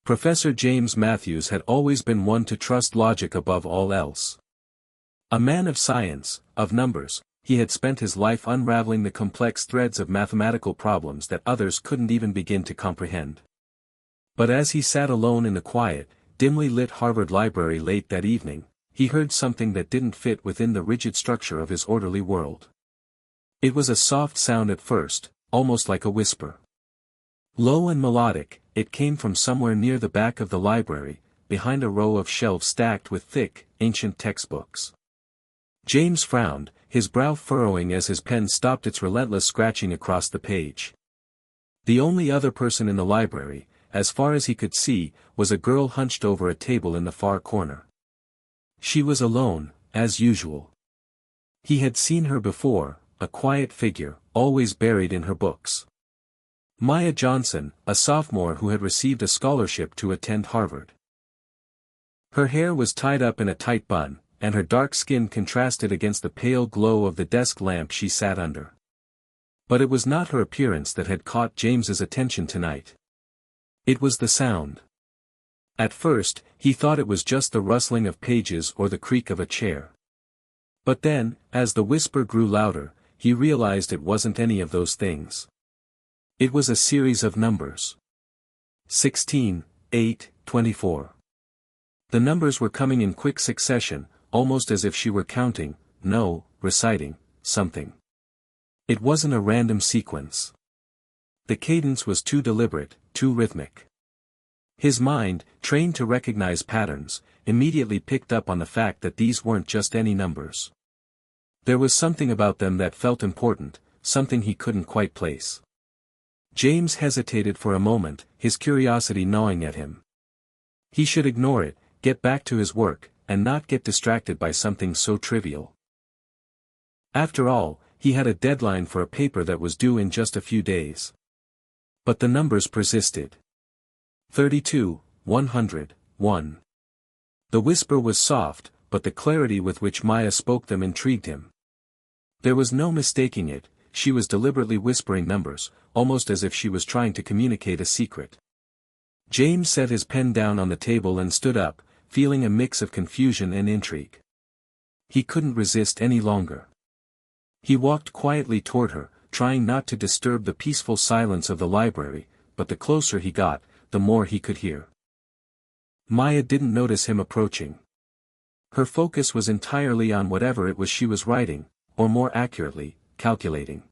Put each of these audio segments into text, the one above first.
Professor James Matthews had always been one to trust logic above all else. A man of science, of numbers, he had spent his life unraveling the complex threads of mathematical problems that others couldn't even begin to comprehend. But as he sat alone in the quiet, dimly lit Harvard library late that evening, he heard something that didn't fit within the rigid structure of his orderly world. It was a soft sound at first, almost like a whisper. Low and melodic, it came from somewhere near the back of the library, behind a row of shelves stacked with thick, ancient textbooks. James frowned, his brow furrowing as his pen stopped its relentless scratching across the page. The only other person in the library, as far as he could see, was a girl hunched over a table in the far corner. She was alone, as usual. He had seen her before, a quiet figure, always buried in her books. Maya Johnson, a sophomore who had received a scholarship to attend Harvard. Her hair was tied up in a tight bun, and her dark skin contrasted against the pale glow of the desk lamp she sat under. But it was not her appearance that had caught James's attention tonight. It was the sound. At first, he thought it was just the rustling of pages or the creak of a chair. But then, as the whisper grew louder, he realized it wasn't any of those things. It was a series of numbers. 16, 8, 24. The numbers were coming in quick succession, almost as if she were counting, no, reciting, something. It wasn't a random sequence. The cadence was too deliberate, too rhythmic. His mind, trained to recognize patterns, immediately picked up on the fact that these weren't just any numbers. There was something about them that felt important, something he couldn't quite place. James hesitated for a moment, his curiosity gnawing at him. He should ignore it, get back to his work, and not get distracted by something so trivial. After all, he had a deadline for a paper that was due in just a few days. But the numbers persisted. 32, 100, 1. The whisper was soft, but the clarity with which Maya spoke them intrigued him. There was no mistaking it, she was deliberately whispering numbers, almost as if she was trying to communicate a secret. James set his pen down on the table and stood up, feeling a mix of confusion and intrigue. He couldn't resist any longer. He walked quietly toward her, trying not to disturb the peaceful silence of the library, but the closer he got, the more he could hear. Maya didn't notice him approaching. Her focus was entirely on whatever it was she was writing, or more accurately, calculating.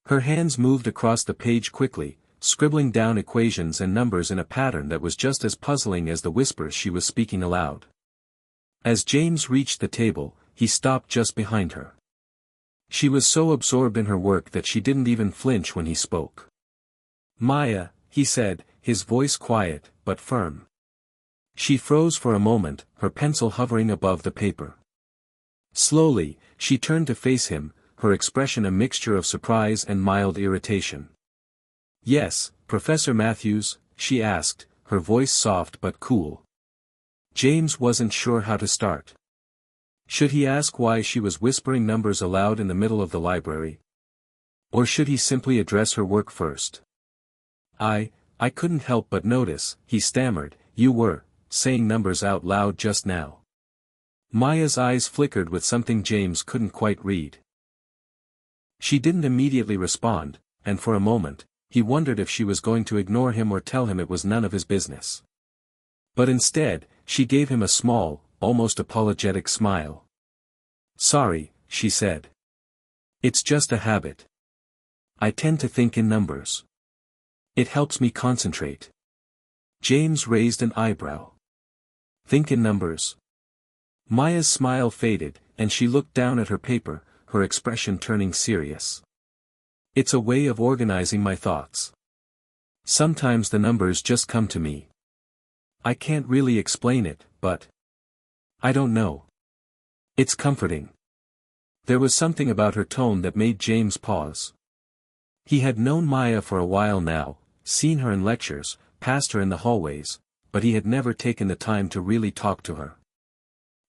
Her hands moved across the page quickly, scribbling down equations and numbers in a pattern that was just as puzzling as the whispers she was speaking aloud. As James reached the table, he stopped just behind her. She was so absorbed in her work that she didn't even flinch when he spoke. "Maya," he said, his voice quiet, but firm. She froze for a moment, her pencil hovering above the paper. Slowly, she turned to face him, her expression a mixture of surprise and mild irritation. "Yes, Professor Matthews?" she asked, her voice soft but cool. James wasn't sure how to start. Should he ask why she was whispering numbers aloud in the middle of the library? Or should he simply address her work first? I couldn't help but notice," he stammered, "you were saying numbers out loud just now." Maya's eyes flickered with something James couldn't quite read. She didn't immediately respond, and for a moment, he wondered if she was going to ignore him or tell him it was none of his business. But instead, she gave him a small, almost apologetic smile. "Sorry," she said. "It's just a habit. I tend to think in numbers. It helps me concentrate." James raised an eyebrow. "Think in numbers?" Maya's smile faded, and she looked down at her paper, her expression turning serious. "It's a way of organizing my thoughts. Sometimes the numbers just come to me. I can't really explain it, but I don't know. It's comforting." There was something about her tone that made James pause. He had known Maya for a while now, seen her in lectures, passed her in the hallways, but he had never taken the time to really talk to her.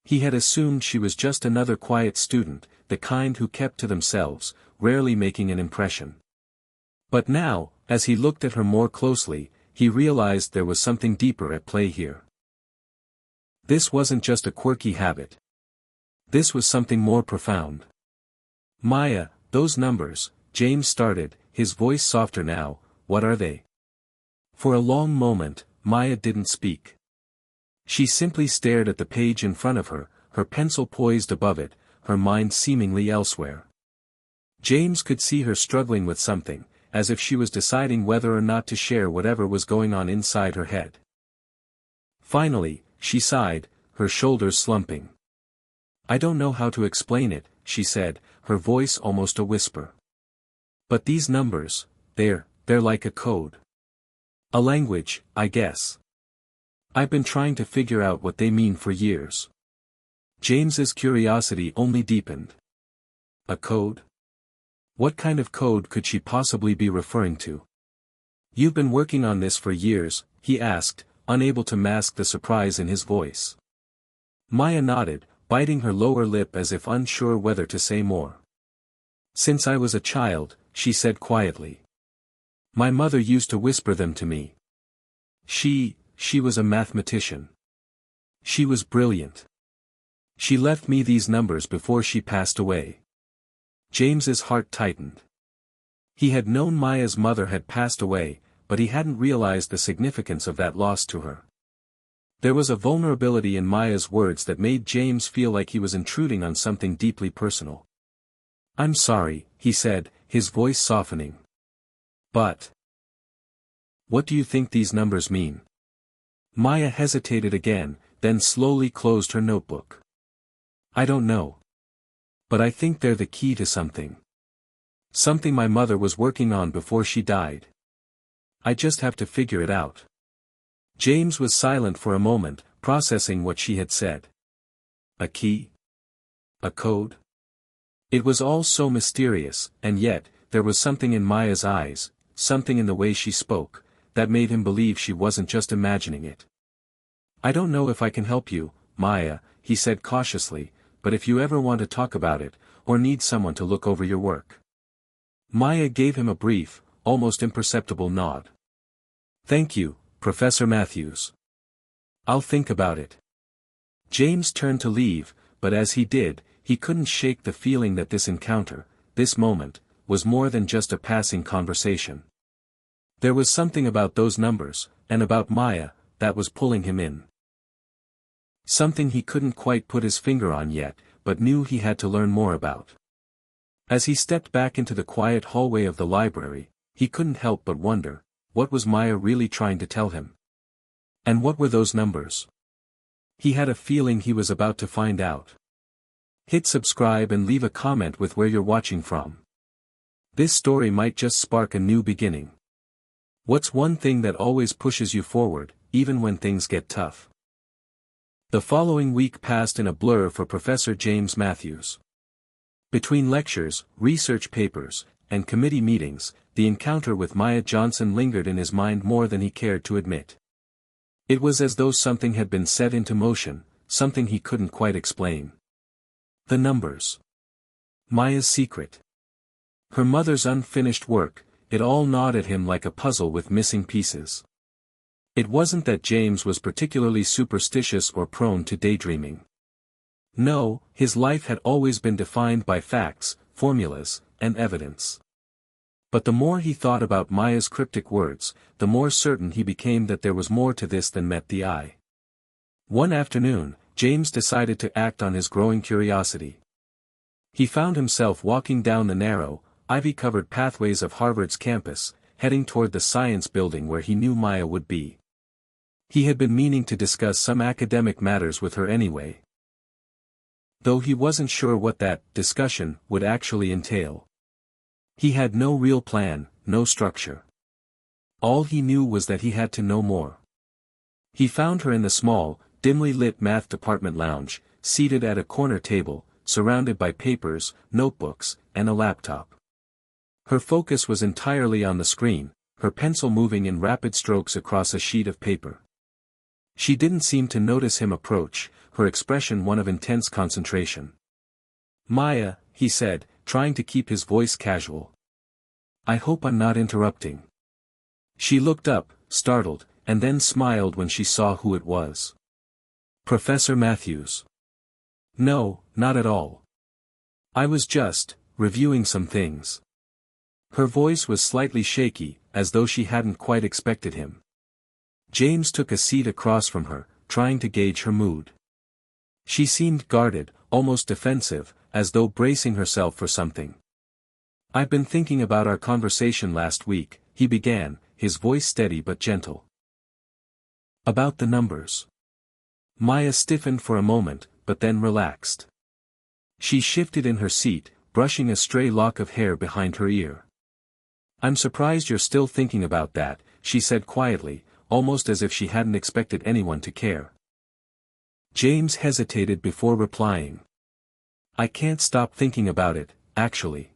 He had assumed she was just another quiet student, the kind who kept to themselves, rarely making an impression. But now, as he looked at her more closely, he realized there was something deeper at play here. This wasn't just a quirky habit. This was something more profound. Maya, those numbers, James started, his voice softer now, what are they? For a long moment, Maya didn't speak. She simply stared at the page in front of her, her pencil poised above it, her mind seemingly elsewhere. James could see her struggling with something, as if she was deciding whether or not to share whatever was going on inside her head. Finally, she sighed, her shoulders slumping. I don't know how to explain it, she said, her voice almost a whisper. But these numbers, they're like a code. A language, I guess. I've been trying to figure out what they mean for years. James's curiosity only deepened. A code? What kind of code could she possibly be referring to? You've been working on this for years, he asked, unable to mask the surprise in his voice. Maya nodded, biting her lower lip as if unsure whether to say more. Since I was a child, she said quietly. My mother used to whisper them to me. She was a mathematician. She was brilliant. She left me these numbers before she passed away. James's heart tightened. He had known Maya's mother had passed away, but he hadn't realized the significance of that loss to her. There was a vulnerability in Maya's words that made James feel like he was intruding on something deeply personal. I'm sorry, he said, his voice softening. But what do you think these numbers mean? Maya hesitated again, then slowly closed her notebook. I don't know. But I think they're the key to something. Something my mother was working on before she died. I just have to figure it out. James was silent for a moment, processing what she had said. A key? A code? It was all so mysterious, and yet, there was something in Maya's eyes, something in the way she spoke, that made him believe she wasn't just imagining it. I don't know if I can help you, Maya, he said cautiously, but if you ever want to talk about it, or need someone to look over your work. Maya gave him a brief, almost imperceptible nod. Thank you, Professor Matthews. I'll think about it. James turned to leave, but as he did, he couldn't shake the feeling that this encounter, this moment, was more than just a passing conversation. There was something about those numbers, and about Maya, that was pulling him in. Something he couldn't quite put his finger on yet, but knew he had to learn more about. As he stepped back into the quiet hallway of the library, he couldn't help but wonder, what was Maya really trying to tell him? And what were those numbers? He had a feeling he was about to find out. Hit subscribe and leave a comment with where you're watching from. This story might just spark a new beginning. What's one thing that always pushes you forward, even when things get tough? The following week passed in a blur for Professor James Matthews. Between lectures, research papers, and committee meetings, the encounter with Maya Johnson lingered in his mind more than he cared to admit. It was as though something had been set into motion, something he couldn't quite explain. The numbers. Maya's secret. Her mother's unfinished work, it all gnawed at him like a puzzle with missing pieces. It wasn't that James was particularly superstitious or prone to daydreaming. No, his life had always been defined by facts, formulas, and evidence. But the more he thought about Maya's cryptic words, the more certain he became that there was more to this than met the eye. One afternoon, James decided to act on his growing curiosity. He found himself walking down the narrow, ivy-covered pathways of Harvard's campus, heading toward the science building where he knew Maya would be. He had been meaning to discuss some academic matters with her anyway, though he wasn't sure what that discussion would actually entail. He had no real plan, no structure. All he knew was that he had to know more. He found her in the small, dimly lit math department lounge, seated at a corner table, surrounded by papers, notebooks, and a laptop. Her focus was entirely on the screen, her pencil moving in rapid strokes across a sheet of paper. She didn't seem to notice him approach, her expression one of intense concentration. Maya, he said, trying to keep his voice casual. I hope I'm not interrupting. She looked up, startled, and then smiled when she saw who it was. Professor Matthews. No, not at all. I was just reviewing some things. Her voice was slightly shaky, as though she hadn't quite expected him. James took a seat across from her, trying to gauge her mood. She seemed guarded, almost defensive, as though bracing herself for something. I've been thinking about our conversation last week, he began, his voice steady but gentle. About the numbers. Maya stiffened for a moment, but then relaxed. She shifted in her seat, brushing a stray lock of hair behind her ear. I'm surprised you're still thinking about that, she said quietly, almost as if she hadn't expected anyone to care. James hesitated before replying. I can't stop thinking about it, actually.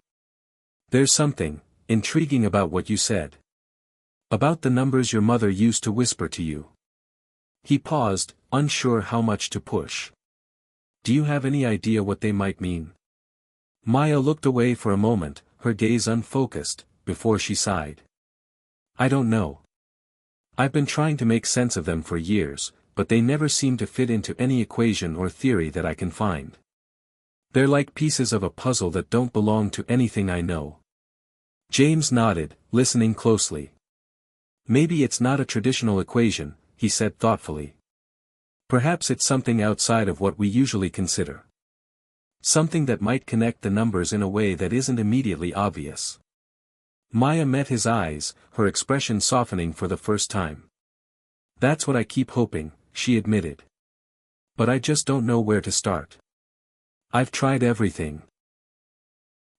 There's something intriguing about what you said. About the numbers your mother used to whisper to you. He paused, unsure how much to push. Do you have any idea what they might mean? Maya looked away for a moment, her gaze unfocused, before she sighed. I don't know. I've been trying to make sense of them for years, but they never seem to fit into any equation or theory that I can find. They're like pieces of a puzzle that don't belong to anything I know. James nodded, listening closely. Maybe it's not a traditional equation, he said thoughtfully. Perhaps it's something outside of what we usually consider. Something that might connect the numbers in a way that isn't immediately obvious. Maya met his eyes, her expression softening for the first time. That's what I keep hoping, she admitted. But I just don't know where to start. I've tried everything.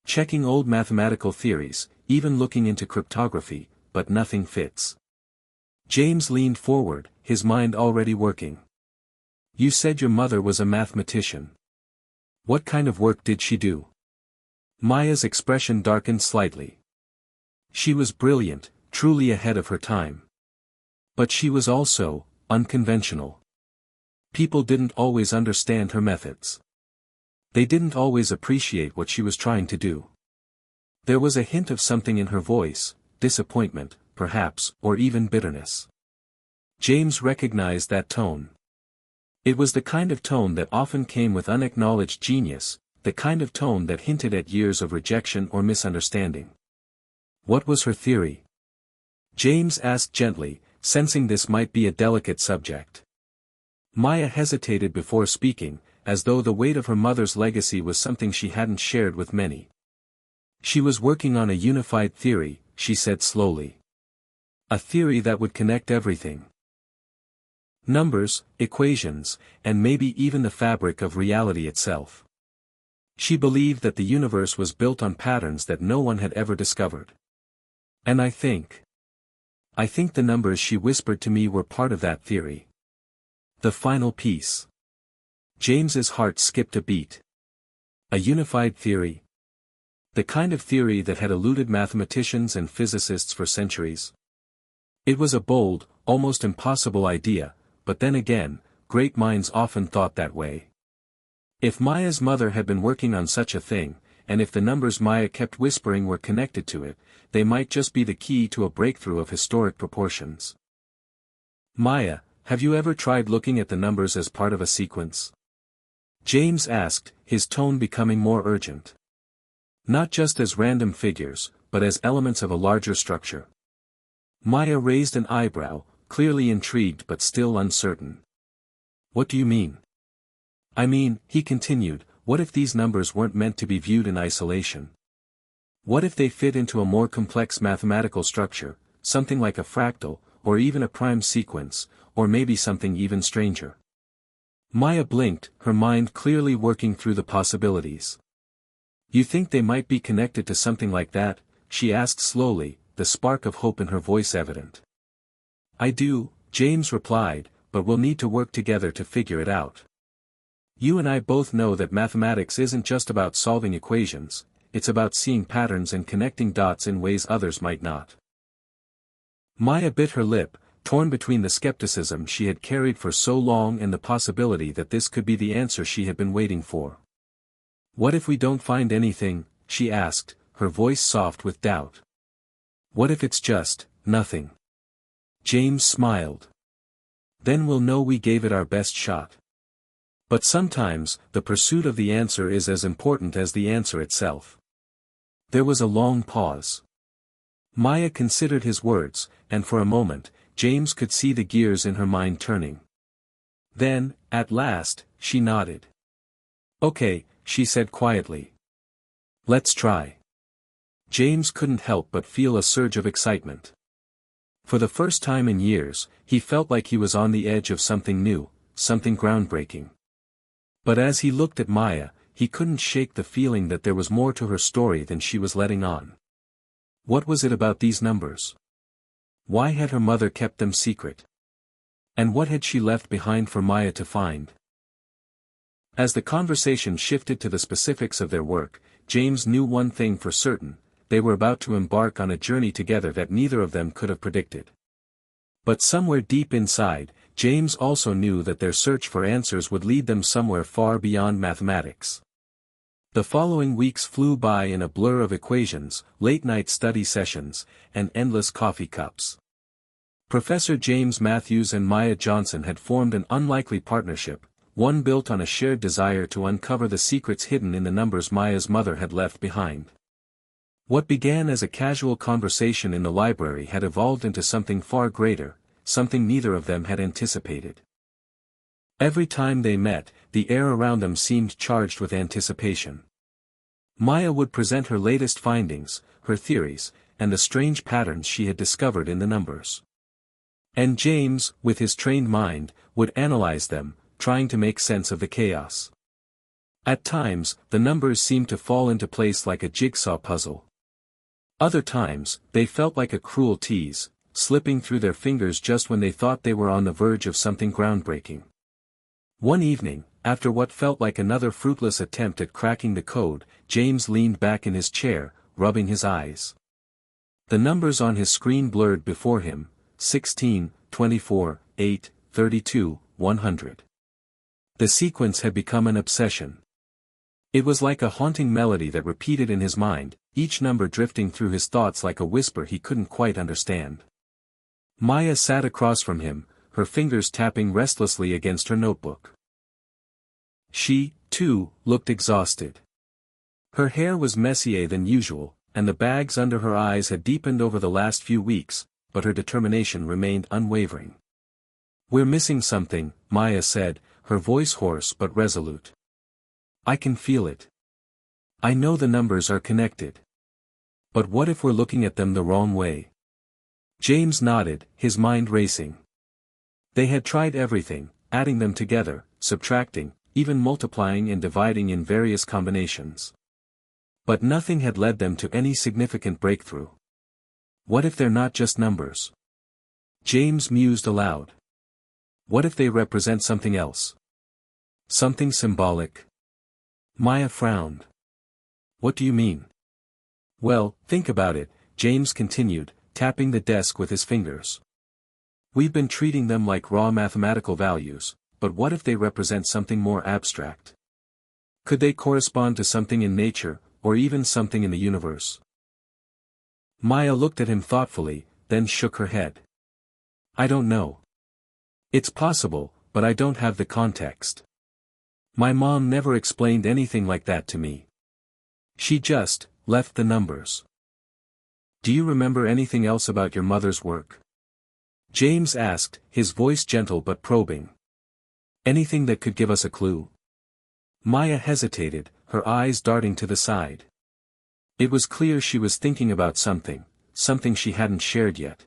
Checking old mathematical theories, even looking into cryptography, but nothing fits. James leaned forward, his mind already working. You said your mother was a mathematician. What kind of work did she do? Maya's expression darkened slightly. She was brilliant, truly ahead of her time. But she was also unconventional. People didn't always understand her methods. They didn't always appreciate what she was trying to do. There was a hint of something in her voice, disappointment, perhaps, or even bitterness. James recognized that tone. It was the kind of tone that often came with unacknowledged genius, the kind of tone that hinted at years of rejection or misunderstanding. What was her theory? James asked gently, sensing this might be a delicate subject. Maya hesitated before speaking, as though the weight of her mother's legacy was something she hadn't shared with many. She was working on a unified theory, she said slowly. A theory that would connect everything. Numbers, equations, and maybe even the fabric of reality itself. She believed that the universe was built on patterns that no one had ever discovered. And I think the numbers she whispered to me were part of that theory. The final piece. James's heart skipped a beat. A unified theory. The kind of theory that had eluded mathematicians and physicists for centuries. It was a bold, almost impossible idea, but then again, great minds often thought that way. If Maya's mother had been working on such a thing, and if the numbers Maya kept whispering were connected to it, they might just be the key to a breakthrough of historic proportions. Maya, have you ever tried looking at the numbers as part of a sequence? James asked, his tone becoming more urgent. Not just as random figures, but as elements of a larger structure. Maya raised an eyebrow, clearly intrigued but still uncertain. What do you mean? I mean, he continued, what if these numbers weren't meant to be viewed in isolation? What if they fit into a more complex mathematical structure, something like a fractal, or even a prime sequence, or maybe something even stranger? Maya blinked, her mind clearly working through the possibilities. You think they might be connected to something like that? She asked slowly, the spark of hope in her voice evident. I do, James replied, but we'll need to work together to figure it out. You and I both know that mathematics isn't just about solving equations, it's about seeing patterns and connecting dots in ways others might not. Maya bit her lip, torn between the skepticism she had carried for so long and the possibility that this could be the answer she had been waiting for. What if we don't find anything? She asked, her voice soft with doubt. What if it's just nothing? James smiled. Then we'll know we gave it our best shot. But sometimes, the pursuit of the answer is as important as the answer itself. There was a long pause. Maya considered his words, and for a moment, James could see the gears in her mind turning. Then, at last, she nodded. Okay, she said quietly. Let's try. James couldn't help but feel a surge of excitement. For the first time in years, he felt like he was on the edge of something new, something groundbreaking. But as he looked at Maya, he couldn't shake the feeling that there was more to her story than she was letting on. What was it about these numbers? Why had her mother kept them secret? And what had she left behind for Maya to find? As the conversation shifted to the specifics of their work, James knew one thing for certain: they were about to embark on a journey together that neither of them could have predicted. But somewhere deep inside, James also knew that their search for answers would lead them somewhere far beyond mathematics. The following weeks flew by in a blur of equations, late-night study sessions, and endless coffee cups. Professor James Matthews and Maya Johnson had formed an unlikely partnership, one built on a shared desire to uncover the secrets hidden in the numbers Maya's mother had left behind. What began as a casual conversation in the library had evolved into something far greater, something neither of them had anticipated. Every time they met, the air around them seemed charged with anticipation. Maya would present her latest findings, her theories, and the strange patterns she had discovered in the numbers. And James, with his trained mind, would analyze them, trying to make sense of the chaos. At times, the numbers seemed to fall into place like a jigsaw puzzle. Other times, they felt like a cruel tease, slipping through their fingers just when they thought they were on the verge of something groundbreaking. One evening, after what felt like another fruitless attempt at cracking the code, James leaned back in his chair, rubbing his eyes. The numbers on his screen blurred before him: 16, 24, 8, 32, 100. The sequence had become an obsession. It was like a haunting melody that repeated in his mind, each number drifting through his thoughts like a whisper he couldn't quite understand. Maya sat across from him, her fingers tapping restlessly against her notebook. She, too, looked exhausted. Her hair was messier than usual, and the bags under her eyes had deepened over the last few weeks, but her determination remained unwavering. "We're missing something," Maya said, her voice hoarse but resolute. "I can feel it. I know the numbers are connected. But what if we're looking at them the wrong way?" James nodded, his mind racing. They had tried everything, adding them together, subtracting, even multiplying and dividing in various combinations. But nothing had led them to any significant breakthrough. What if they're not just numbers? James mused aloud. What if they represent something else? Something symbolic? Maya frowned. "What do you mean?" "Well, think about it," James continued, tapping the desk with his fingers. "We've been treating them like raw mathematical values, but what if they represent something more abstract? Could they correspond to something in nature, or even something in the universe?" Maya looked at him thoughtfully, then shook her head. "I don't know. It's possible, but I don't have the context. My mom never explained anything like that to me. She just left the numbers." "Do you remember anything else about your mother's work?" James asked, his voice gentle but probing. "Anything that could give us a clue?" Maya hesitated, her eyes darting to the side. It was clear she was thinking about something she hadn't shared yet.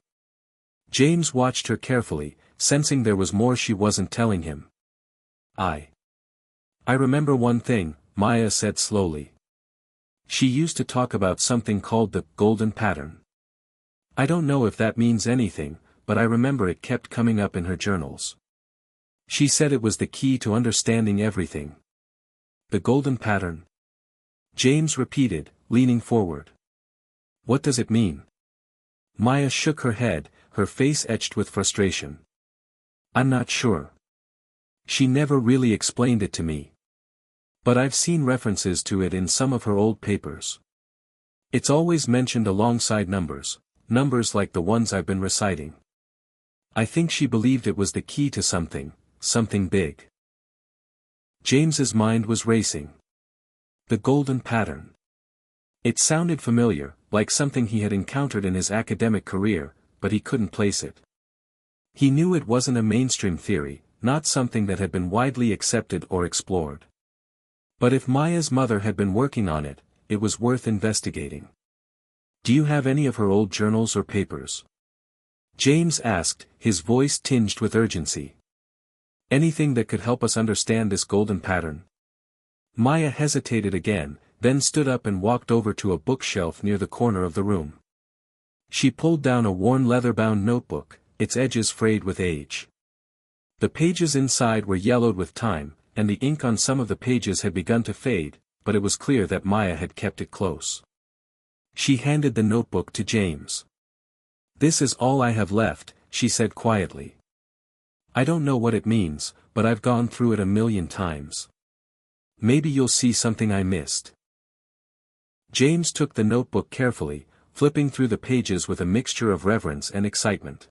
James watched her carefully, sensing there was more she wasn't telling him. I remember one thing," Maya said slowly. "She used to talk about something called the golden pattern. I don't know if that means anything, but I remember it kept coming up in her journals. She said it was the key to understanding everything." "The golden pattern?" James repeated, leaning forward. "What does it mean?" Maya shook her head, her face etched with frustration. "I'm not sure. She never really explained it to me. But I've seen references to it in some of her old papers. It's always mentioned alongside numbers like the ones I've been reciting." I think she believed it was the key to something, something big. James's mind was racing. The golden pattern. It sounded familiar, like something he had encountered in his academic career, but he couldn't place it. He knew it wasn't a mainstream theory, not something that had been widely accepted or explored. But if Maya's mother had been working on it, it was worth investigating. Do you have any of her old journals or papers? James asked, his voice tinged with urgency. Anything that could help us understand this golden pattern? Maya hesitated again, then stood up and walked over to a bookshelf near the corner of the room. She pulled down a worn leather-bound notebook, its edges frayed with age. The pages inside were yellowed with time, and the ink on some of the pages had begun to fade, but it was clear that Maya had kept it close. She handed the notebook to James. "This is all I have left," she said quietly. "I don't know what it means, but I've gone through it a million times. Maybe you'll see something I missed." James took the notebook carefully, flipping through the pages with a mixture of reverence and excitement.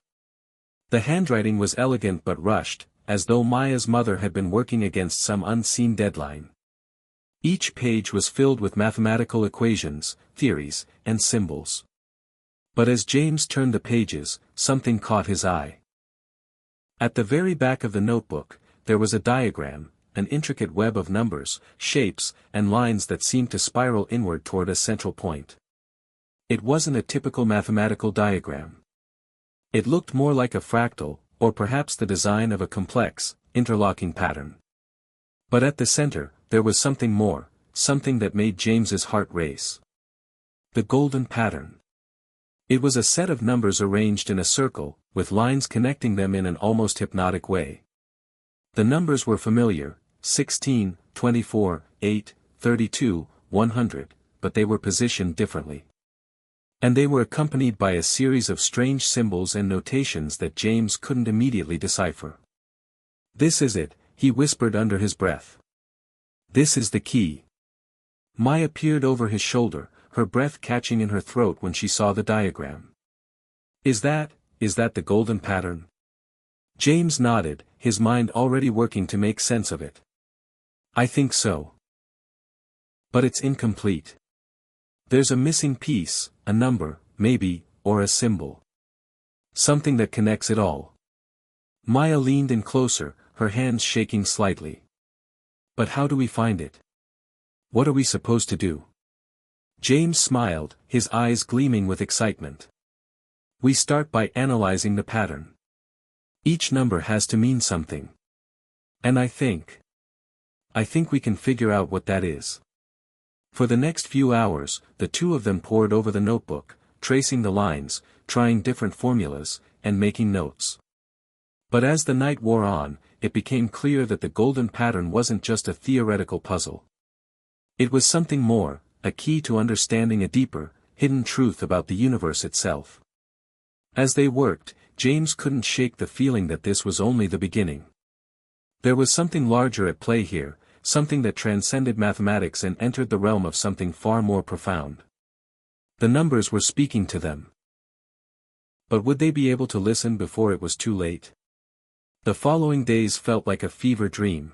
The handwriting was elegant but rushed, as though Maya's mother had been working against some unseen deadline. Each page was filled with mathematical equations, theories, and symbols. But as James turned the pages, something caught his eye. At the very back of the notebook, there was a diagram, an intricate web of numbers, shapes, and lines that seemed to spiral inward toward a central point. It wasn't a typical mathematical diagram. It looked more like a fractal, or perhaps the design of a complex, interlocking pattern. But at the center, there was something more, something that made James's heart race. The golden pattern. It was a set of numbers arranged in a circle, with lines connecting them in an almost hypnotic way. The numbers were familiar, 16, 24, 8, 32, 100, but they were positioned differently. And they were accompanied by a series of strange symbols and notations that James couldn't immediately decipher. "This is it," he whispered under his breath. "This is the key." Maya peered over his shoulder, her breath catching in her throat when she saw the diagram. Is that the golden pattern?" James nodded, his mind already working to make sense of it. "I think so. But it's incomplete. There's a missing piece, a number, maybe, or a symbol. Something that connects it all." Maya leaned in closer, her hands shaking slightly. "But how do we find it? What are we supposed to do?" James smiled, his eyes gleaming with excitement. "We start by analyzing the pattern. Each number has to mean something. And I think we can figure out what that is." For the next few hours, the two of them pored over the notebook, tracing the lines, trying different formulas, and making notes. But as the night wore on, it became clear that the golden pattern wasn't just a theoretical puzzle. It was something more, a key to understanding a deeper, hidden truth about the universe itself. As they worked, James couldn't shake the feeling that this was only the beginning. There was something larger at play here, something that transcended mathematics and entered the realm of something far more profound. The numbers were speaking to them. But would they be able to listen before it was too late? The following days felt like a fever dream.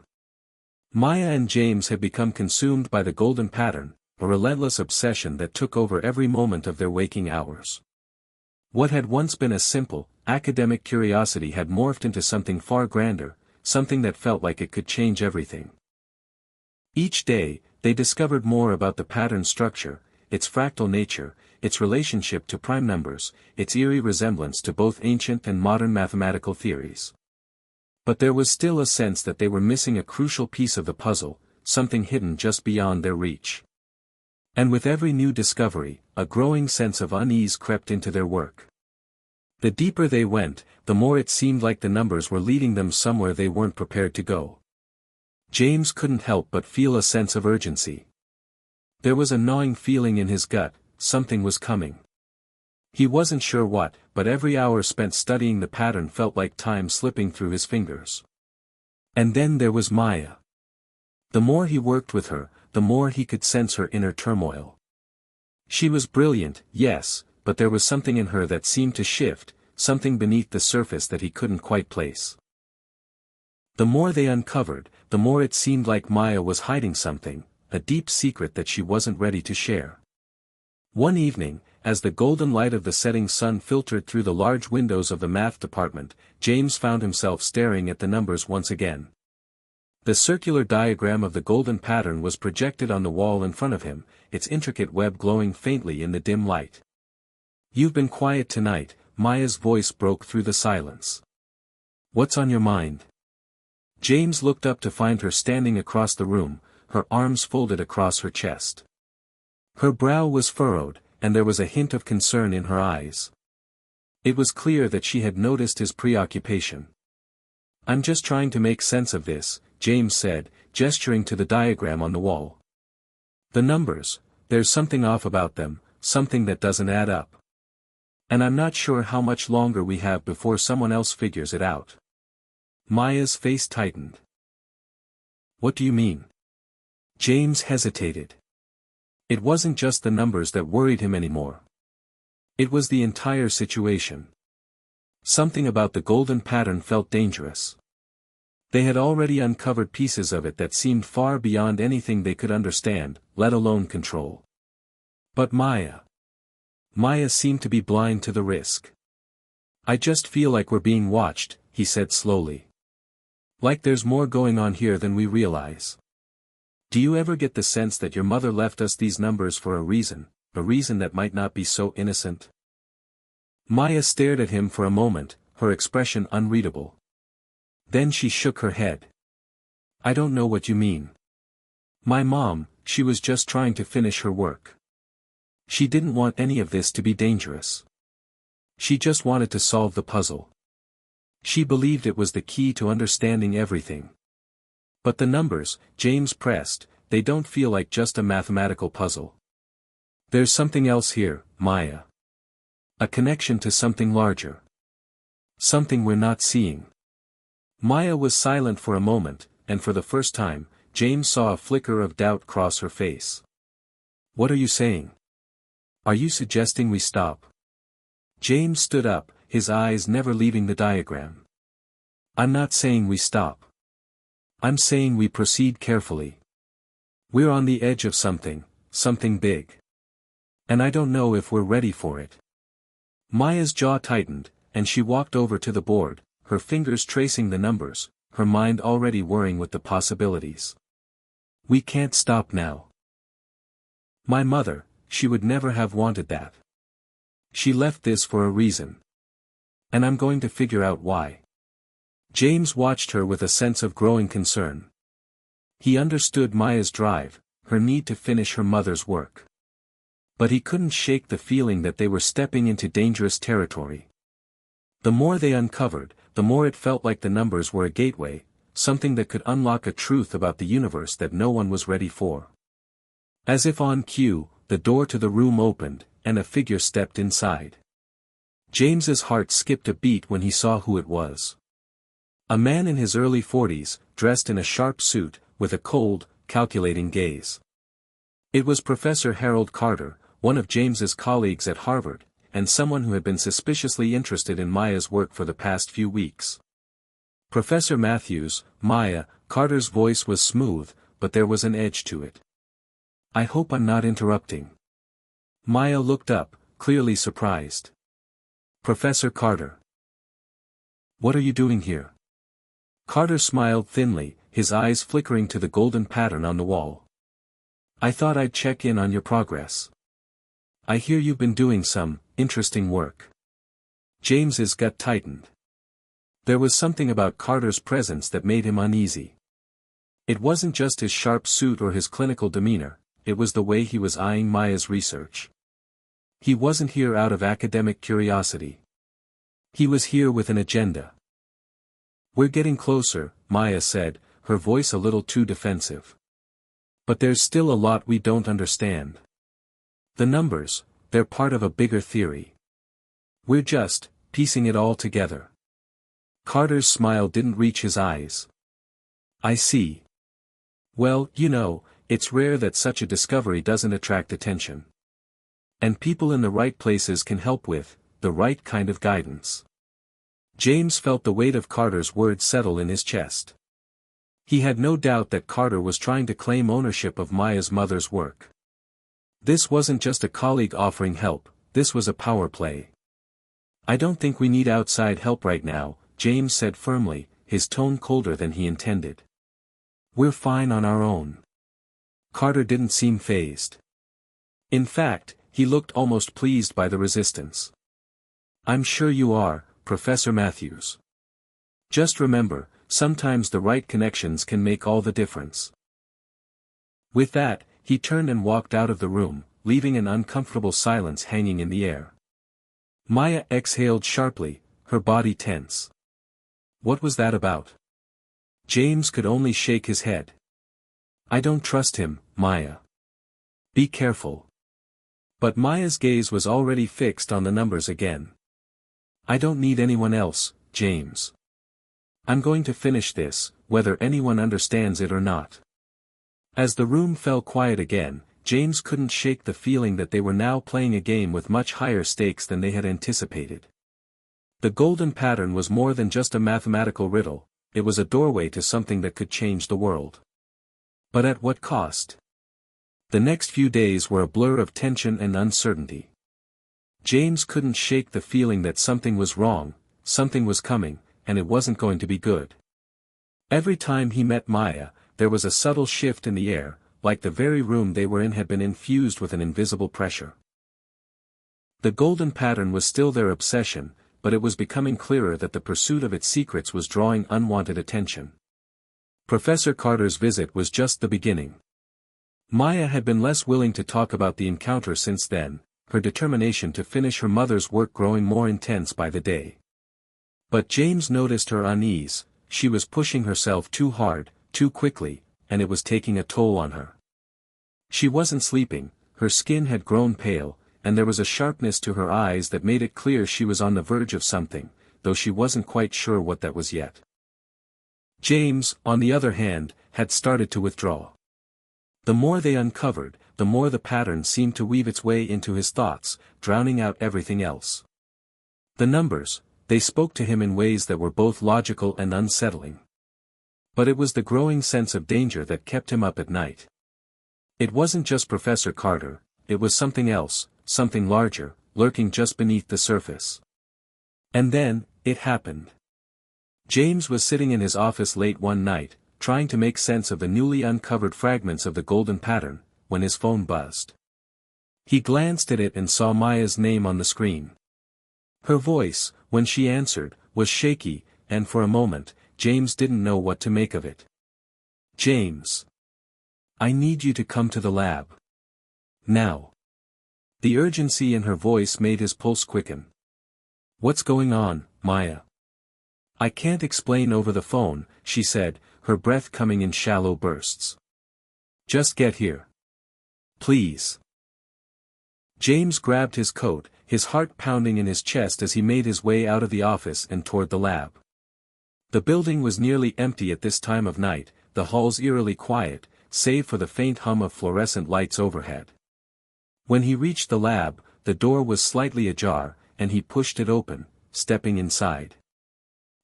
Maya and James had become consumed by the golden pattern, a relentless obsession that took over every moment of their waking hours. What had once been a simple, academic curiosity had morphed into something far grander, something that felt like it could change everything. Each day, they discovered more about the pattern structure, its fractal nature, its relationship to prime numbers, its eerie resemblance to both ancient and modern mathematical theories. But there was still a sense that they were missing a crucial piece of the puzzle, something hidden just beyond their reach. And with every new discovery, a growing sense of unease crept into their work. The deeper they went, the more it seemed like the numbers were leading them somewhere they weren't prepared to go. James couldn't help but feel a sense of urgency. There was a gnawing feeling in his gut, something was coming. He wasn't sure what, but every hour spent studying the pattern felt like time slipping through his fingers. And then there was Maya. The more he worked with her, the more he could sense her inner turmoil. She was brilliant, yes, but there was something in her that seemed to shift, something beneath the surface that he couldn't quite place. The more they uncovered, the more it seemed like Maya was hiding something, a deep secret that she wasn't ready to share. One evening, as the golden light of the setting sun filtered through the large windows of the math department, James found himself staring at the numbers once again. The circular diagram of the golden pattern was projected on the wall in front of him, its intricate web glowing faintly in the dim light. "You've been quiet tonight," Maya's voice broke through the silence. "What's on your mind?" James looked up to find her standing across the room, her arms folded across her chest. Her brow was furrowed, and there was a hint of concern in her eyes. It was clear that she had noticed his preoccupation. "I'm just trying to make sense of this," James said, gesturing to the diagram on the wall. "The numbers, there's something off about them, something that doesn't add up. And I'm not sure how much longer we have before someone else figures it out." Maya's face tightened. "What do you mean?" James hesitated. It wasn't just the numbers that worried him anymore. It was the entire situation. Something about the golden pattern felt dangerous. They had already uncovered pieces of it that seemed far beyond anything they could understand, let alone control. But Maya seemed to be blind to the risk. "I just feel like we're being watched," he said slowly. "Like there's more going on here than we realize. Do you ever get the sense that your mother left us these numbers for a reason that might not be so innocent?" Maya stared at him for a moment, her expression unreadable. Then she shook her head. "I don't know what you mean. My mom, she was just trying to finish her work. She didn't want any of this to be dangerous. She just wanted to solve the puzzle. She believed it was the key to understanding everything. But the numbers," James pressed, "they don't feel like just a mathematical puzzle. There's something else here, Maya. A connection to something larger. Something we're not seeing." Maya was silent for a moment, and for the first time, James saw a flicker of doubt cross her face. "What are you saying? Are you suggesting we stop?" James stood up, his eyes never leaving the diagram. "I'm not saying we stop. I'm saying we proceed carefully. We're on the edge of something big. And I don't know if we're ready for it." Maya's jaw tightened, and she walked over to the board, her fingers tracing the numbers, her mind already whirring with the possibilities. "We can't stop now. My mother, she would never have wanted that. She left this for a reason. And I'm going to figure out why." James watched her with a sense of growing concern. He understood Maya's drive, her need to finish her mother's work. But he couldn't shake the feeling that they were stepping into dangerous territory. The more they uncovered, the more it felt like the numbers were a gateway, something that could unlock a truth about the universe that no one was ready for. As if on cue, the door to the room opened, and a figure stepped inside. James's heart skipped a beat when he saw who it was. A man in his early 40s, dressed in a sharp suit, with a cold, calculating gaze. It was Professor Harold Carter, one of James's colleagues at Harvard, and someone who had been suspiciously interested in Maya's work for the past few weeks. "Professor Matthews, Maya," Carter's voice was smooth, but there was an edge to it. "I hope I'm not interrupting." Maya looked up, clearly surprised. "Professor Carter. What are you doing here?" Carter smiled thinly, his eyes flickering to the golden pattern on the wall. "I thought I'd check in on your progress. I hear you've been doing some interesting work." James's gut tightened. There was something about Carter's presence that made him uneasy. It wasn't just his sharp suit or his clinical demeanor, it was the way he was eyeing Maya's research. He wasn't here out of academic curiosity. He was here with an agenda. "We're getting closer," Maya said, her voice a little too defensive. "But there's still a lot we don't understand. The numbers, they're part of a bigger theory. We're just piecing it all together." Carter's smile didn't reach his eyes. "I see. Well, it's rare that such a discovery doesn't attract attention. And people in the right places can help with the right kind of guidance." James felt the weight of Carter's words settle in his chest. He had no doubt that Carter was trying to claim ownership of Maya's mother's work. This wasn't just a colleague offering help, this was a power play. "I don't think we need outside help right now," James said firmly, his tone colder than he intended. "We're fine on our own." Carter didn't seem fazed. In fact, he looked almost pleased by the resistance. "I'm sure you are, Professor Matthews. Just remember, sometimes the right connections can make all the difference." With that, he turned and walked out of the room, leaving an uncomfortable silence hanging in the air. Maya exhaled sharply, her body tense. What was that about? James could only shake his head. "I don't trust him, Maya. Be careful." But Maya's gaze was already fixed on the numbers again. "I don't need anyone else, James. I'm going to finish this, whether anyone understands it or not." As the room fell quiet again, James couldn't shake the feeling that they were now playing a game with much higher stakes than they had anticipated. The golden pattern was more than just a mathematical riddle, it was a doorway to something that could change the world. But at what cost? The next few days were a blur of tension and uncertainty. James couldn't shake the feeling that something was wrong, something was coming, and it wasn't going to be good. Every time he met Maya, there was a subtle shift in the air, like the very room they were in had been infused with an invisible pressure. The golden pattern was still their obsession, but it was becoming clearer that the pursuit of its secrets was drawing unwanted attention. Professor Carter's visit was just the beginning. Maya had been less willing to talk about the encounter since then, her determination to finish her mother's work growing more intense by the day. But James noticed her unease, she was pushing herself too hard, too quickly, and it was taking a toll on her. She wasn't sleeping, her skin had grown pale, and there was a sharpness to her eyes that made it clear she was on the verge of something, though she wasn't quite sure what that was yet. James, on the other hand, had started to withdraw. The more they uncovered, the more the pattern seemed to weave its way into his thoughts, drowning out everything else. The numbers, they spoke to him in ways that were both logical and unsettling. But it was the growing sense of danger that kept him up at night. It wasn't just Professor Carter, it was something else, something larger, lurking just beneath the surface. And then, it happened. James was sitting in his office late one night, trying to make sense of the newly uncovered fragments of the golden pattern, when his phone buzzed. He glanced at it and saw Maya's name on the screen. Her voice, when she answered, was shaky, and for a moment, James didn't know what to make of it. "James. I need you to come to the lab. Now." The urgency in her voice made his pulse quicken. "What's going on, Maya?" "I can't explain over the phone," she said, her breath coming in shallow bursts. "Just get here. Please." James grabbed his coat, his heart pounding in his chest as he made his way out of the office and toward the lab. The building was nearly empty at this time of night, the halls eerily quiet, save for the faint hum of fluorescent lights overhead. When he reached the lab, the door was slightly ajar, and he pushed it open, stepping inside.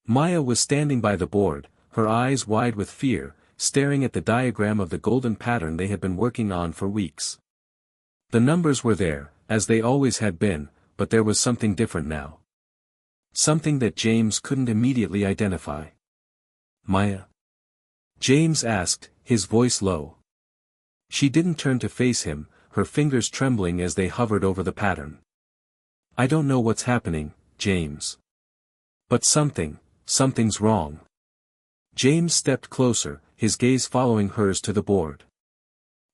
Maya was standing by the board, her eyes wide with fear, staring at the diagram of the golden pattern they had been working on for weeks. The numbers were there, as they always had been, but there was something different now. Something that James couldn't immediately identify. "Maya?" James asked, his voice low. She didn't turn to face him, her fingers trembling as they hovered over the pattern. "I don't know what's happening, James. But something's wrong." James stepped closer, his gaze following hers to the board.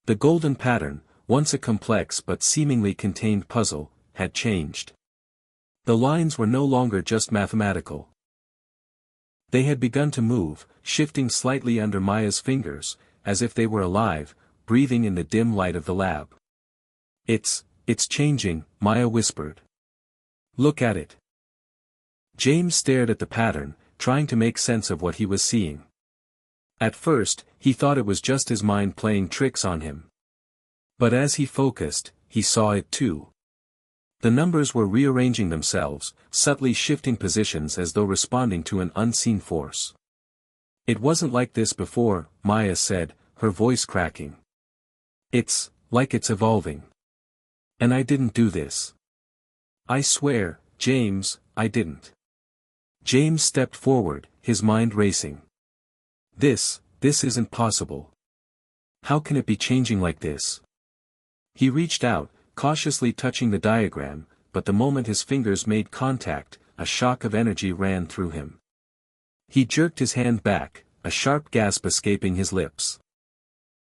The golden pattern, once a complex but seemingly contained puzzle, had changed. The lines were no longer just mathematical. They had begun to move, shifting slightly under Maya's fingers, as if they were alive, breathing in the dim light of the lab. It's changing," Maya whispered. "Look at it." James stared at the pattern, trying to make sense of what he was seeing. At first, he thought it was just his mind playing tricks on him. But as he focused, he saw it too. The numbers were rearranging themselves, subtly shifting positions as though responding to an unseen force. It wasn't like this before, Maya said, her voice cracking. It's like it's evolving. And I didn't do this. I swear, James, I didn't. James stepped forward, his mind racing. This isn't possible. How can it be changing like this? He reached out, cautiously touching the diagram, but the moment his fingers made contact, a shock of energy ran through him. He jerked his hand back, a sharp gasp escaping his lips.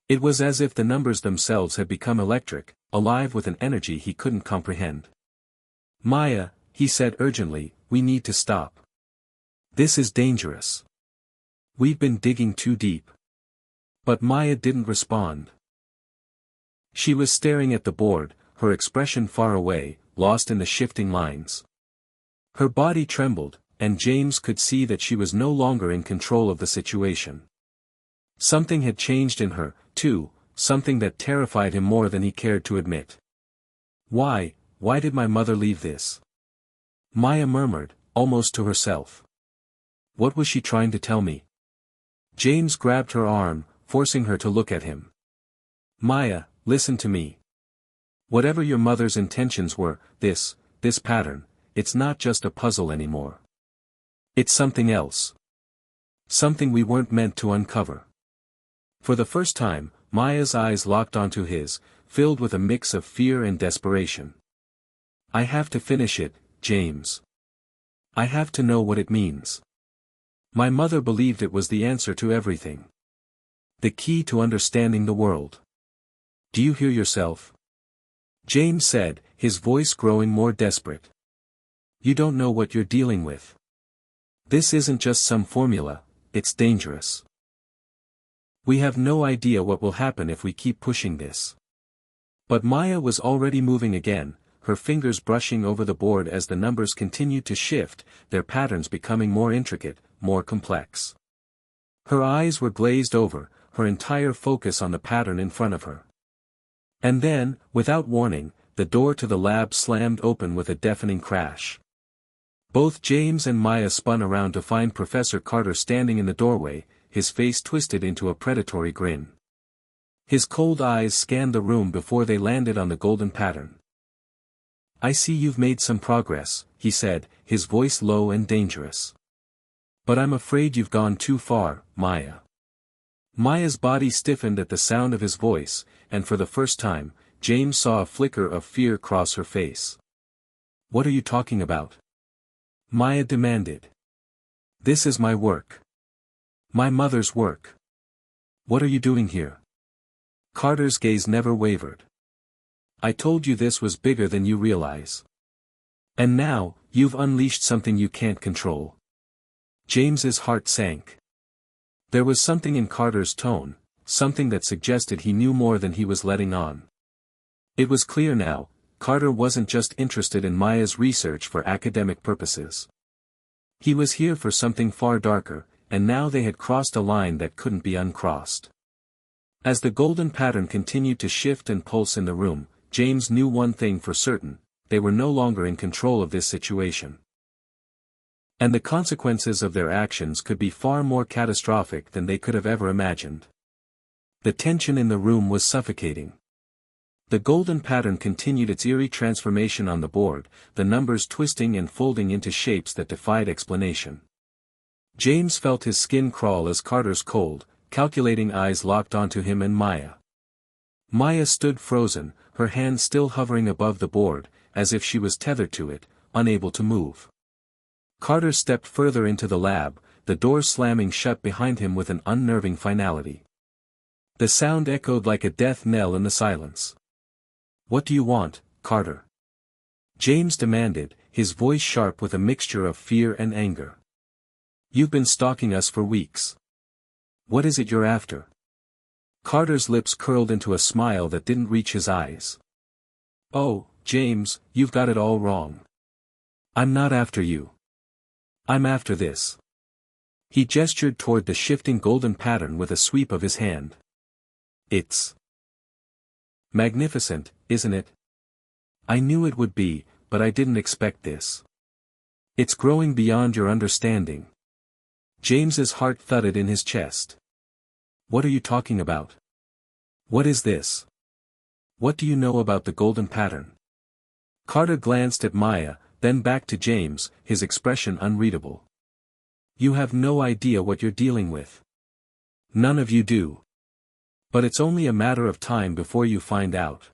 It was as if the numbers themselves had become electric, alive with an energy he couldn't comprehend. Maya, he said urgently, we need to stop. This is dangerous. We've been digging too deep. But Maya didn't respond. She was staring at the board, her expression far away, lost in the shifting lines. Her body trembled, and James could see that she was no longer in control of the situation. Something had changed in her, too, something that terrified him more than he cared to admit. Why did my mother leave this? Maya murmured, almost to herself. What was she trying to tell me? James grabbed her arm, forcing her to look at him. Maya, listen to me. Whatever your mother's intentions were, this pattern, it's not just a puzzle anymore. It's something else. Something we weren't meant to uncover. For the first time, Maya's eyes locked onto his, filled with a mix of fear and desperation. I have to finish it, James. I have to know what it means. My mother believed it was the answer to everything. The key to understanding the world. Do you hear yourself? James said, his voice growing more desperate. You don't know what you're dealing with. This isn't just some formula, it's dangerous. We have no idea what will happen if we keep pushing this. But Maya was already moving again, her fingers brushing over the board as the numbers continued to shift, their patterns becoming more intricate, more complex. Her eyes were glazed over, her entire focus on the pattern in front of her. And then, without warning, the door to the lab slammed open with a deafening crash. Both James and Maya spun around to find Professor Carter standing in the doorway, his face twisted into a predatory grin. His cold eyes scanned the room before they landed on the golden pattern. I see you've made some progress, he said, his voice low and dangerous. But I'm afraid you've gone too far, Maya. Maya's body stiffened at the sound of his voice, and for the first time, James saw a flicker of fear cross her face. What are you talking about? Maya demanded. This is my work. My mother's work. What are you doing here? Carter's gaze never wavered. I told you this was bigger than you realize. And now, you've unleashed something you can't control. James's heart sank. There was something in Carter's tone, something that suggested he knew more than he was letting on. It was clear now, Carter wasn't just interested in Maya's research for academic purposes. He was here for something far darker, and now they had crossed a line that couldn't be uncrossed. As the golden pattern continued to shift and pulse in the room, James knew one thing for certain, they were no longer in control of this situation. And the consequences of their actions could be far more catastrophic than they could have ever imagined. The tension in the room was suffocating. The golden pattern continued its eerie transformation on the board, the numbers twisting and folding into shapes that defied explanation. James felt his skin crawl as Carter's cold, calculating eyes locked onto him and Maya. Maya stood frozen, her hand still hovering above the board, as if she was tethered to it, unable to move. Carter stepped further into the lab, the door slamming shut behind him with an unnerving finality. The sound echoed like a death knell in the silence. What do you want, Carter? James demanded, his voice sharp with a mixture of fear and anger. You've been stalking us for weeks. What is it you're after? Carter's lips curled into a smile that didn't reach his eyes. Oh, James, you've got it all wrong. I'm not after you. I'm after this. He gestured toward the shifting golden pattern with a sweep of his hand. It's magnificent, isn't it? I knew it would be, but I didn't expect this. It's growing beyond your understanding. James's heart thudded in his chest. What are you talking about? What is this? What do you know about the golden pattern? Carter glanced at Maya, then back to James, his expression unreadable. You have no idea what you're dealing with. None of you do. But it's only a matter of time before you find out.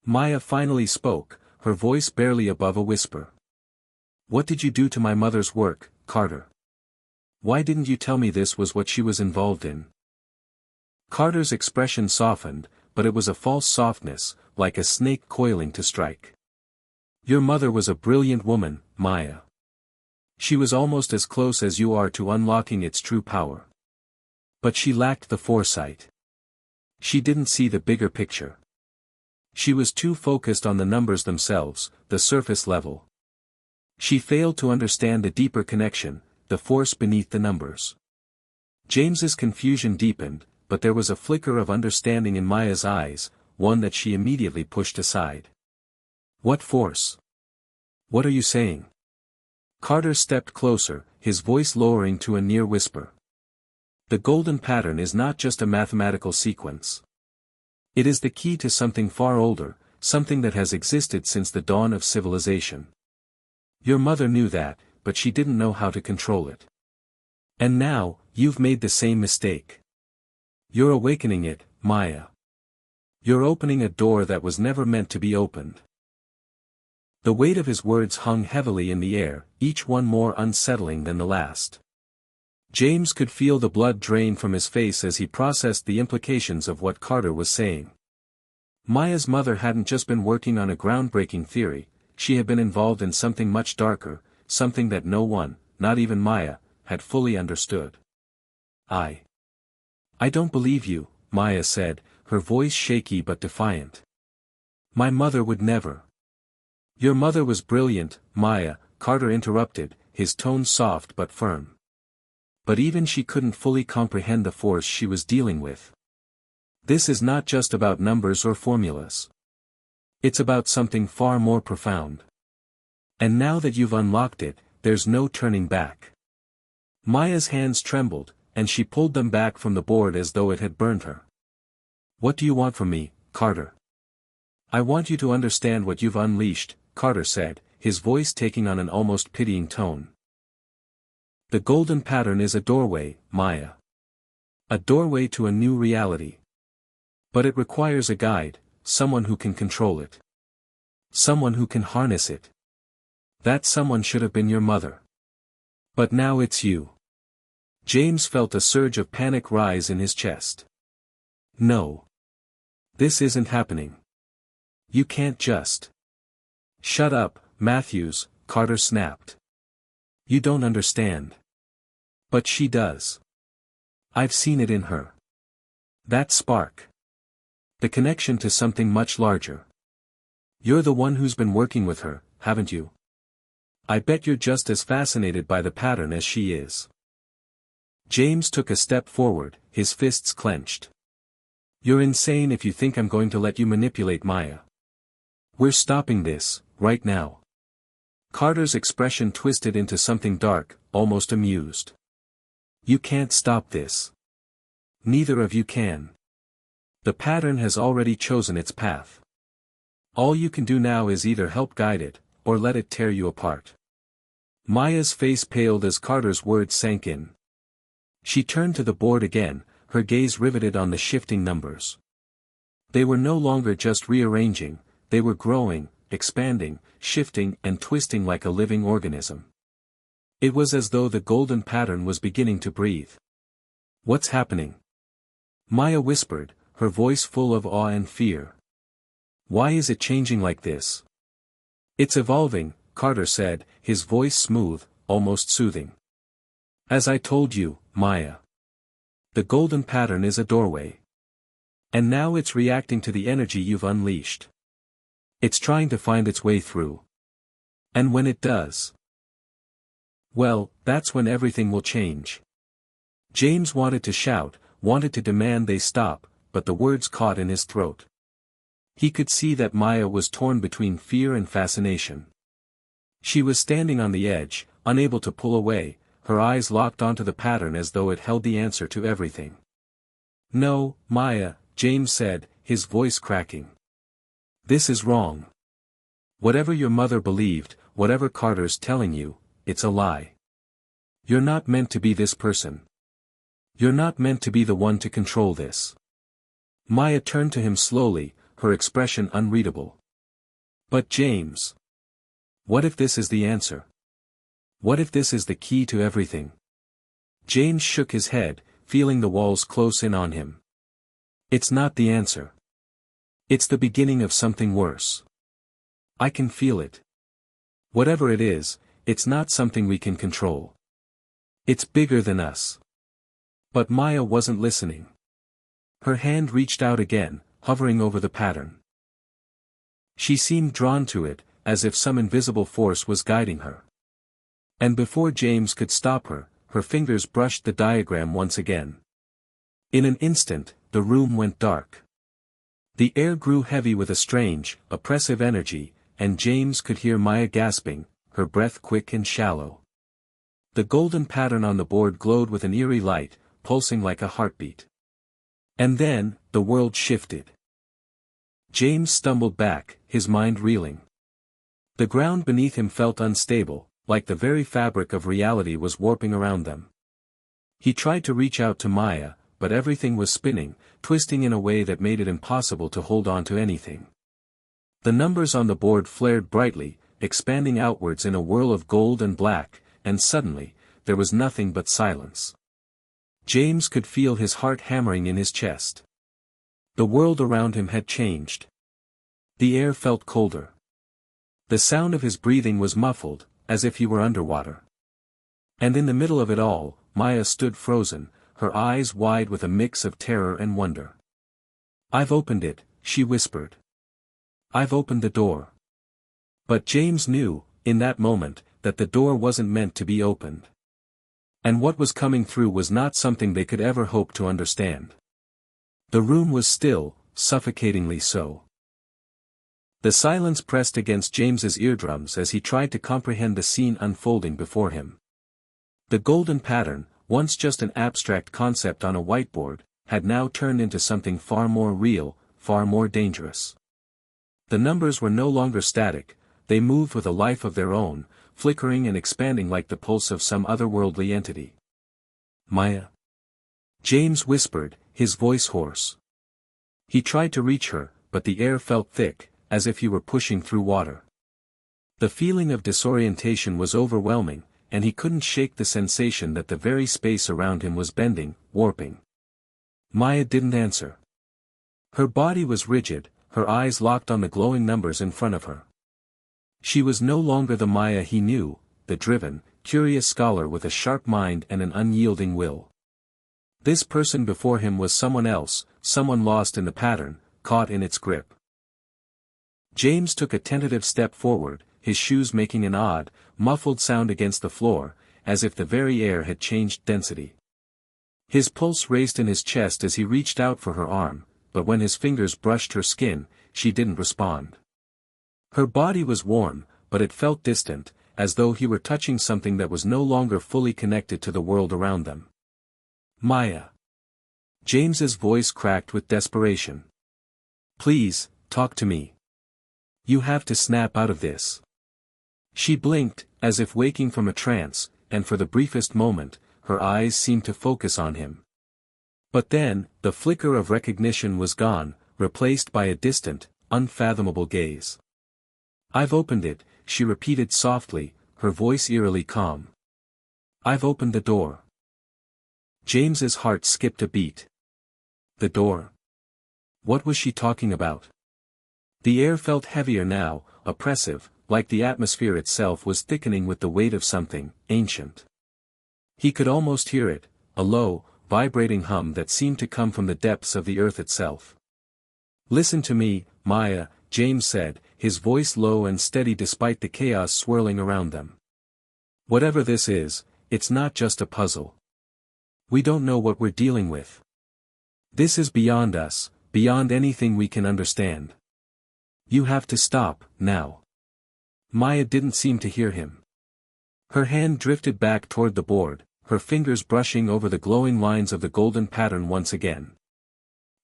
Maya finally spoke, her voice barely above a whisper. What did you do to my mother's work, Carter? Why didn't you tell me this was what she was involved in? Carter's expression softened, but it was a false softness, like a snake coiling to strike. Your mother was a brilliant woman, Maya. She was almost as close as you are to unlocking its true power. But she lacked the foresight. She didn't see the bigger picture. She was too focused on the numbers themselves, the surface level. She failed to understand the deeper connection, the force beneath the numbers. James's confusion deepened, but there was a flicker of understanding in Maya's eyes, one that she immediately pushed aside. What force? What are you saying? Carter stepped closer, his voice lowering to a near whisper. The golden pattern is not just a mathematical sequence. It is the key to something far older, something that has existed since the dawn of civilization. Your mother knew that, but she didn't know how to control it. And now, you've made the same mistake. You're awakening it, Maya. You're opening a door that was never meant to be opened. The weight of his words hung heavily in the air, each one more unsettling than the last. James could feel the blood drain from his face as he processed the implications of what Carter was saying. Maya's mother hadn't just been working on a groundbreaking theory, she had been involved in something much darker, something that no one, not even Maya, had fully understood. I don't believe you, Maya said, her voice shaky but defiant. My mother would never. Your mother was brilliant, Maya, Carter interrupted, his tone soft but firm. But even she couldn't fully comprehend the force she was dealing with. This is not just about numbers or formulas. It's about something far more profound. And now that you've unlocked it, there's no turning back. Maya's hands trembled, and she pulled them back from the board as though it had burned her. What do you want from me, Carter? I want you to understand what you've unleashed, Carter said, his voice taking on an almost pitying tone. The golden pattern is a doorway, Maya. A doorway to a new reality. But it requires a guide, someone who can control it. Someone who can harness it. That someone should have been your mother. But now it's you. James felt a surge of panic rise in his chest. No. This isn't happening. You can't just. Shut up, Matthews, Carter snapped. You don't understand. But she does. I've seen it in her. That spark. The connection to something much larger. You're the one who's been working with her, haven't you? I bet you're just as fascinated by the pattern as she is. James took a step forward, his fists clenched. You're insane if you think I'm going to let you manipulate Maya. We're stopping this, right now. Carter's expression twisted into something dark, almost amused. You can't stop this. Neither of you can. The pattern has already chosen its path. All you can do now is either help guide it, or let it tear you apart. Maya's face paled as Carter's words sank in. She turned to the board again, her gaze riveted on the shifting numbers. They were no longer just rearranging, they were growing, expanding, shifting and twisting like a living organism. It was as though the golden pattern was beginning to breathe. What's happening? Maya whispered, her voice full of awe and fear. Why is it changing like this? It's evolving, Carter said, his voice smooth, almost soothing. As I told you, Maya. The golden pattern is a doorway. And now it's reacting to the energy you've unleashed. It's trying to find its way through. And when it does, well, that's when everything will change. James wanted to shout, wanted to demand they stop, but the words caught in his throat. He could see that Maya was torn between fear and fascination. She was standing on the edge, unable to pull away, her eyes locked onto the pattern as though it held the answer to everything. "No, Maya," James said, his voice cracking. "This is wrong. Whatever your mother believed, whatever Carter's telling you, it's a lie. You're not meant to be this person. You're not meant to be the one to control this." Maya turned to him slowly, her expression unreadable. "But James. What if this is the answer? What if this is the key to everything?" James shook his head, feeling the walls close in on him. "It's not the answer. It's the beginning of something worse. I can feel it. Whatever it is, it's not something we can control. It's bigger than us." But Maya wasn't listening. Her hand reached out again, hovering over the pattern. She seemed drawn to it, as if some invisible force was guiding her. And before James could stop her, her fingers brushed the diagram once again. In an instant, the room went dark. The air grew heavy with a strange, oppressive energy, and James could hear Maya gasping, her breath quick and shallow. The golden pattern on the board glowed with an eerie light, pulsing like a heartbeat. And then, the world shifted. James stumbled back, his mind reeling. The ground beneath him felt unstable, like the very fabric of reality was warping around them. He tried to reach out to Maya, but everything was spinning, twisting in a way that made it impossible to hold on to anything. The numbers on the board flared brightly, expanding outwards in a whirl of gold and black, and suddenly, there was nothing but silence. James could feel his heart hammering in his chest. The world around him had changed. The air felt colder. The sound of his breathing was muffled, as if he were underwater. And in the middle of it all, Maya stood frozen, her eyes wide with a mix of terror and wonder. "I've opened it," she whispered. "I've opened the door." But James knew, in that moment, that the door wasn't meant to be opened. And what was coming through was not something they could ever hope to understand. The room was still, suffocatingly so. The silence pressed against James's eardrums as he tried to comprehend the scene unfolding before him. The golden pattern, once just an abstract concept on a whiteboard, had now turned into something far more real, far more dangerous. The numbers were no longer static, they moved with a life of their own, flickering and expanding like the pulse of some otherworldly entity. "Maya?" James whispered, his voice hoarse. He tried to reach her, but the air felt thick, as if he were pushing through water. The feeling of disorientation was overwhelming, and he couldn't shake the sensation that the very space around him was bending, warping. Maya didn't answer. Her body was rigid, her eyes locked on the glowing numbers in front of her. She was no longer the Maya he knew, the driven, curious scholar with a sharp mind and an unyielding will. This person before him was someone else, someone lost in the pattern, caught in its grip. James took a tentative step forward, his shoes making an odd, muffled sound against the floor, as if the very air had changed density. His pulse raced in his chest as he reached out for her arm, but when his fingers brushed her skin, she didn't respond. Her body was warm, but it felt distant, as though he were touching something that was no longer fully connected to the world around them. "Maya." James's voice cracked with desperation. "Please, talk to me. You have to snap out of this." She blinked, as if waking from a trance, and for the briefest moment, her eyes seemed to focus on him. But then, the flicker of recognition was gone, replaced by a distant, unfathomable gaze. "I've opened it," she repeated softly, her voice eerily calm. "I've opened the door." James's heart skipped a beat. The door. What was she talking about? The air felt heavier now, oppressive, like the atmosphere itself was thickening with the weight of something ancient. He could almost hear it, a low, vibrating hum that seemed to come from the depths of the earth itself. "Listen to me, Maya," James said, his voice low and steady despite the chaos swirling around them. "Whatever this is, it's not just a puzzle. We don't know what we're dealing with. This is beyond us, beyond anything we can understand. You have to stop, now. Maya didn't seem to hear him. Her hand drifted back toward the board, her fingers brushing over the glowing lines of the golden pattern once again.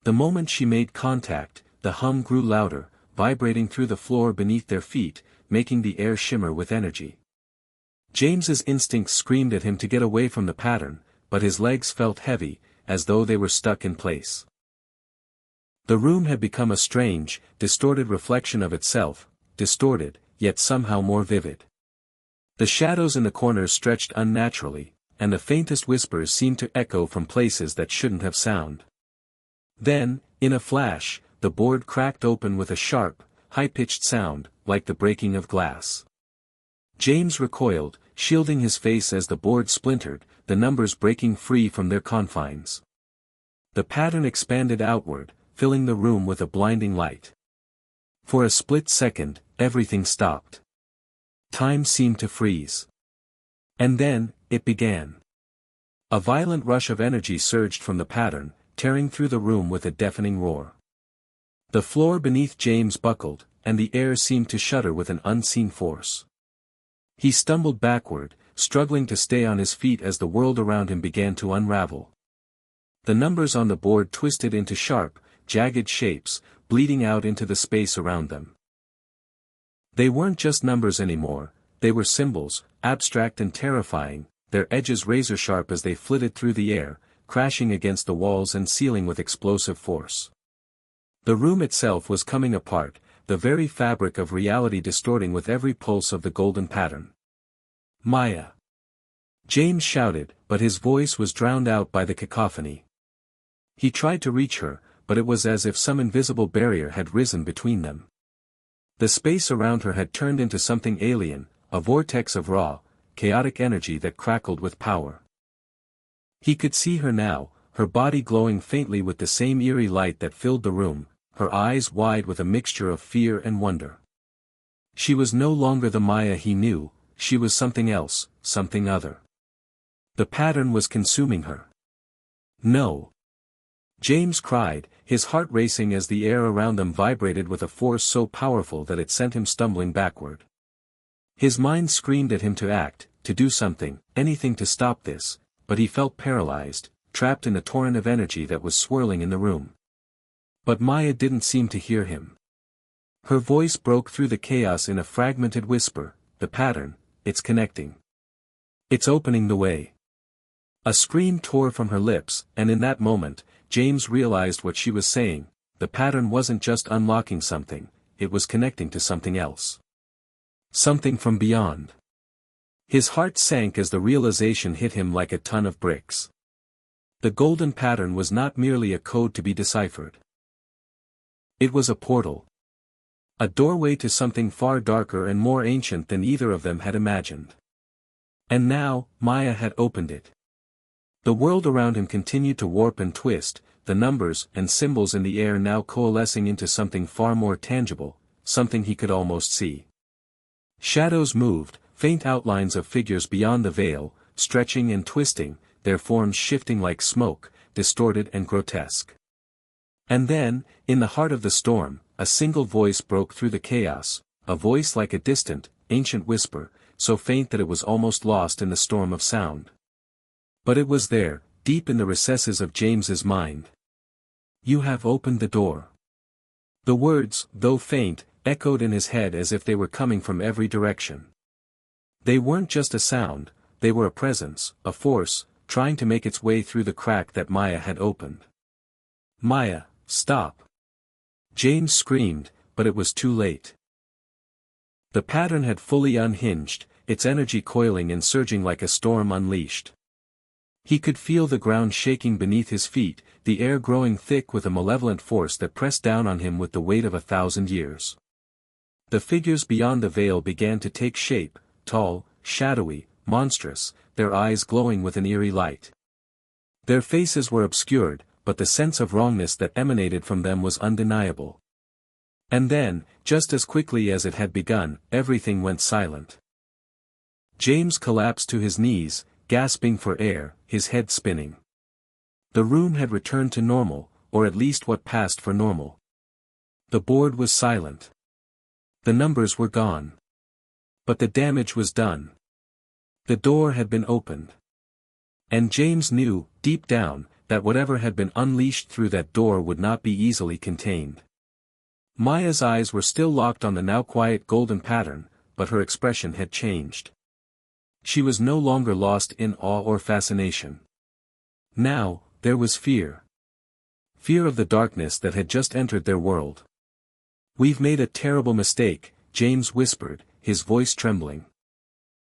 The moment she made contact, the hum grew louder, vibrating through the floor beneath their feet, making the air shimmer with energy. James's instincts screamed at him to get away from the pattern, but his legs felt heavy, as though they were stuck in place. The room had become a strange, distorted reflection of itself, distorted, yet somehow more vivid. The shadows in the corners stretched unnaturally, and the faintest whispers seemed to echo from places that shouldn't have sound. Then, in a flash, the board cracked open with a sharp, high-pitched sound, like the breaking of glass. James recoiled, shielding his face as the board splintered, the numbers breaking free from their confines. The pattern expanded outward, filling the room with a blinding light. For a split second, everything stopped. Time seemed to freeze. And then, it began. A violent rush of energy surged from the pattern, tearing through the room with a deafening roar. The floor beneath James buckled, and the air seemed to shudder with an unseen force. He stumbled backward, struggling to stay on his feet as the world around him began to unravel. The numbers on the board twisted into sharp, jagged shapes, bleeding out into the space around them. They weren't just numbers anymore, they were symbols, abstract and terrifying, their edges razor-sharp as they flitted through the air, crashing against the walls and ceiling with explosive force. The room itself was coming apart, the very fabric of reality distorting with every pulse of the golden pattern. Maya! James shouted, but his voice was drowned out by the cacophony. He tried to reach her, but it was as if some invisible barrier had risen between them. The space around her had turned into something alien, a vortex of raw, chaotic energy that crackled with power. He could see her now, her body glowing faintly with the same eerie light that filled the room, her eyes wide with a mixture of fear and wonder. She was no longer the Maya he knew, she was something else, something other. The pattern was consuming her. No! James cried, his heart racing as the air around them vibrated with a force so powerful that it sent him stumbling backward. His mind screamed at him to act, to do something, anything to stop this, but he felt paralyzed, trapped in a torrent of energy that was swirling in the room. But Maya didn't seem to hear him. Her voice broke through the chaos in a fragmented whisper, the pattern, it's connecting. It's opening the way. A scream tore from her lips, and in that moment, James realized what she was saying, the pattern wasn't just unlocking something, it was connecting to something else. Something from beyond. His heart sank as the realization hit him like a ton of bricks. The golden pattern was not merely a code to be deciphered. It was a portal. A doorway to something far darker and more ancient than either of them had imagined. And now, Maya had opened it. The world around him continued to warp and twist, the numbers and symbols in the air now coalescing into something far more tangible, something he could almost see. Shadows moved, faint outlines of figures beyond the veil, stretching and twisting, their forms shifting like smoke, distorted and grotesque. And then, in the heart of the storm, a single voice broke through the chaos, a voice like a distant, ancient whisper, so faint that it was almost lost in the storm of sound. But it was there, deep in the recesses of James's mind. You have opened the door. The words, though faint, echoed in his head as if they were coming from every direction. They weren't just a sound, they were a presence, a force, trying to make its way through the crack that Maya had opened. Maya, stop! James screamed, but it was too late. The pattern had fully unhinged, its energy coiling and surging like a storm unleashed. He could feel the ground shaking beneath his feet, the air growing thick with a malevolent force that pressed down on him with the weight of 1,000 years. The figures beyond the veil began to take shape, tall, shadowy, monstrous, their eyes glowing with an eerie light. Their faces were obscured, but the sense of wrongness that emanated from them was undeniable. And then, just as quickly as it had begun, everything went silent. James collapsed to his knees, gasping for air, his head spinning. The room had returned to normal, or at least what passed for normal. The board was silent. The numbers were gone. But the damage was done. The door had been opened. And James knew, deep down, that whatever had been unleashed through that door would not be easily contained. Maya's eyes were still locked on the now quiet golden pattern, but her expression had changed. She was no longer lost in awe or fascination. Now, there was fear. Fear of the darkness that had just entered their world. "We've made a terrible mistake," James whispered, his voice trembling.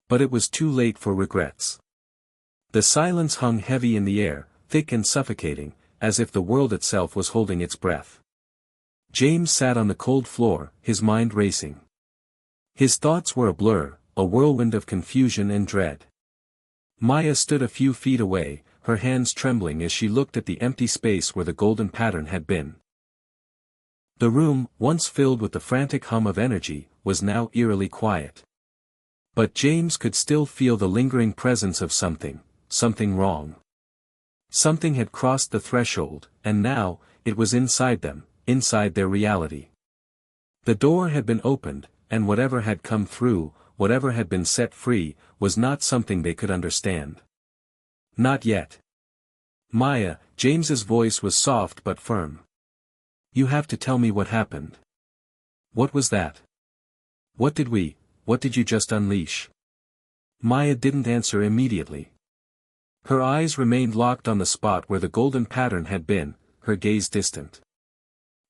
But it was too late for regrets. The silence hung heavy in the air, thick and suffocating, as if the world itself was holding its breath. James sat on the cold floor, his mind racing. His thoughts were a blur, a whirlwind of confusion and dread. Maya stood a few feet away, her hands trembling as she looked at the empty space where the golden pattern had been. The room, once filled with the frantic hum of energy, was now eerily quiet. But James could still feel the lingering presence of something wrong. Something had crossed the threshold, and now, it was inside them, inside their reality. The door had been opened, and whatever had come through, whatever had been set free, was not something they could understand. Not yet. "Maya," James's voice was soft but firm. "You have to tell me what happened. What was that? What did you just unleash?" Maya didn't answer immediately. Her eyes remained locked on the spot where the golden pattern had been, her gaze distant.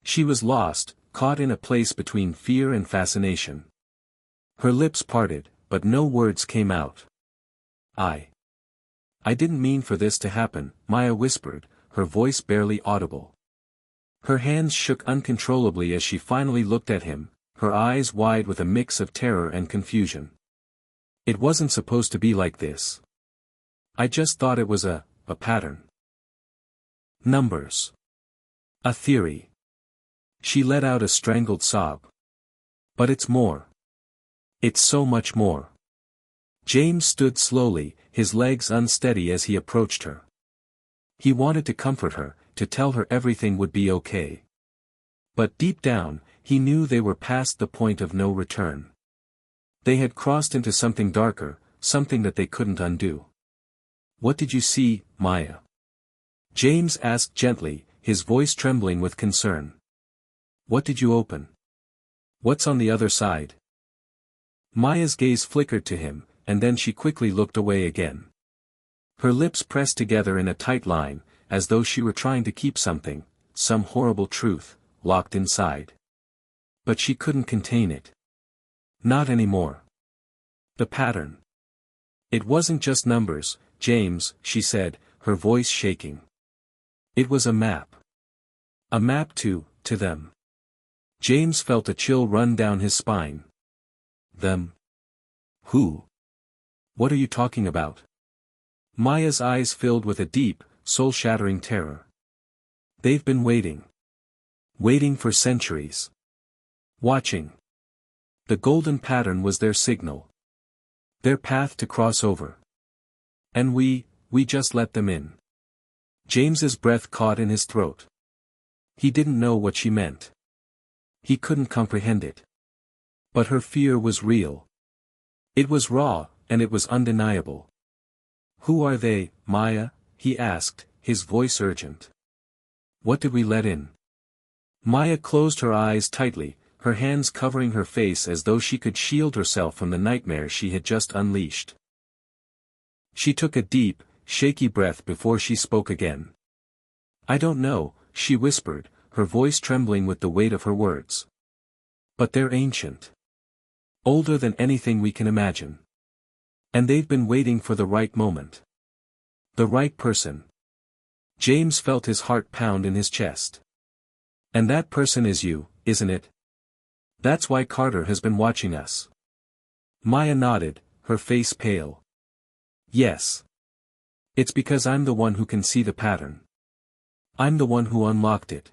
She was lost, caught in a place between fear and fascination. Her lips parted, but no words came out. I didn't mean for this to happen," Maya whispered, her voice barely audible. Her hands shook uncontrollably as she finally looked at him, her eyes wide with a mix of terror and confusion. "It wasn't supposed to be like this. I just thought it was a pattern. Numbers. A theory." She let out a strangled sob. "But it's more. It's so much more." James stood slowly, his legs unsteady as he approached her. He wanted to comfort her, to tell her everything would be okay. But deep down, he knew they were past the point of no return. They had crossed into something darker, something that they couldn't undo. "What did you see, Maya?" James asked gently, his voice trembling with concern. "What did you open? What's on the other side?" Maya's gaze flickered to him, and then she quickly looked away again. Her lips pressed together in a tight line, as though she were trying to keep something, some horrible truth, locked inside. But she couldn't contain it. Not anymore. The pattern. "It wasn't just numbers, James," she said, her voice shaking. "It was a map. A map to them." James felt a chill run down his spine. "Them? Who? What are you talking about?" Maya's eyes filled with a deep, soul-shattering terror. "They've been waiting. Waiting for centuries. Watching. The golden pattern was their signal. Their path to cross over. And we just let them in." James's breath caught in his throat. He didn't know what she meant. He couldn't comprehend it. But her fear was real. It was raw, and it was undeniable. "Who are they, Maya?" he asked, his voice urgent. "What did we let in?" Maya closed her eyes tightly, her hands covering her face as though she could shield herself from the nightmare she had just unleashed. She took a deep, shaky breath before she spoke again. "I don't know," she whispered, her voice trembling with the weight of her words. "But they're ancient. Older than anything we can imagine. And they've been waiting for the right moment. The right person." James felt his heart pound in his chest. "And that person is you, isn't it? That's why Carter has been watching us." Maya nodded, her face pale. "Yes. It's because I'm the one who can see the pattern. I'm the one who unlocked it.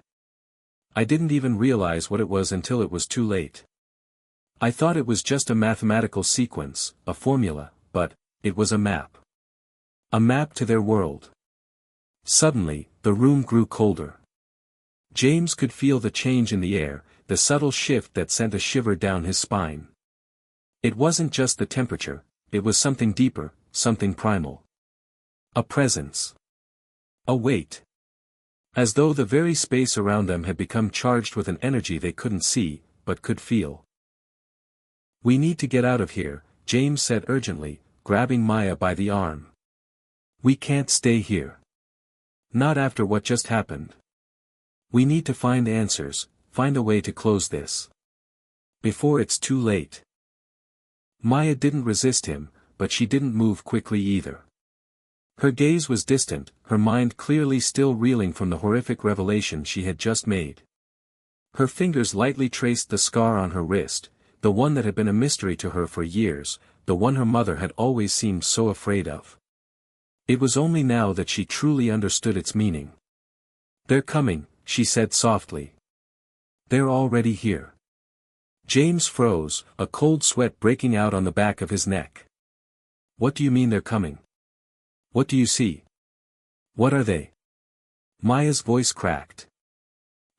I didn't even realize what it was until it was too late. I thought it was just a mathematical sequence, a formula, but it was a map. A map to their world." Suddenly, the room grew colder. James could feel the change in the air, the subtle shift that sent a shiver down his spine. It wasn't just the temperature, it was something deeper, something primal. A presence. A weight. As though the very space around them had become charged with an energy they couldn't see, but could feel. "We need to get out of here," James said urgently, grabbing Maya by the arm. "We can't stay here. Not after what just happened. We need to find answers, find a way to close this. Before it's too late." Maya didn't resist him, but she didn't move quickly either. Her gaze was distant, her mind clearly still reeling from the horrific revelation she had just made. Her fingers lightly traced the scar on her wrist, the one that had been a mystery to her for years, the one her mother had always seemed so afraid of. It was only now that she truly understood its meaning. "They're coming," she said softly. "They're already here." James froze, a cold sweat breaking out on the back of his neck. "What do you mean they're coming? What do you see? What are they?" Maya's voice cracked.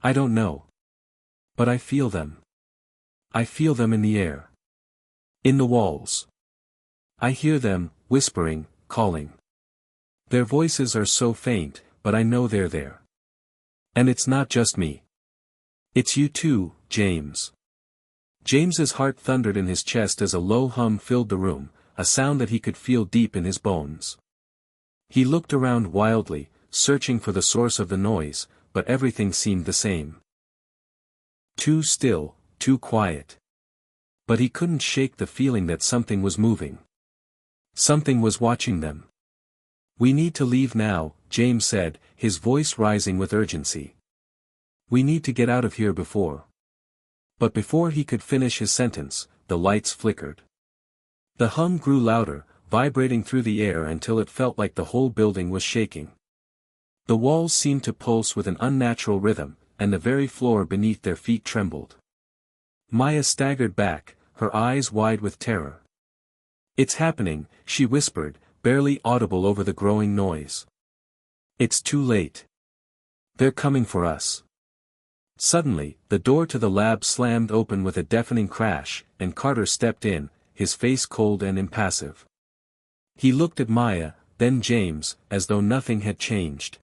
"I don't know. But I feel them. I feel them in the air. In the walls. I hear them, whispering, calling. Their voices are so faint, but I know they're there. And it's not just me. It's you too, James." James's heart thundered in his chest as a low hum filled the room, a sound that he could feel deep in his bones. He looked around wildly, searching for the source of the noise, but everything seemed the same. Too still, too quiet. But he couldn't shake the feeling that something was moving. Something was watching them. "We need to leave now," James said, his voice rising with urgency. "We need to get out of here before." But before he could finish his sentence, the lights flickered. The hum grew louder, vibrating through the air until it felt like the whole building was shaking. The walls seemed to pulse with an unnatural rhythm, and the very floor beneath their feet trembled. Maya staggered back, her eyes wide with terror. "It's happening," she whispered, barely audible over the growing noise. "It's too late. They're coming for us." Suddenly, the door to the lab slammed open with a deafening crash, and Carter stepped in, his face cold and impassive. He looked at Maya, then James, as though nothing had changed.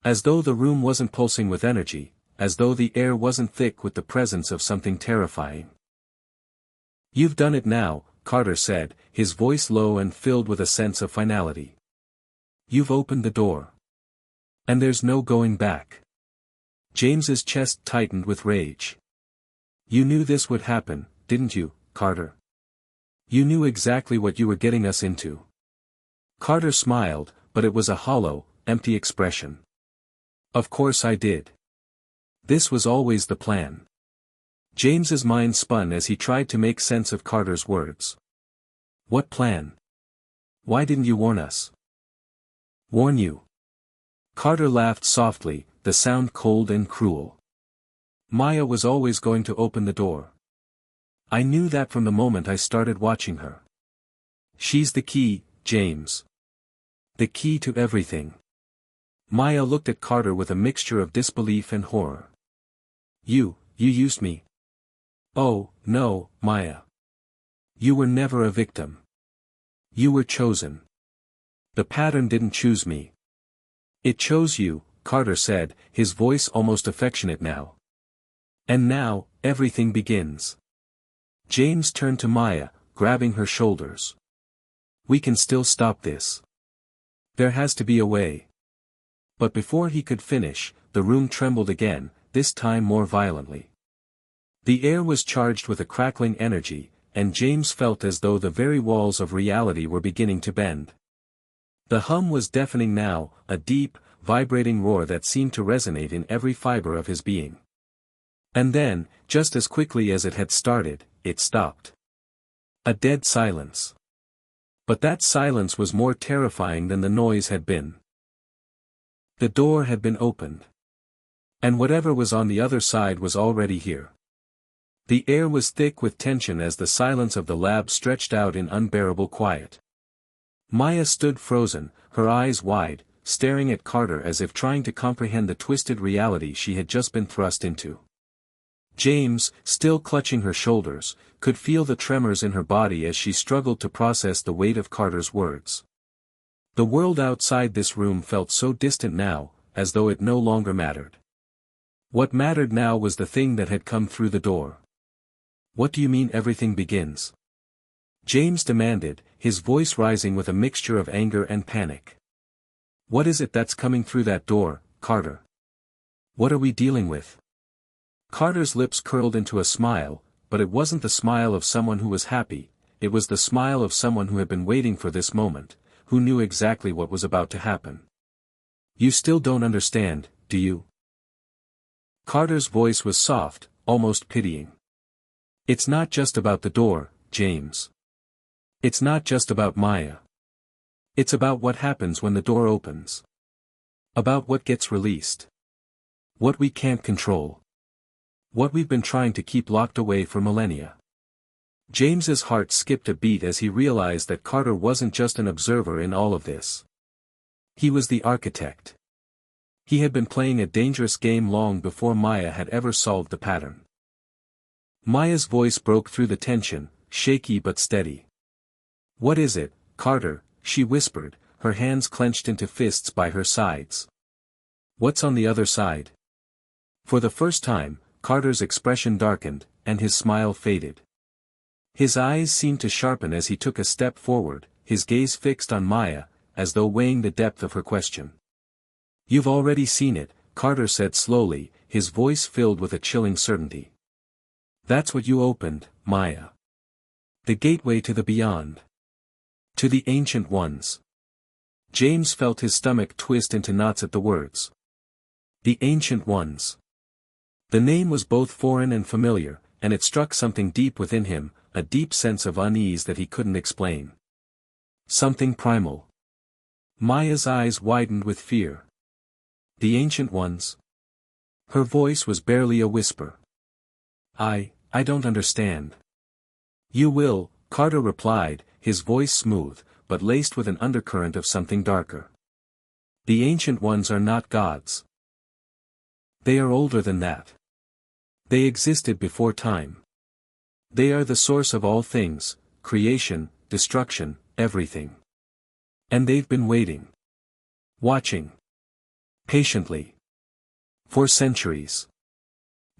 As though the room wasn't pulsing with energy, as though the air wasn't thick with the presence of something terrifying. "You've done it now," Carter said, his voice low and filled with a sense of finality. "You've opened the door. And there's no going back." James's chest tightened with rage. "You knew this would happen, didn't you, Carter? You knew exactly what you were getting us into." Carter smiled, but it was a hollow, empty expression. "Of course I did. This was always the plan." James's mind spun as he tried to make sense of Carter's words. "What plan? Why didn't you warn us?" "Warn you?" Carter laughed softly, the sound cold and cruel. "Maya was always going to open the door. I knew that from the moment I started watching her. She's the key, James. The key to everything." Maya looked at Carter with a mixture of disbelief and horror. You used me." "Oh, no, Maya. You were never a victim. You were chosen. The pattern didn't choose me. It chose you," Carter said, his voice almost affectionate now. "And now, everything begins." James turned to Maya, grabbing her shoulders. "We can still stop this. There has to be a way." But before he could finish, the room trembled again, this time more violently. The air was charged with a crackling energy, and James felt as though the very walls of reality were beginning to bend. The hum was deafening now, a deep, vibrating roar that seemed to resonate in every fiber of his being. And then, just as quickly as it had started, it stopped. A dead silence. But that silence was more terrifying than the noise had been. The door had been opened. And whatever was on the other side was already here. The air was thick with tension as the silence of the lab stretched out in unbearable quiet. Maya stood frozen, her eyes wide, staring at Carter as if trying to comprehend the twisted reality she had just been thrust into. James, still clutching her shoulders, could feel the tremors in her body as she struggled to process the weight of Carter's words. The world outside this room felt so distant now, as though it no longer mattered. What mattered now was the thing that had come through the door. "What do you mean everything begins?" James demanded, his voice rising with a mixture of anger and panic. "What is it that's coming through that door, Carter? What are we dealing with?" Carter's lips curled into a smile, but it wasn't the smile of someone who was happy, it was the smile of someone who had been waiting for this moment, who knew exactly what was about to happen. "You still don't understand, do you?" Carter's voice was soft, almost pitying. "It's not just about the door, James. It's not just about Maya. It's about what happens when the door opens. About what gets released. What we can't control. What we've been trying to keep locked away for millennia." James's heart skipped a beat as he realized that Carter wasn't just an observer in all of this. He was the architect. He had been playing a dangerous game long before Maya had ever solved the pattern. Maya's voice broke through the tension, shaky but steady. "What is it, Carter?" she whispered, her hands clenched into fists by her sides. "What's on the other side?" For the first time, Carter's expression darkened, and his smile faded. His eyes seemed to sharpen as he took a step forward, his gaze fixed on Maya, as though weighing the depth of her question. "You've already seen it," Carter said slowly, his voice filled with a chilling certainty. "That's what you opened, Maya. The gateway to the beyond. To the ancient ones." James felt his stomach twist into knots at the words. The ancient ones. The name was both foreign and familiar, and it struck something deep within him, a deep sense of unease that he couldn't explain. Something primal. Maya's eyes widened with fear. The ancient ones? Her voice was barely a whisper. I don't understand." "You will," Carter replied, his voice smooth, but laced with an undercurrent of something darker. "The ancient ones are not gods. They are older than that. They existed before time. They are the source of all things, creation, destruction, everything. And they've been waiting. Watching. Patiently. For centuries."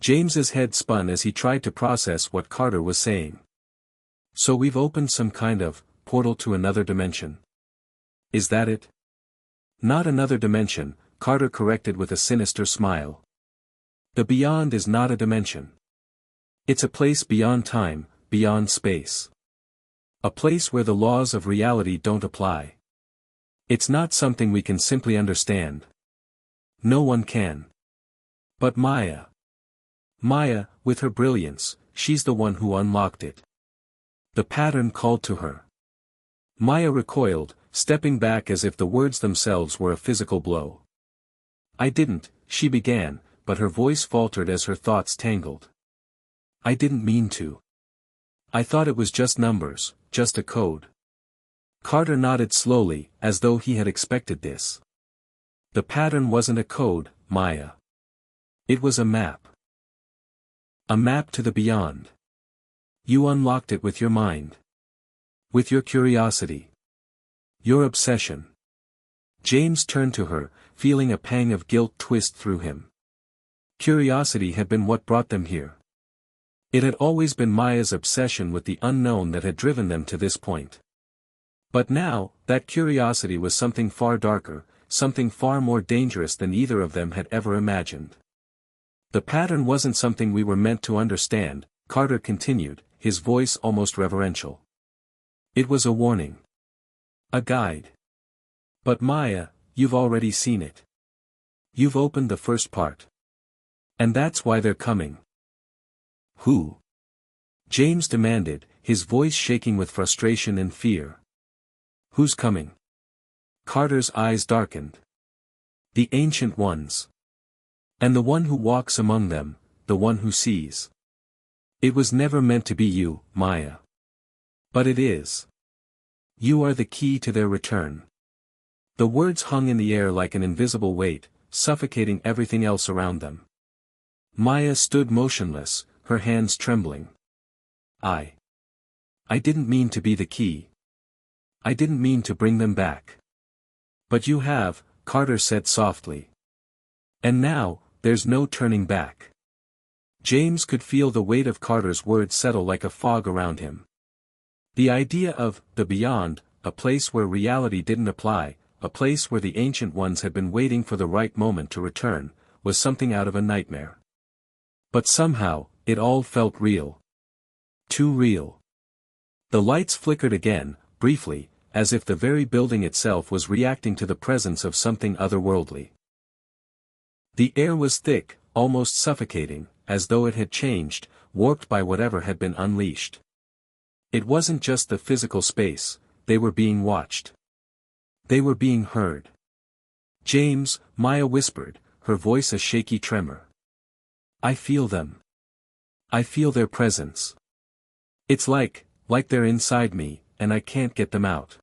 James's head spun as he tried to process what Carter was saying. "So we've opened some kind of portal to another dimension. Is that it?" "Not another dimension," Carter corrected with a sinister smile. "The beyond is not a dimension. It's a place beyond time, beyond space. A place where the laws of reality don't apply. It's not something we can simply understand. No one can. But Maya, with her brilliance, she's the one who unlocked it. The pattern called to her." Maya recoiled, stepping back as if the words themselves were a physical blow. "I didn't," she began, but her voice faltered as her thoughts tangled. "I didn't mean to. I thought it was just numbers, just a code." Carter nodded slowly, as though he had expected this. "The pattern wasn't a code, Maya. It was a map. A map to the beyond. You unlocked it with your mind. With your curiosity. Your obsession." James turned to her, feeling a pang of guilt twist through him. Curiosity had been what brought them here. It had always been Maya's obsession with the unknown that had driven them to this point. But now, that curiosity was something far darker, something far more dangerous than either of them had ever imagined. "The pattern wasn't something we were meant to understand," Carter continued, his voice almost reverential. "It was a warning. A guide. But Maya, you've already seen it. You've opened the first part. And that's why they're coming." "Who?" James demanded, his voice shaking with frustration and fear. "Who's coming?" Carter's eyes darkened. "The ancient ones. And the one who walks among them, the one who sees. It was never meant to be you, Maya. But it is. You are the key to their return." The words hung in the air like an invisible weight, suffocating everything else around them. Maya stood motionless, her hands trembling. I didn't mean to be the key. I didn't mean to bring them back. But you have, Carter said softly. And now, there's no turning back. James could feel the weight of Carter's words settle like a fog around him. The idea of the beyond, a place where reality didn't apply, a place where the ancient ones had been waiting for the right moment to return, was something out of a nightmare. But somehow, it all felt real. Too real. The lights flickered again, briefly, as if the very building itself was reacting to the presence of something otherworldly. The air was thick, almost suffocating, as though it had changed, warped by whatever had been unleashed. It wasn't just the physical space, they were being watched. They were being heard. James, Maya whispered, her voice a shaky tremor. I feel them. I feel their presence. It's like they're inside me, and I can't get them out.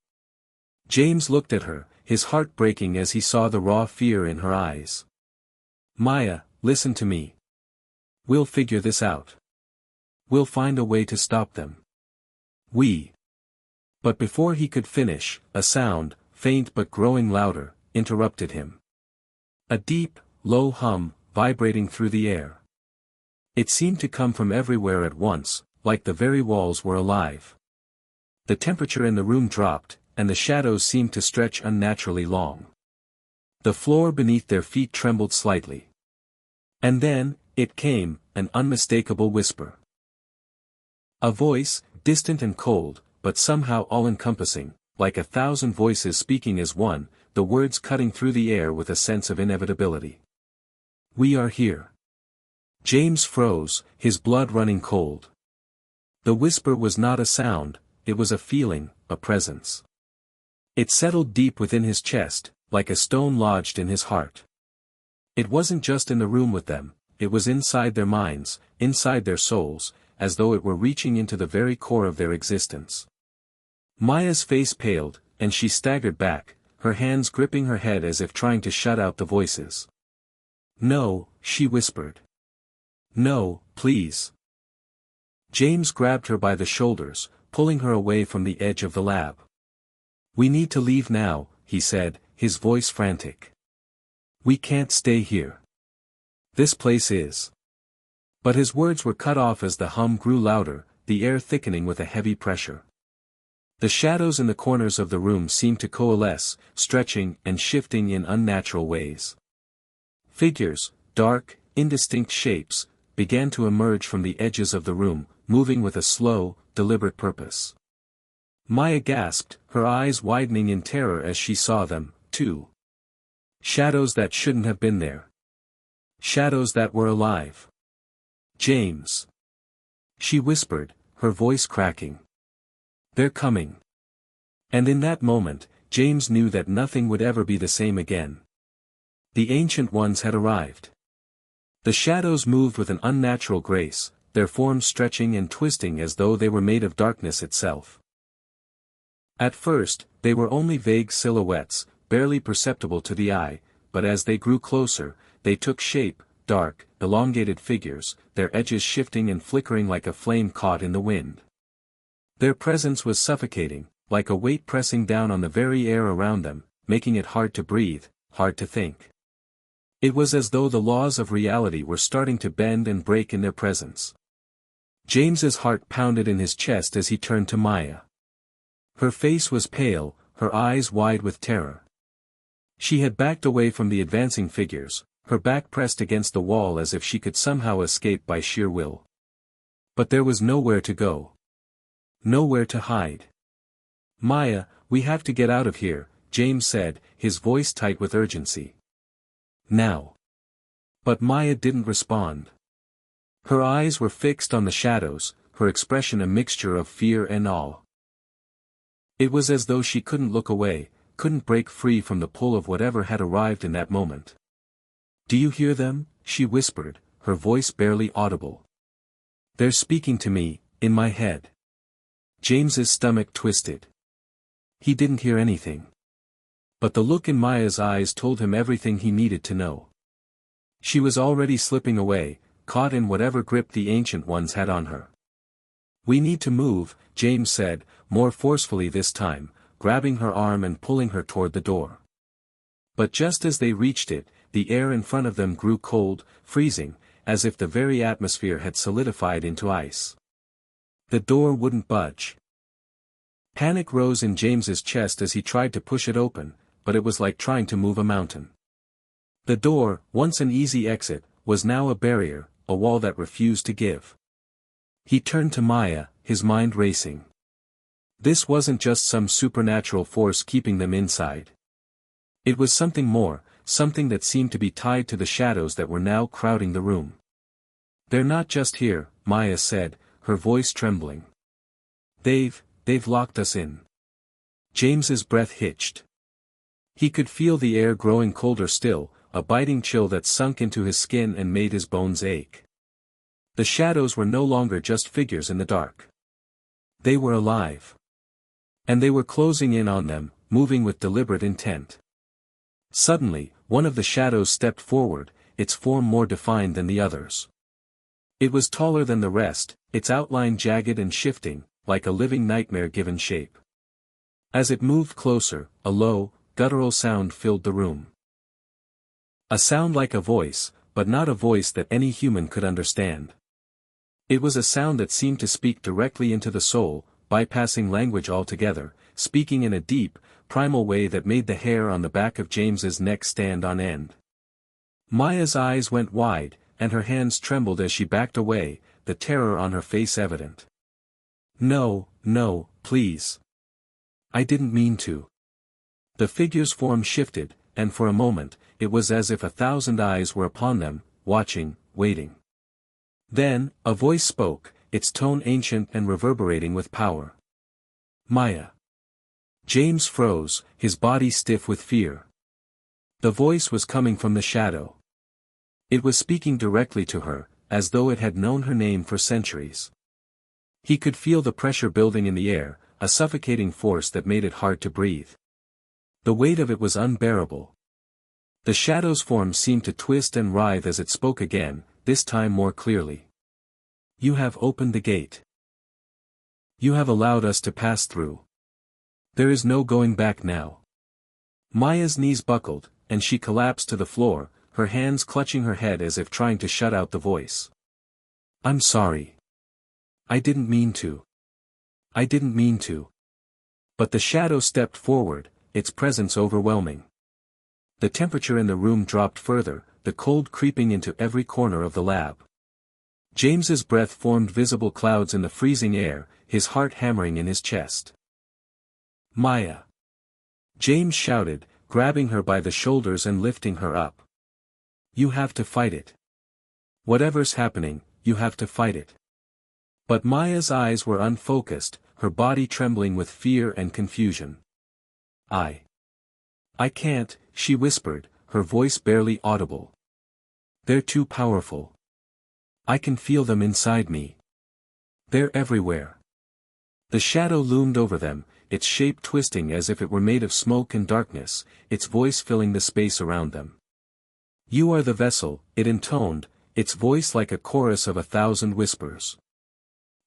James looked at her, his heart breaking as he saw the raw fear in her eyes. Maya, listen to me. We'll figure this out. We'll find a way to stop them. But before he could finish, a sound, faint but growing louder, interrupted him. A deep, low hum, vibrating through the air. It seemed to come from everywhere at once, like the very walls were alive. The temperature in the room dropped, and the shadows seemed to stretch unnaturally long. The floor beneath their feet trembled slightly. And then, it came, an unmistakable whisper. A voice, distant and cold, but somehow all-encompassing, like 1,000 voices speaking as one, the words cutting through the air with a sense of inevitability. We are here. James froze, his blood running cold. The whisper was not a sound, it was a feeling, a presence. It settled deep within his chest, like a stone lodged in his heart. It wasn't just in the room with them, it was inside their minds, inside their souls, as though it were reaching into the very core of their existence. Maya's face paled, and she staggered back, her hands gripping her head as if trying to shut out the voices. No, she whispered. No, please. James grabbed her by the shoulders, pulling her away from the edge of the lab. We need to leave now, he said, his voice frantic. We can't stay here. This place is. But his words were cut off as the hum grew louder, the air thickening with a heavy pressure. The shadows in the corners of the room seemed to coalesce, stretching and shifting in unnatural ways. Figures, dark, indistinct shapes, began to emerge from the edges of the room, moving with a slow, deliberate purpose. Maya gasped, her eyes widening in terror as she saw them, too. Shadows that shouldn't have been there. Shadows that were alive. James. She whispered, her voice cracking. They're coming. And in that moment, James knew that nothing would ever be the same again. The ancient ones had arrived. The shadows moved with an unnatural grace, their forms stretching and twisting as though they were made of darkness itself. At first, they were only vague silhouettes, barely perceptible to the eye, but as they grew closer, they took shape, dark, elongated figures, their edges shifting and flickering like a flame caught in the wind. Their presence was suffocating, like a weight pressing down on the very air around them, making it hard to breathe, hard to think. It was as though the laws of reality were starting to bend and break in their presence. James's heart pounded in his chest as he turned to Maya. Her face was pale, her eyes wide with terror. She had backed away from the advancing figures, her back pressed against the wall as if she could somehow escape by sheer will. But there was nowhere to go. Nowhere to hide. Maya, we have to get out of here, James said, his voice tight with urgency. Now. But Maya didn't respond. Her eyes were fixed on the shadows, her expression a mixture of fear and awe. It was as though she couldn't look away, couldn't break free from the pull of whatever had arrived in that moment. Do you hear them? She whispered, her voice barely audible. They're speaking to me, in my head. James's stomach twisted. He didn't hear anything. But the look in Maya's eyes told him everything he needed to know. She was already slipping away, caught in whatever grip the ancient ones had on her. "We need to move," James said, more forcefully this time, grabbing her arm and pulling her toward the door. But just as they reached it, the air in front of them grew cold, freezing, as if the very atmosphere had solidified into ice. The door wouldn't budge. Panic rose in James's chest as he tried to push it open, but it was like trying to move a mountain. The door, once an easy exit, was now a barrier, a wall that refused to give. He turned to Maya, his mind racing. This wasn't just some supernatural force keeping them inside. It was something more, something that seemed to be tied to the shadows that were now crowding the room. "They're not just here," Maya said, her voice trembling. They've locked us in." James's breath hitched. He could feel the air growing colder still, a biting chill that sunk into his skin and made his bones ache. The shadows were no longer just figures in the dark. They were alive. And they were closing in on them, moving with deliberate intent. Suddenly, one of the shadows stepped forward, its form more defined than the others. It was taller than the rest, its outline jagged and shifting, like a living nightmare given shape. As it moved closer, a low, guttural sound filled the room. A sound like a voice, but not a voice that any human could understand. It was a sound that seemed to speak directly into the soul, bypassing language altogether, speaking in a deep, primal way that made the hair on the back of James's neck stand on end. Maya's eyes went wide, and her hands trembled as she backed away, the terror on her face evident. "No, no, please. I didn't mean to." The figure's form shifted, and for a moment, it was as if 1,000 eyes were upon them, watching, waiting. Then, a voice spoke, its tone ancient and reverberating with power. "Maya." James froze, his body stiff with fear. The voice was coming from the shadow. It was speaking directly to her, as though it had known her name for centuries. He could feel the pressure building in the air, a suffocating force that made it hard to breathe. The weight of it was unbearable. The shadow's form seemed to twist and writhe as it spoke again, this time more clearly. "You have opened the gate. You have allowed us to pass through. There is no going back now." Maya's knees buckled, and she collapsed to the floor, her hands clutching her head as if trying to shut out the voice. "I'm sorry. I didn't mean to. I didn't mean to." But the shadow stepped forward, its presence overwhelming. The temperature in the room dropped further, the cold creeping into every corner of the lab. James's breath formed visible clouds in the freezing air, his heart hammering in his chest. "Maya!" James shouted, grabbing her by the shoulders and lifting her up. "You have to fight it. Whatever's happening, you have to fight it." But Maya's eyes were unfocused, her body trembling with fear and confusion. I can't," she whispered, her voice barely audible. "They're too powerful. I can feel them inside me. They're everywhere." The shadow loomed over them, its shape twisting as if it were made of smoke and darkness, its voice filling the space around them. "You are the vessel," it intoned, its voice like a chorus of 1,000 whispers.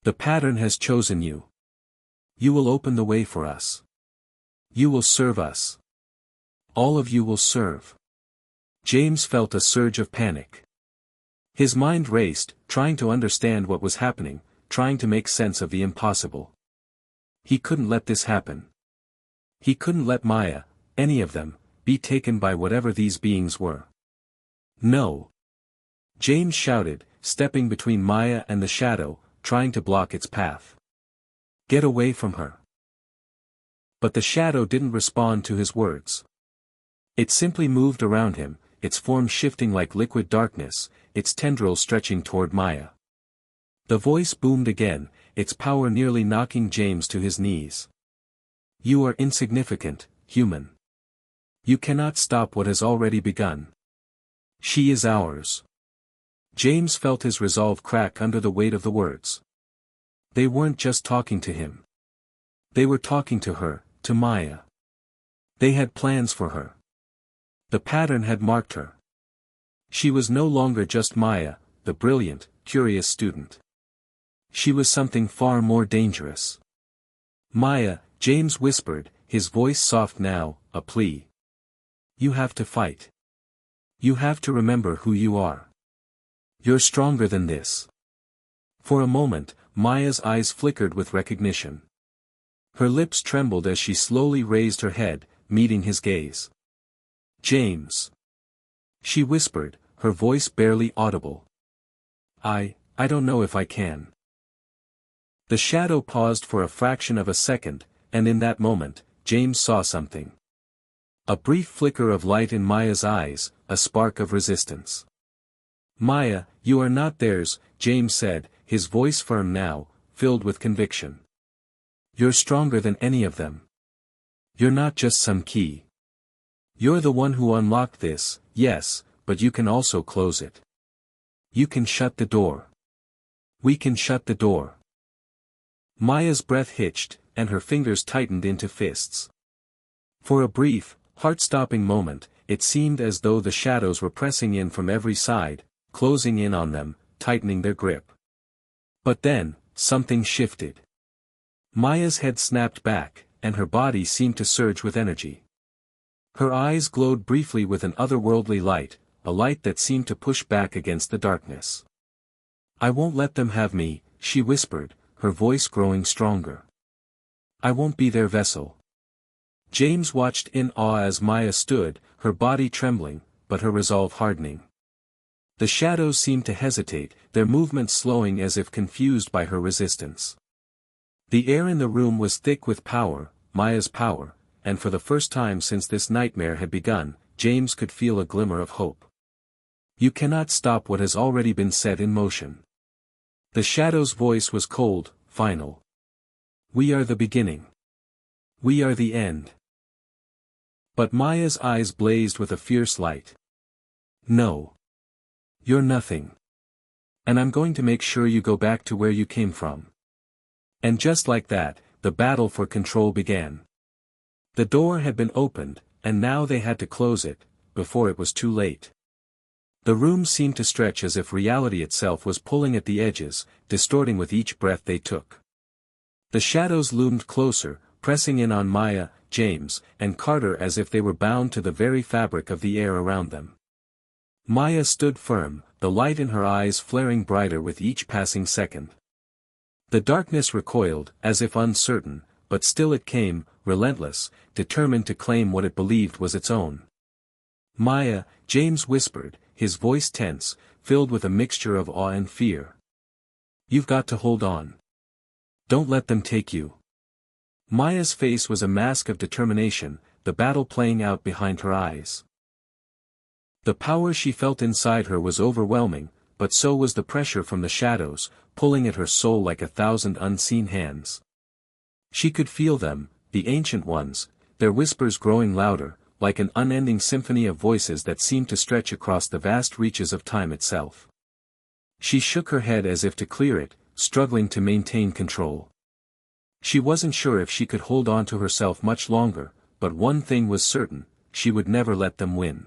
"The pattern has chosen you. You will open the way for us. You will serve us. All of you will serve." James felt a surge of panic. His mind raced, trying to understand what was happening, trying to make sense of the impossible. He couldn't let this happen. He couldn't let Maya, any of them, be taken by whatever these beings were. "No!" James shouted, stepping between Maya and the shadow, trying to block its path. "Get away from her." But the shadow didn't respond to his words. It simply moved around him, its form shifting like liquid darkness, its tendrils stretching toward Maya. The voice boomed again, its power nearly knocking James to his knees. "You are insignificant, human. You cannot stop what has already begun. She is ours." James felt his resolve crack under the weight of the words. They weren't just talking to him. They were talking to her, to Maya. They had plans for her. The pattern had marked her. She was no longer just Maya, the brilliant, curious student. She was something far more dangerous. Maya, James whispered, his voice soft now, a plea. You have to fight. You have to remember who you are. You're stronger than this. For a moment, Maya's eyes flickered with recognition. Her lips trembled as she slowly raised her head, meeting his gaze. James. She whispered, her voice barely audible. I don't know if I can. The shadow paused for a fraction of a second, and in that moment, James saw something. A brief flicker of light in Maya's eyes, a spark of resistance. Maya, you are not theirs, James said, his voice firm now, filled with conviction. You're stronger than any of them. You're not just some key. You're the one who unlocked this, yes, but you can also close it. You can shut the door. We can shut the door. Maya's breath hitched, and her fingers tightened into fists. For a brief, heart-stopping moment, it seemed as though the shadows were pressing in from every side, closing in on them, tightening their grip. But then, something shifted. Maya's head snapped back, and her body seemed to surge with energy. Her eyes glowed briefly with an otherworldly light, a light that seemed to push back against the darkness. I won't let them have me, she whispered, her voice growing stronger. I won't be their vessel. James watched in awe as Maya stood, her body trembling, but her resolve hardening. The shadows seemed to hesitate, their movements slowing as if confused by her resistance. The air in the room was thick with power, Maya's power, and for the first time since this nightmare had begun, James could feel a glimmer of hope. You cannot stop what has already been set in motion. The shadow's voice was cold, final. We are the beginning. We are the end. But Maya's eyes blazed with a fierce light. No. You're nothing. And I'm going to make sure you go back to where you came from. And just like that, the battle for control began. The door had been opened, and now they had to close it, before it was too late. The room seemed to stretch as if reality itself was pulling at the edges, distorting with each breath they took. The shadows loomed closer, pressing in on Maya, James, and Carter as if they were bound to the very fabric of the air around them. Maya stood firm, the light in her eyes flaring brighter with each passing second. The darkness recoiled, as if uncertain, but still it came, relentless, determined to claim what it believed was its own. Maya, James whispered, his voice tense, filled with a mixture of awe and fear. You've got to hold on. Don't let them take you. Maya's face was a mask of determination, the battle playing out behind her eyes. The power she felt inside her was overwhelming, but so was the pressure from the shadows, pulling at her soul like 1,000 unseen hands. She could feel them, the ancient ones, their whispers growing louder, like an unending symphony of voices that seemed to stretch across the vast reaches of time itself. She shook her head as if to clear it, struggling to maintain control. She wasn't sure if she could hold on to herself much longer, but one thing was certain, she would never let them win.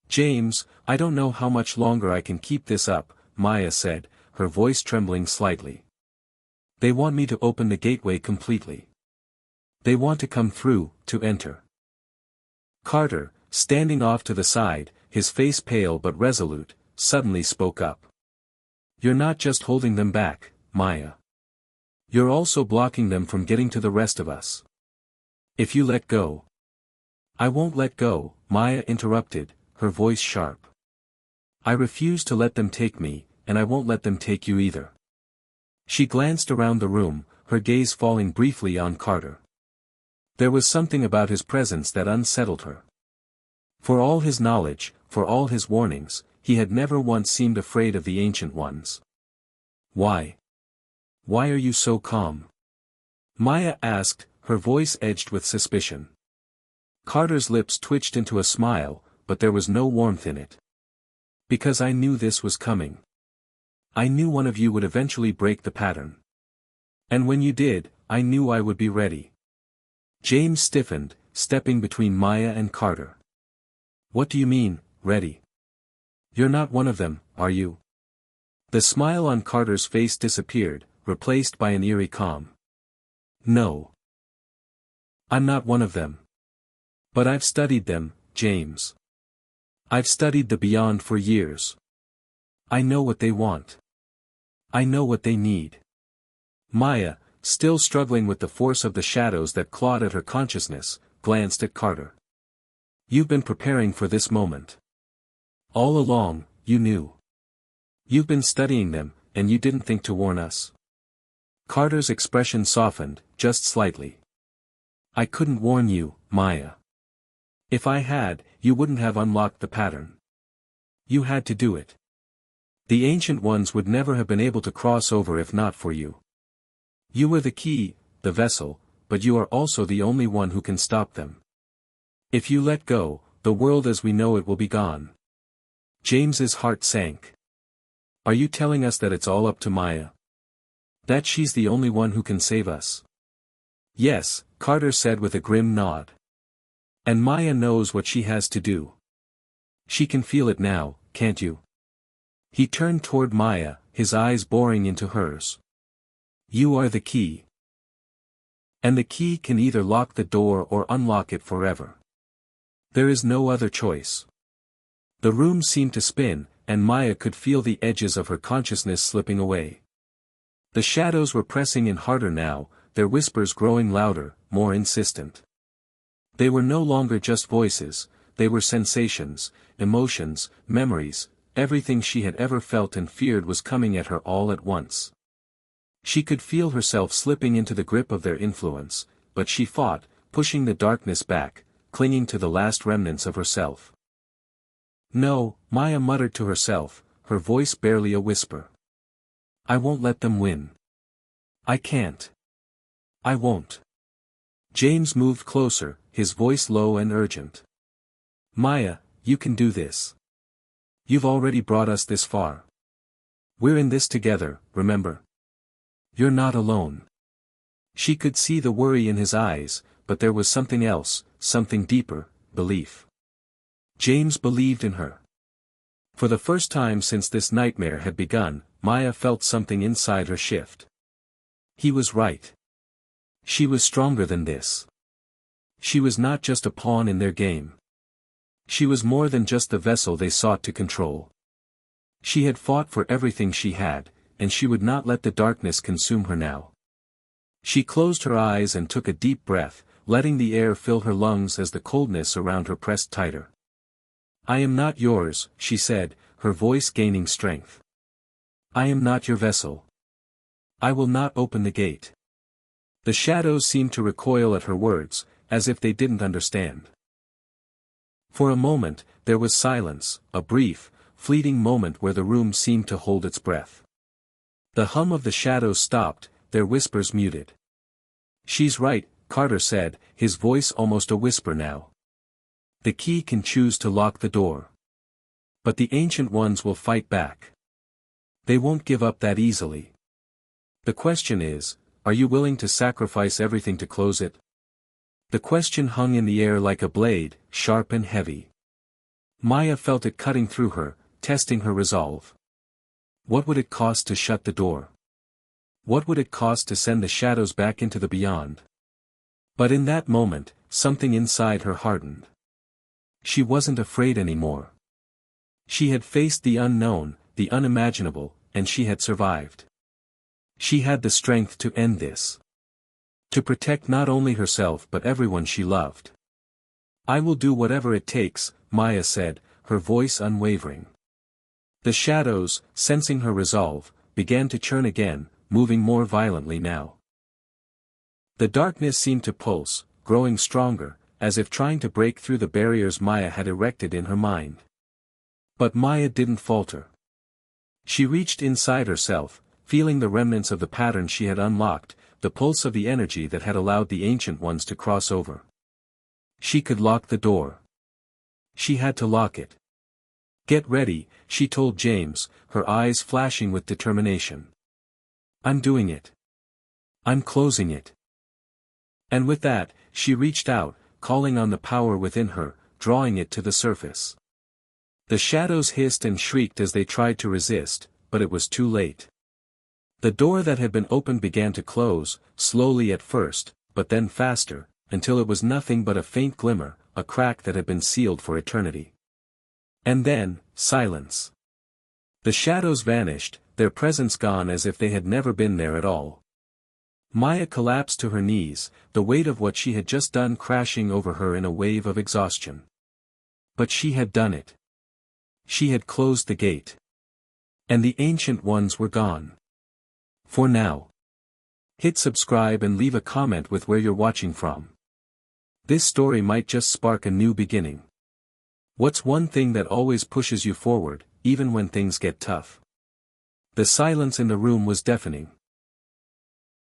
James, I don't know how much longer I can keep this up, Maya said, her voice trembling slightly. They want me to open the gateway completely. They want to come through, to enter. Carter, standing off to the side, his face pale but resolute, suddenly spoke up. You're not just holding them back, Maya. You're also blocking them from getting to the rest of us. If you let go. I won't let go, Maya interrupted, her voice sharp. I refuse to let them take me, and I won't let them take you either. She glanced around the room, her gaze falling briefly on Carter. There was something about his presence that unsettled her. For all his knowledge, for all his warnings, he had never once seemed afraid of the Ancient Ones. Why? Why are you so calm? Maya asked, her voice edged with suspicion. Carter's lips twitched into a smile, but there was no warmth in it. Because I knew this was coming. I knew one of you would eventually break the pattern. And when you did, I knew I would be ready. James stiffened, stepping between Maya and Carter. What do you mean, ready? You're not one of them, are you? The smile on Carter's face disappeared, replaced by an eerie calm. No. I'm not one of them. But I've studied them, James. I've studied the beyond for years. I know what they want. I know what they need. Maya, still struggling with the force of the shadows that clawed at her consciousness, glanced at Carter. You've been preparing for this moment. All along, you knew. You've been studying them, and you didn't think to warn us. Carter's expression softened, just slightly. I couldn't warn you, Maya. If I had, you wouldn't have unlocked the pattern. You had to do it. The Ancient Ones would never have been able to cross over if not for you. You were the key, the vessel, but you are also the only one who can stop them. If you let go, the world as we know it will be gone. James's heart sank. Are you telling us that it's all up to Maya? That she's the only one who can save us? Yes, Carter said with a grim nod. And Maya knows what she has to do. She can feel it now, can't you? He turned toward Maya, his eyes boring into hers. You are the key. And the key can either lock the door or unlock it forever. There is no other choice. The room seemed to spin, and Maya could feel the edges of her consciousness slipping away. The shadows were pressing in harder now, their whispers growing louder, more insistent. They were no longer just voices, they were sensations, emotions, memories, everything she had ever felt and feared was coming at her all at once. She could feel herself slipping into the grip of their influence, but she fought, pushing the darkness back, clinging to the last remnants of herself. No, Maya muttered to herself, her voice barely a whisper. I won't let them win. I can't. I won't. James moved closer, his voice low and urgent. Maya, you can do this. You've already brought us this far. We're in this together, remember? You're not alone. She could see the worry in his eyes, but there was something else, something deeper, belief. James believed in her. For the first time since this nightmare had begun, Maya felt something inside her shift. He was right. She was stronger than this. She was not just a pawn in their game. She was more than just the vessel they sought to control. She had fought for everything she had, and she would not let the darkness consume her now. She closed her eyes and took a deep breath, letting the air fill her lungs as the coldness around her pressed tighter. I am not yours, she said, her voice gaining strength. I am not your vessel. I will not open the gate. The shadows seemed to recoil at her words, as if they didn't understand. For a moment, there was silence, a brief, fleeting moment where the room seemed to hold its breath. The hum of the shadows stopped, their whispers muted. She's right, Carter said, his voice almost a whisper now. The key can choose to lock the door. But the Ancient Ones will fight back. They won't give up that easily. The question is, are you willing to sacrifice everything to close it? The question hung in the air like a blade, sharp and heavy. Maya felt it cutting through her, testing her resolve. What would it cost to shut the door? What would it cost to send the shadows back into the beyond? But in that moment, something inside her hardened. She wasn't afraid anymore. She had faced the unknown, the unimaginable, and she had survived. She had the strength to end this. To protect not only herself but everyone she loved. I will do whatever it takes, Maya said, her voice unwavering. The shadows, sensing her resolve, began to churn again, moving more violently now. The darkness seemed to pulse, growing stronger, as if trying to break through the barriers Maya had erected in her mind. But Maya didn't falter. She reached inside herself, feeling the remnants of the pattern she had unlocked, the pulse of the energy that had allowed the Ancient Ones to cross over. She could lock the door. She had to lock it. Get ready, she told James, her eyes flashing with determination. I'm doing it. I'm closing it. And with that, she reached out, calling on the power within her, drawing it to the surface. The shadows hissed and shrieked as they tried to resist, but it was too late. The door that had been opened began to close, slowly at first, but then faster, until it was nothing but a faint glimmer, a crack that had been sealed for eternity. And then, silence. The shadows vanished, their presence gone as if they had never been there at all. Maya collapsed to her knees, the weight of what she had just done crashing over her in a wave of exhaustion. But she had done it. She had closed the gate. And the ancient ones were gone. For now. Hit subscribe and leave a comment with where you're watching from. This story might just spark a new beginning. What's one thing that always pushes you forward, even when things get tough? The silence in the room was deafening.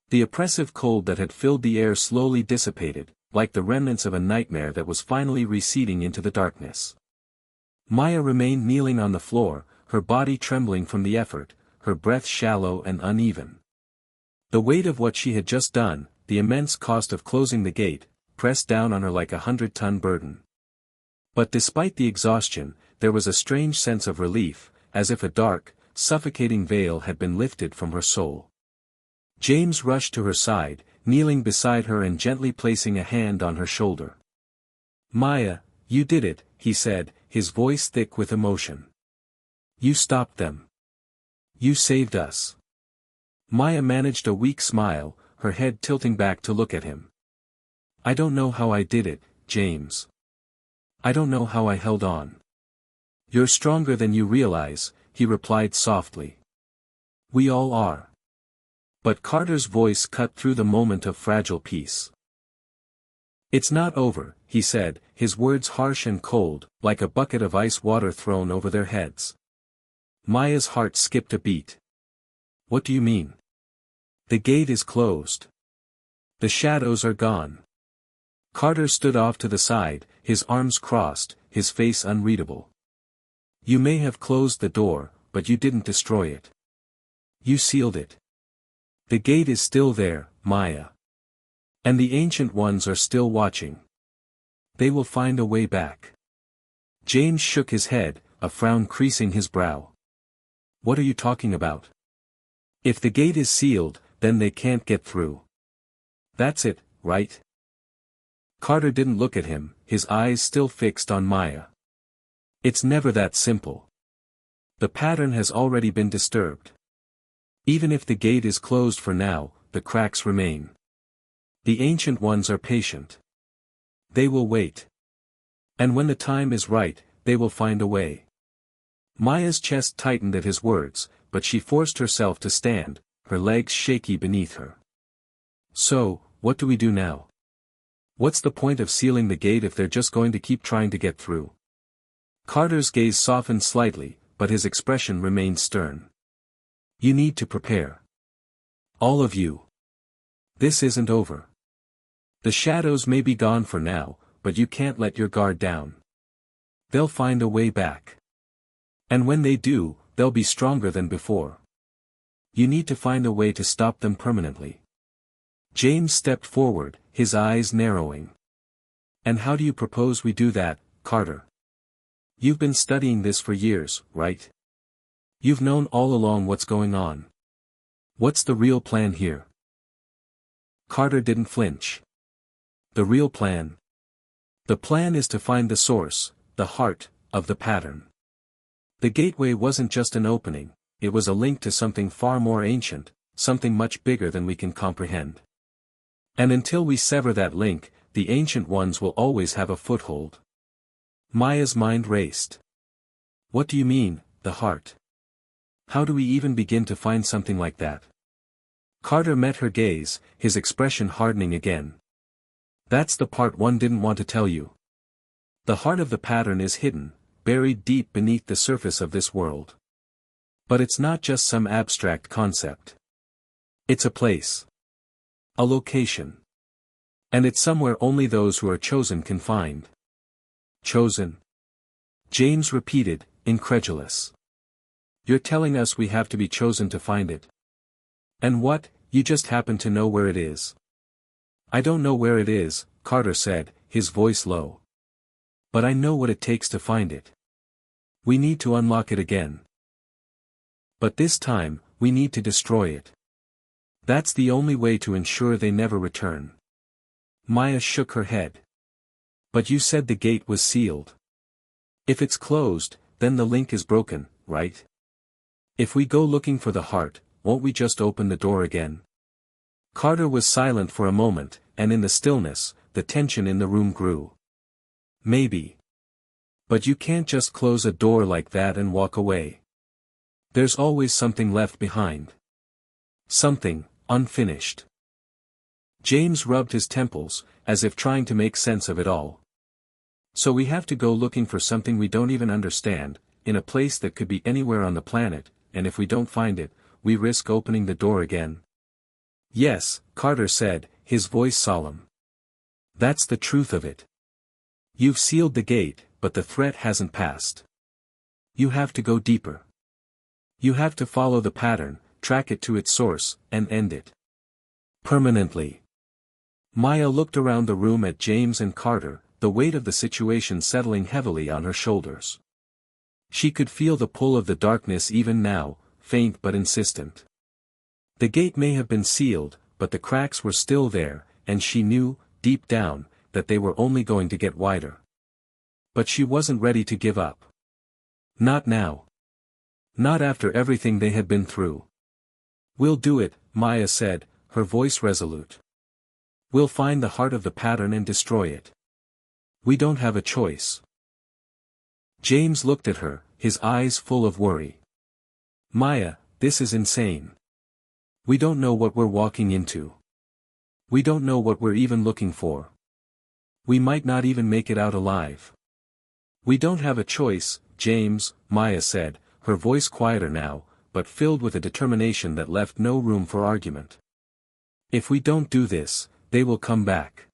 The oppressive cold that had filled the air slowly dissipated, like the remnants of a nightmare that was finally receding into the darkness. Maya remained kneeling on the floor, her body trembling from the effort, her breath shallow and uneven. The weight of what she had just done, the immense cost of closing the gate, pressed down on her like a 100-ton burden. But despite the exhaustion, there was a strange sense of relief, as if a dark, suffocating veil had been lifted from her soul. James rushed to her side, kneeling beside her and gently placing a hand on her shoulder. "Maya, you did it," he said, his voice thick with emotion. "You stopped them. You saved us." Maya managed a weak smile, her head tilting back to look at him. "I don't know how I did it, James. I don't know how I held on." "You're stronger than you realize," he replied softly. "We all are." But Carter's voice cut through the moment of fragile peace. "It's not over," he said, his words harsh and cold, like a bucket of ice water thrown over their heads. Maya's heart skipped a beat. "What do you mean?" "The gate is closed. The shadows are gone." Carter stood off to the side, his arms crossed, his face unreadable. "You may have closed the door, but you didn't destroy it. You sealed it. The gate is still there, Maya. And the ancient ones are still watching. They will find a way back." James shook his head, a frown creasing his brow. "What are you talking about? If the gate is sealed, then they can't get through. That's it, right?" Carter didn't look at him, his eyes still fixed on Maya. "It's never that simple. The pattern has already been disturbed. Even if the gate is closed for now, the cracks remain. The ancient ones are patient. They will wait. And when the time is right, they will find a way." Maya's chest tightened at his words, but she forced herself to stand, her legs shaky beneath her. "So, what do we do now? What's the point of sealing the gate if they're just going to keep trying to get through?" Carter's gaze softened slightly, but his expression remained stern. "You need to prepare. All of you. This isn't over. The shadows may be gone for now, but you can't let your guard down. They'll find a way back. And when they do, they'll be stronger than before. You need to find a way to stop them permanently." James stepped forward, his eyes narrowing. "And how do you propose we do that, Carter? You've been studying this for years, right? You've known all along what's going on. What's the real plan here?" Carter didn't flinch. "The real plan? The plan is to find the source, the heart, of the pattern. The gateway wasn't just an opening, it was a link to something far more ancient, something much bigger than we can comprehend. And until we sever that link, the ancient ones will always have a foothold." Maya's mind raced. "What do you mean, the heart? How do we even begin to find something like that?" Carter met her gaze, his expression hardening again. "That's the part one didn't want to tell you. The heart of the pattern is hidden, buried deep beneath the surface of this world. But it's not just some abstract concept. It's a place. A location. And it's somewhere only those who are chosen can find." "Chosen?" James repeated, incredulous. "You're telling us we have to be chosen to find it? And what, you just happen to know where it is?" "I don't know where it is," Carter said, his voice low. "But I know what it takes to find it. We need to unlock it again." But this time, we need to destroy it. That's the only way to ensure they never return. Maya shook her head. But you said the gate was sealed. If it's closed, then the link is broken, right? If we go looking for the heart, won't we just open the door again? Carter was silent for a moment, and in the stillness, the tension in the room grew. Maybe. But you can't just close a door like that and walk away. There's always something left behind. Something, unfinished. James rubbed his temples, as if trying to make sense of it all. So we have to go looking for something we don't even understand, in a place that could be anywhere on the planet, and if we don't find it, we risk opening the door again. Yes, Carter said, his voice solemn. That's the truth of it. You've sealed the gate, but the threat hasn't passed. You have to go deeper. You have to follow the pattern, track it to its source, and end it. Permanently. Maya looked around the room at James and Carter, the weight of the situation settling heavily on her shoulders. She could feel the pull of the darkness even now, faint but insistent. The gate may have been sealed, but the cracks were still there, and she knew, deep down, that they were only going to get wider. But she wasn't ready to give up. Not now. Not after everything they had been through. We'll do it, Maya said, her voice resolute. We'll find the heart of the pattern and destroy it. We don't have a choice. James looked at her, his eyes full of worry. Maya, this is insane. We don't know what we're walking into. We don't know what we're even looking for. We might not even make it out alive. We don't have a choice, James, Maya said, her voice quieter now, but filled with a determination that left no room for argument. If we don't do this, they will come back.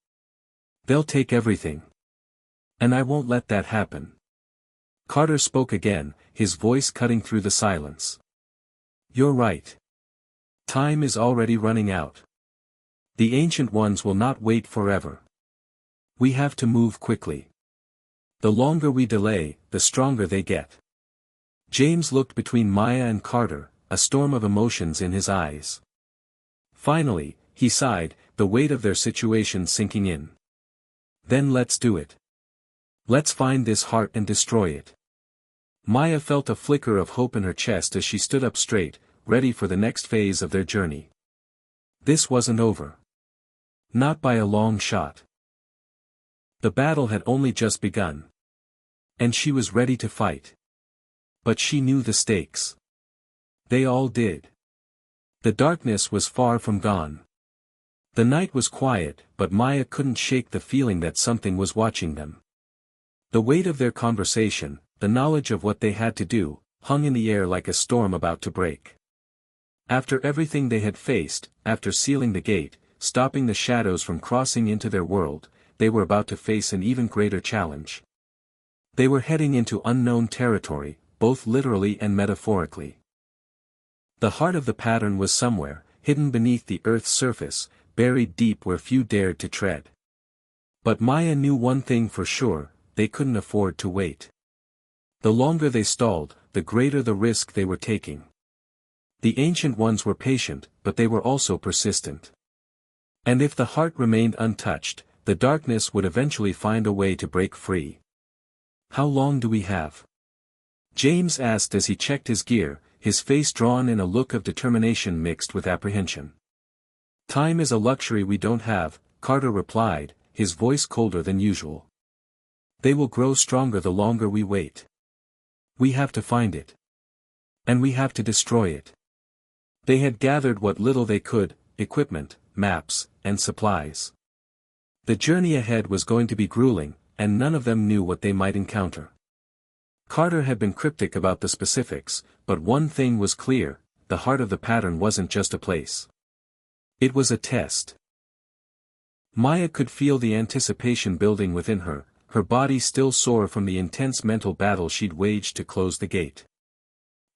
They'll take everything. And I won't let that happen. Carter spoke again, his voice cutting through the silence. You're right. Time is already running out. The Ancient Ones will not wait forever. We have to move quickly. The longer we delay, the stronger they get. James looked between Maya and Carter, a storm of emotions in his eyes. Finally, he sighed, the weight of their situation sinking in. Then let's do it. Let's find this heart and destroy it. Maya felt a flicker of hope in her chest as she stood up straight, ready for the next phase of their journey. This wasn't over. Not by a long shot. The battle had only just begun. And she was ready to fight. But she knew the stakes. They all did. The darkness was far from gone. The night was quiet, but Maya couldn't shake the feeling that something was watching them. The weight of their conversation, the knowledge of what they had to do, hung in the air like a storm about to break. After everything they had faced, after sealing the gate, stopping the shadows from crossing into their world, they were about to face an even greater challenge. They were heading into unknown territory, both literally and metaphorically. The heart of the pattern was somewhere, hidden beneath the earth's surface, buried deep where few dared to tread. But Maya knew one thing for sure, they couldn't afford to wait. The longer they stalled, the greater the risk they were taking. The Ancient Ones were patient, but they were also persistent. And if the heart remained untouched, the darkness would eventually find a way to break free. How long do we have? James asked as he checked his gear, his face drawn in a look of determination mixed with apprehension. Time is a luxury we don't have, Carter replied, his voice colder than usual. They will grow stronger the longer we wait. We have to find it. And we have to destroy it. They had gathered what little they could, equipment, maps, and supplies. The journey ahead was going to be grueling, and none of them knew what they might encounter. Carter had been cryptic about the specifics, but one thing was clear, the heart of the pattern wasn't just a place. It was a test. Maya could feel the anticipation building within her, her body still sore from the intense mental battle she'd waged to close the gate.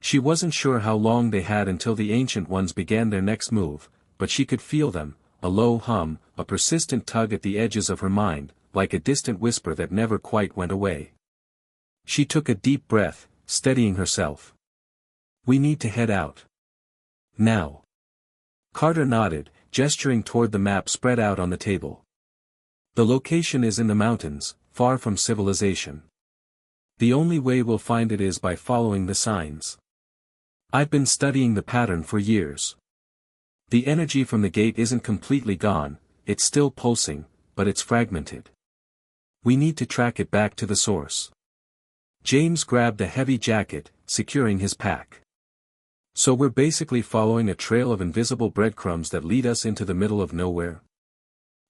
She wasn't sure how long they had until the Ancient Ones began their next move, but she could feel them, a low hum, a persistent tug at the edges of her mind, like a distant whisper that never quite went away. She took a deep breath, steadying herself. We need to head out. Now. Carter nodded, gesturing toward the map spread out on the table. The location is in the mountains, far from civilization. The only way we'll find it is by following the signs. I've been studying the pattern for years. The energy from the gate isn't completely gone, it's still pulsing, but it's fragmented. We need to track it back to the source. James grabbed a heavy jacket, securing his pack. So we're basically following a trail of invisible breadcrumbs that lead us into the middle of nowhere?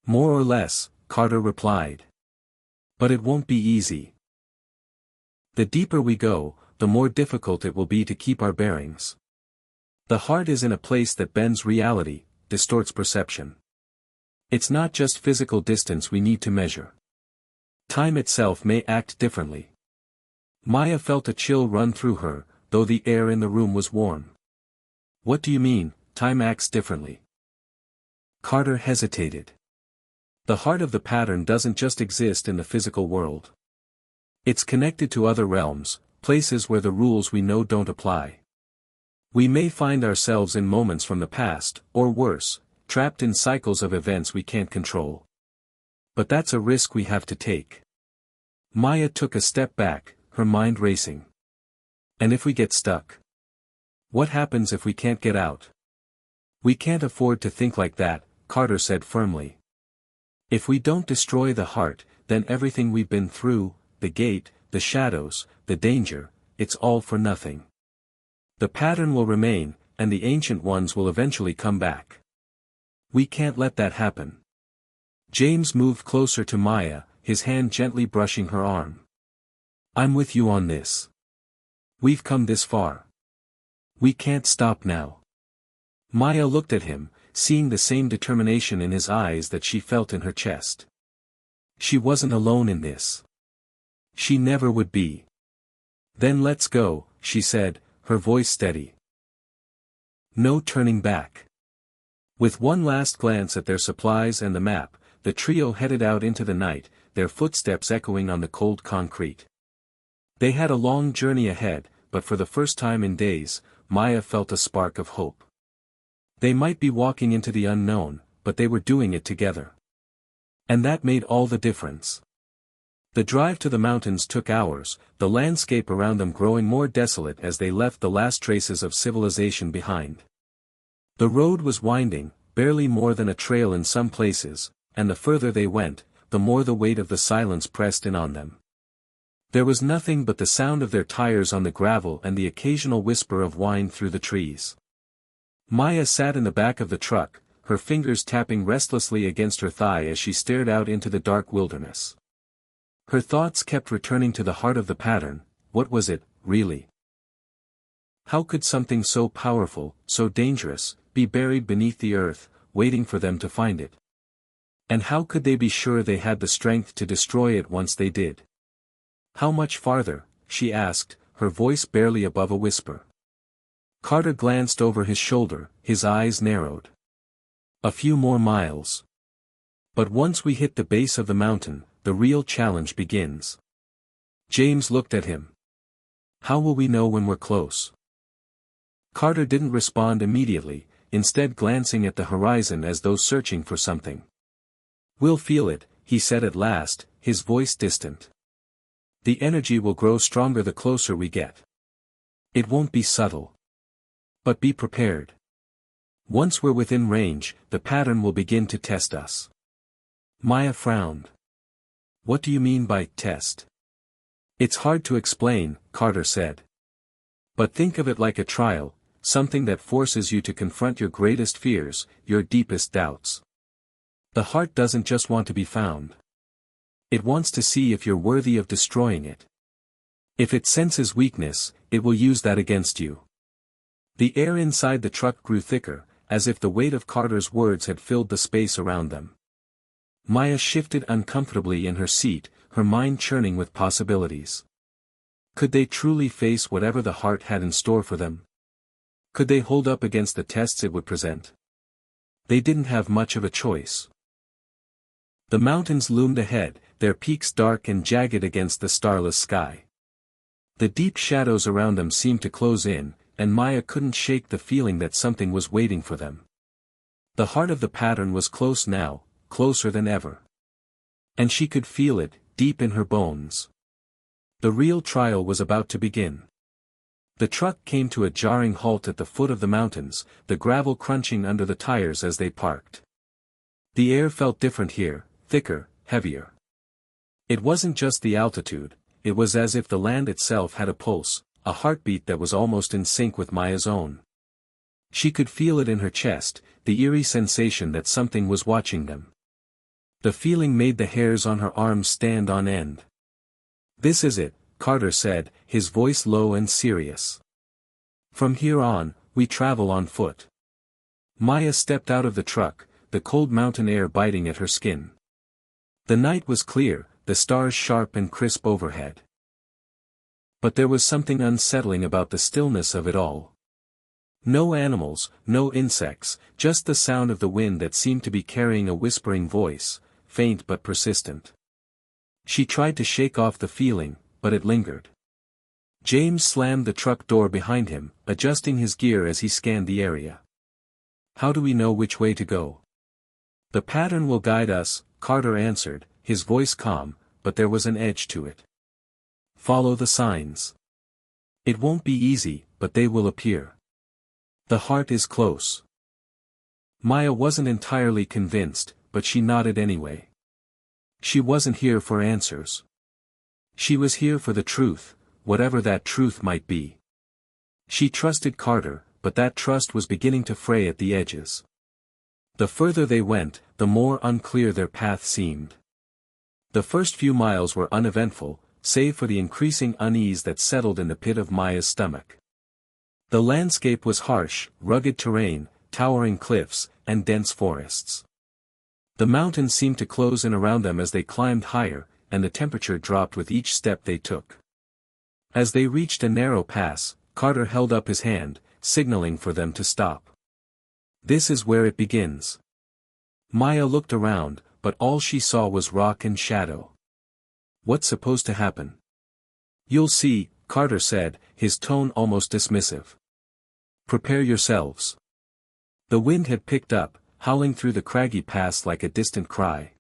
More or less, Carter replied. But it won't be easy. The deeper we go, the more difficult it will be to keep our bearings. The heart is in a place that bends reality, distorts perception. It's not just physical distance we need to measure. Time itself may act differently. Maya felt a chill run through her, though the air in the room was warm. What do you mean, time acts differently? Carter hesitated. The heart of the pattern doesn't just exist in the physical world. It's connected to other realms, places where the rules we know don't apply. We may find ourselves in moments from the past, or worse, trapped in cycles of events we can't control. But that's a risk we have to take. Maya took a step back, her mind racing. And if we get stuck? What happens if we can't get out? We can't afford to think like that, Carter said firmly. If we don't destroy the heart, then everything we've been through, the gate, the shadows, the danger, it's all for nothing. The pattern will remain, and the ancient ones will eventually come back. We can't let that happen. James moved closer to Maya, his hand gently brushing her arm. I'm with you on this. We've come this far. We can't stop now. Maya looked at him, seeing the same determination in his eyes that she felt in her chest. She wasn't alone in this. She never would be. Then let's go, she said, her voice steady. No turning back. With one last glance at their supplies and the map, the trio headed out into the night, their footsteps echoing on the cold concrete. They had a long journey ahead, but for the first time in days, Maya felt a spark of hope. They might be walking into the unknown, but they were doing it together. And that made all the difference. The drive to the mountains took hours, the landscape around them growing more desolate as they left the last traces of civilization behind. The road was winding, barely more than a trail in some places, and the further they went, the more the weight of the silence pressed in on them. There was nothing but the sound of their tires on the gravel and the occasional whisper of wind through the trees. Maya sat in the back of the truck, her fingers tapping restlessly against her thigh as she stared out into the dark wilderness. Her thoughts kept returning to the heart of the pattern. What was it, really? How could something so powerful, so dangerous, be buried beneath the earth, waiting for them to find it? And how could they be sure they had the strength to destroy it once they did? How much farther, she asked, her voice barely above a whisper. Carter glanced over his shoulder, his eyes narrowed. A few more miles. But once we hit the base of the mountain, the real challenge begins. James looked at him. How will we know when we're close? Carter didn't respond immediately, instead glancing at the horizon as though searching for something. We'll feel it, he said at last, his voice distant. The energy will grow stronger the closer we get. It won't be subtle. But be prepared. Once we're within range, the pattern will begin to test us. Maya frowned. What do you mean by test? It's hard to explain, Carter said. But think of it like a trial, something that forces you to confront your greatest fears, your deepest doubts. The heart doesn't just want to be found. It wants to see if you're worthy of destroying it. If it senses weakness, it will use that against you. The air inside the truck grew thicker, as if the weight of Carter's words had filled the space around them. Maya shifted uncomfortably in her seat, her mind churning with possibilities. Could they truly face whatever the heart had in store for them? Could they hold up against the tests it would present? They didn't have much of a choice. The mountains loomed ahead, their peaks dark and jagged against the starless sky. The deep shadows around them seemed to close in, and Maya couldn't shake the feeling that something was waiting for them. The heart of the pattern was close now, closer than ever. And she could feel it, deep in her bones. The real trial was about to begin. The truck came to a jarring halt at the foot of the mountains, the gravel crunching under the tires as they parked. The air felt different here, thicker, heavier. It wasn't just the altitude, it was as if the land itself had a pulse, a heartbeat that was almost in sync with Maya's own. She could feel it in her chest, the eerie sensation that something was watching them. The feeling made the hairs on her arms stand on end. "This is it," Carter said, his voice low and serious. "From here on, we travel on foot." Maya stepped out of the truck, the cold mountain air biting at her skin. The night was clear, the stars sharp and crisp overhead. But there was something unsettling about the stillness of it all. No animals, no insects, just the sound of the wind that seemed to be carrying a whispering voice, faint but persistent. She tried to shake off the feeling, but it lingered. James slammed the truck door behind him, adjusting his gear as he scanned the area. "How do we know which way to go?" "The pattern will guide us," Carter answered, his voice calm, but there was an edge to it. "Follow the signs. It won't be easy, but they will appear. The heart is close." Maya wasn't entirely convinced, but she nodded anyway. She wasn't here for answers. She was here for the truth, whatever that truth might be. She trusted Carter, but that trust was beginning to fray at the edges. The further they went, the more unclear their path seemed. The first few miles were uneventful, save for the increasing unease that settled in the pit of Maya's stomach. The landscape was harsh, rugged terrain, towering cliffs, and dense forests. The mountains seemed to close in around them as they climbed higher, and the temperature dropped with each step they took. As they reached a narrow pass, Carter held up his hand, signaling for them to stop. "This is where it begins." Maya looked around, but all she saw was rock and shadow. "What's supposed to happen?" "You'll see," Carter said, his tone almost dismissive. "Prepare yourselves." The wind had picked up, howling through the craggy pass like a distant cry.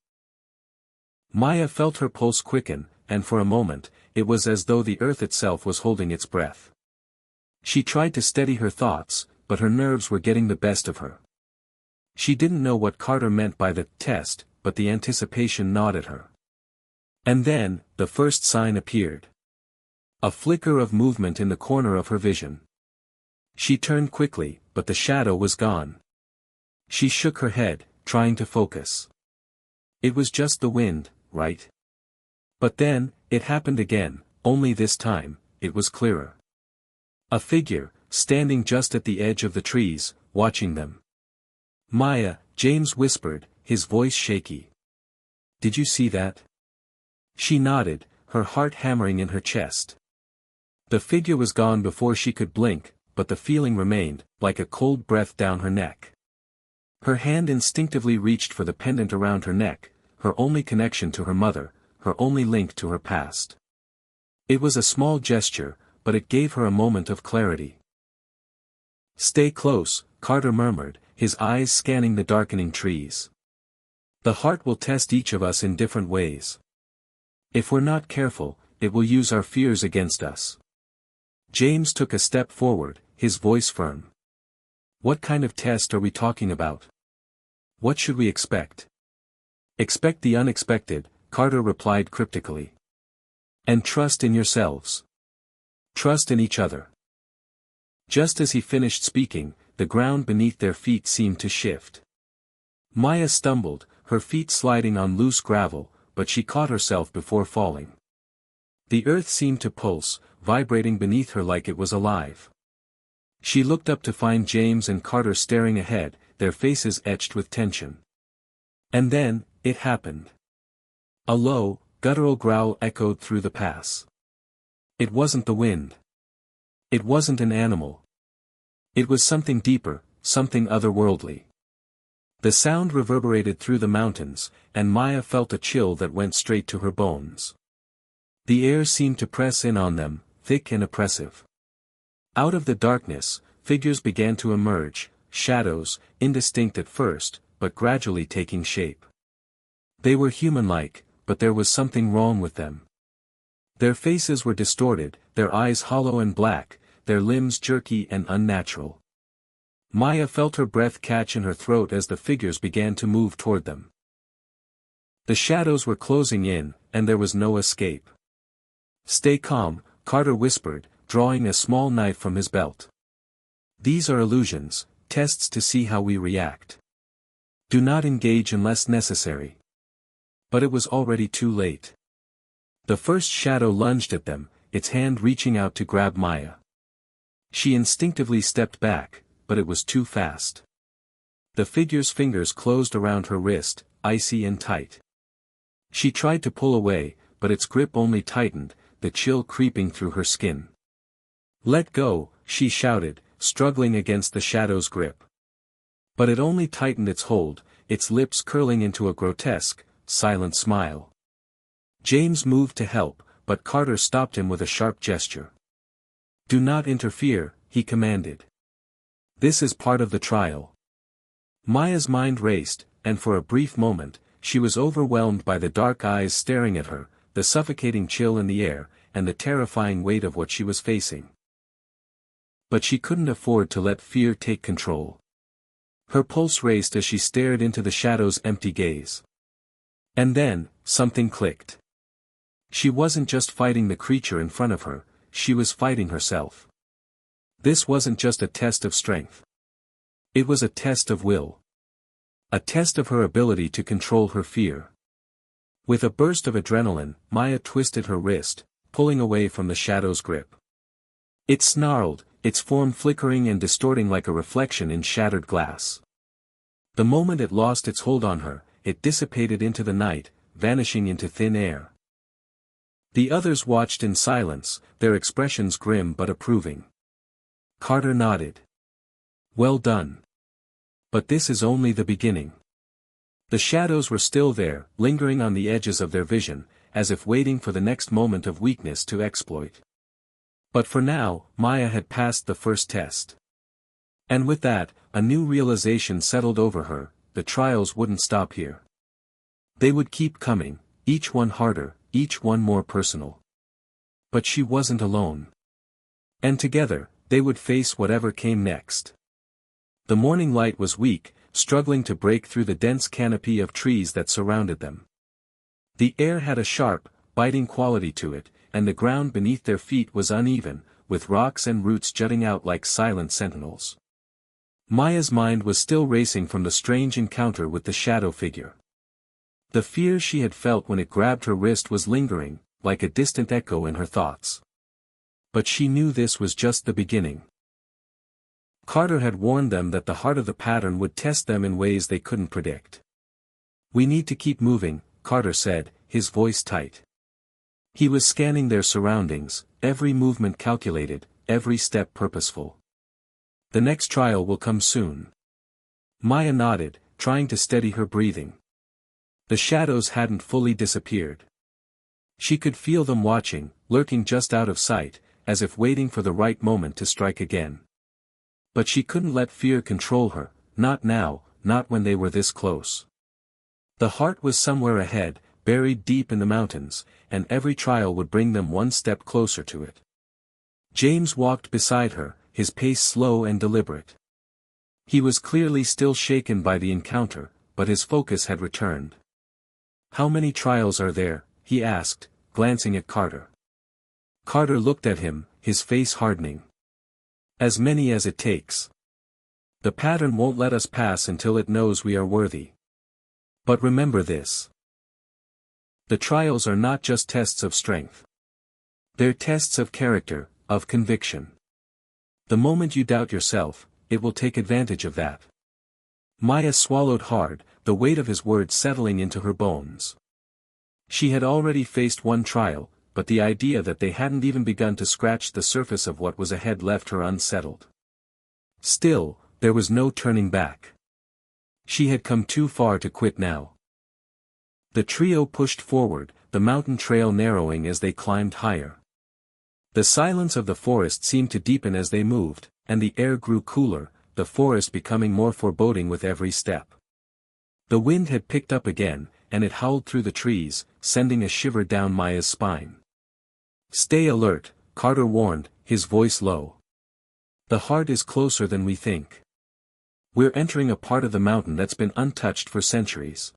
Maya felt her pulse quicken, and for a moment, it was as though the earth itself was holding its breath. She tried to steady her thoughts, but her nerves were getting the best of her. She didn't know what Carter meant by the test, but the anticipation gnawed at her. And then, the first sign appeared. A flicker of movement in the corner of her vision. She turned quickly, but the shadow was gone. She shook her head, trying to focus. It was just the wind, right? But then, it happened again, only this time, it was clearer. A figure, standing just at the edge of the trees, watching them. "Maya," James whispered, his voice shaky. "Did you see that?" She nodded, her heart hammering in her chest. The figure was gone before she could blink, but the feeling remained, like a cold breath down her neck. Her hand instinctively reached for the pendant around her neck, her only connection to her mother, her only link to her past. It was a small gesture, but it gave her a moment of clarity. "Stay close," Carter murmured, his eyes scanning the darkening trees. "The heart will test each of us in different ways. If we're not careful, it will use our fears against us." James took a step forward, his voice firm. "What kind of test are we talking about? What should we expect?" "Expect the unexpected," Carter replied cryptically. "And trust in yourselves. Trust in each other." Just as he finished speaking, the ground beneath their feet seemed to shift. Maya stumbled, her feet sliding on loose gravel, but she caught herself before falling. The earth seemed to pulse, vibrating beneath her like it was alive. She looked up to find James and Carter staring ahead, their faces etched with tension. And then, it happened. A low, guttural growl echoed through the pass. It wasn't the wind. It wasn't an animal. It was something deeper, something otherworldly. The sound reverberated through the mountains, and Maya felt a chill that went straight to her bones. The air seemed to press in on them, thick and oppressive. Out of the darkness, figures began to emerge, shadows, indistinct at first, but gradually taking shape. They were human-like, but there was something wrong with them. Their faces were distorted, their eyes hollow and black, their limbs jerky and unnatural. Maya felt her breath catch in her throat as the figures began to move toward them. The shadows were closing in, and there was no escape. "Stay calm," Carter whispered, drawing a small knife from his belt. "These are illusions, tests to see how we react. Do not engage unless necessary." But it was already too late. The first shadow lunged at them, its hand reaching out to grab Maya. She instinctively stepped back, but it was too fast. The figure's fingers closed around her wrist, icy and tight. She tried to pull away, but its grip only tightened, the chill creeping through her skin. "Let go," she shouted, struggling against the shadow's grip. But it only tightened its hold, its lips curling into a grotesque, silent smile. James moved to help, but Carter stopped him with a sharp gesture. "Do not interfere," he commanded. "This is part of the trial." Maya's mind raced, and for a brief moment, she was overwhelmed by the dark eyes staring at her, the suffocating chill in the air, and the terrifying weight of what she was facing. But she couldn't afford to let fear take control. Her pulse raced as she stared into the shadow's empty gaze. And then, something clicked. She wasn't just fighting the creature in front of her, she was fighting herself. This wasn't just a test of strength. It was a test of will. A test of her ability to control her fear. With a burst of adrenaline, Maya twisted her wrist, pulling away from the shadow's grip. It snarled, its form flickering and distorting like a reflection in shattered glass. The moment it lost its hold on her, it dissipated into the night, vanishing into thin air. The others watched in silence, their expressions grim but approving. Carter nodded. "Well done. But this is only the beginning." The shadows were still there, lingering on the edges of their vision, as if waiting for the next moment of weakness to exploit. But for now, Maya had passed the first test. And with that, a new realization settled over her: the trials wouldn't stop here. They would keep coming, each one harder, each one more personal. But she wasn't alone. And together, they would face whatever came next. The morning light was weak, struggling to break through the dense canopy of trees that surrounded them. The air had a sharp, biting quality to it, and the ground beneath their feet was uneven, with rocks and roots jutting out like silent sentinels. Maya's mind was still racing from the strange encounter with the shadow figure. The fear she had felt when it grabbed her wrist was lingering, like a distant echo in her thoughts. But she knew this was just the beginning. Carter had warned them that the heart of the pattern would test them in ways they couldn't predict. "We need to keep moving," Carter said, his voice tight. He was scanning their surroundings, every movement calculated, every step purposeful. "The next trial will come soon." Maya nodded, trying to steady her breathing. The shadows hadn't fully disappeared. She could feel them watching, lurking just out of sight, as if waiting for the right moment to strike again. But she couldn't let fear control her, not now, not when they were this close. The heart was somewhere ahead, buried deep in the mountains, and every trial would bring them one step closer to it. James walked beside her, his pace slow and deliberate. He was clearly still shaken by the encounter, but his focus had returned. "How many trials are there?" he asked, glancing at Carter. Carter looked at him, his face hardening. "As many as it takes. The pattern won't let us pass until it knows we are worthy. But remember this. The trials are not just tests of strength. They're tests of character, of conviction. The moment you doubt yourself, it will take advantage of that." Maya swallowed hard, the weight of his words settling into her bones. She had already faced one trial, but the idea that they hadn't even begun to scratch the surface of what was ahead left her unsettled. Still, there was no turning back. She had come too far to quit now. The trio pushed forward, the mountain trail narrowing as they climbed higher. The silence of the forest seemed to deepen as they moved, and the air grew cooler, the forest becoming more foreboding with every step. The wind had picked up again, and it howled through the trees, sending a shiver down Maya's spine. "Stay alert," Carter warned, his voice low. "The heart is closer than we think. We're entering a part of the mountain that's been untouched for centuries.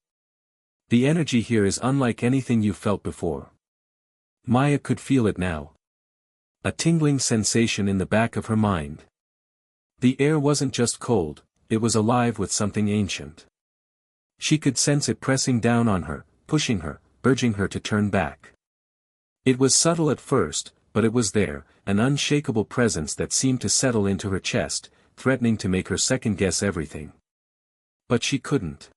The energy here is unlike anything you've felt before." Maya could feel it now. A tingling sensation in the back of her mind. The air wasn't just cold, it was alive with something ancient. She could sense it pressing down on her, pushing her, urging her to turn back. It was subtle at first, but it was there, an unshakable presence that seemed to settle into her chest, threatening to make her second-guess everything. But she couldn't.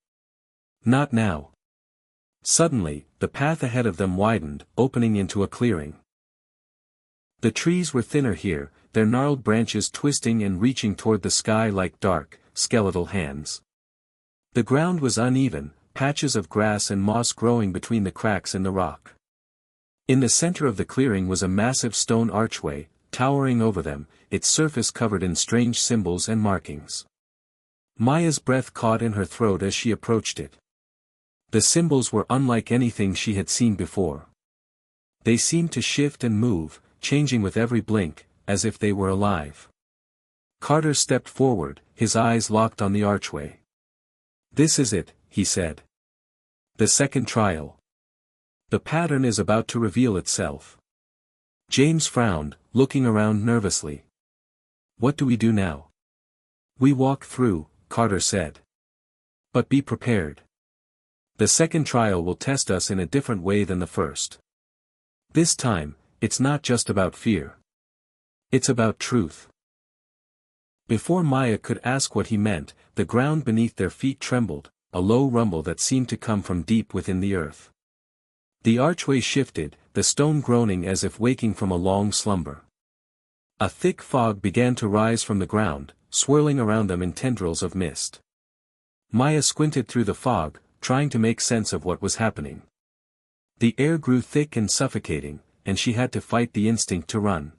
Not now. Suddenly, the path ahead of them widened, opening into a clearing. The trees were thinner here, their gnarled branches twisting and reaching toward the sky like dark, skeletal hands. The ground was uneven, patches of grass and moss growing between the cracks in the rock. In the center of the clearing was a massive stone archway, towering over them, its surface covered in strange symbols and markings. Maya's breath caught in her throat as she approached it. The symbols were unlike anything she had seen before. They seemed to shift and move, changing with every blink, as if they were alive. Carter stepped forward, his eyes locked on the archway. "This is it," he said. "The second trial. The pattern is about to reveal itself." James frowned, looking around nervously. "What do we do now?" "We walk through," Carter said. "But be prepared. The second trial will test us in a different way than the first. This time, it's not just about fear. It's about truth." Before Maya could ask what he meant, the ground beneath their feet trembled, a low rumble that seemed to come from deep within the earth. The archway shifted, the stone groaning as if waking from a long slumber. A thick fog began to rise from the ground, swirling around them in tendrils of mist. Maya squinted through the fog, trying to make sense of what was happening. The air grew thick and suffocating, and she had to fight the instinct to run.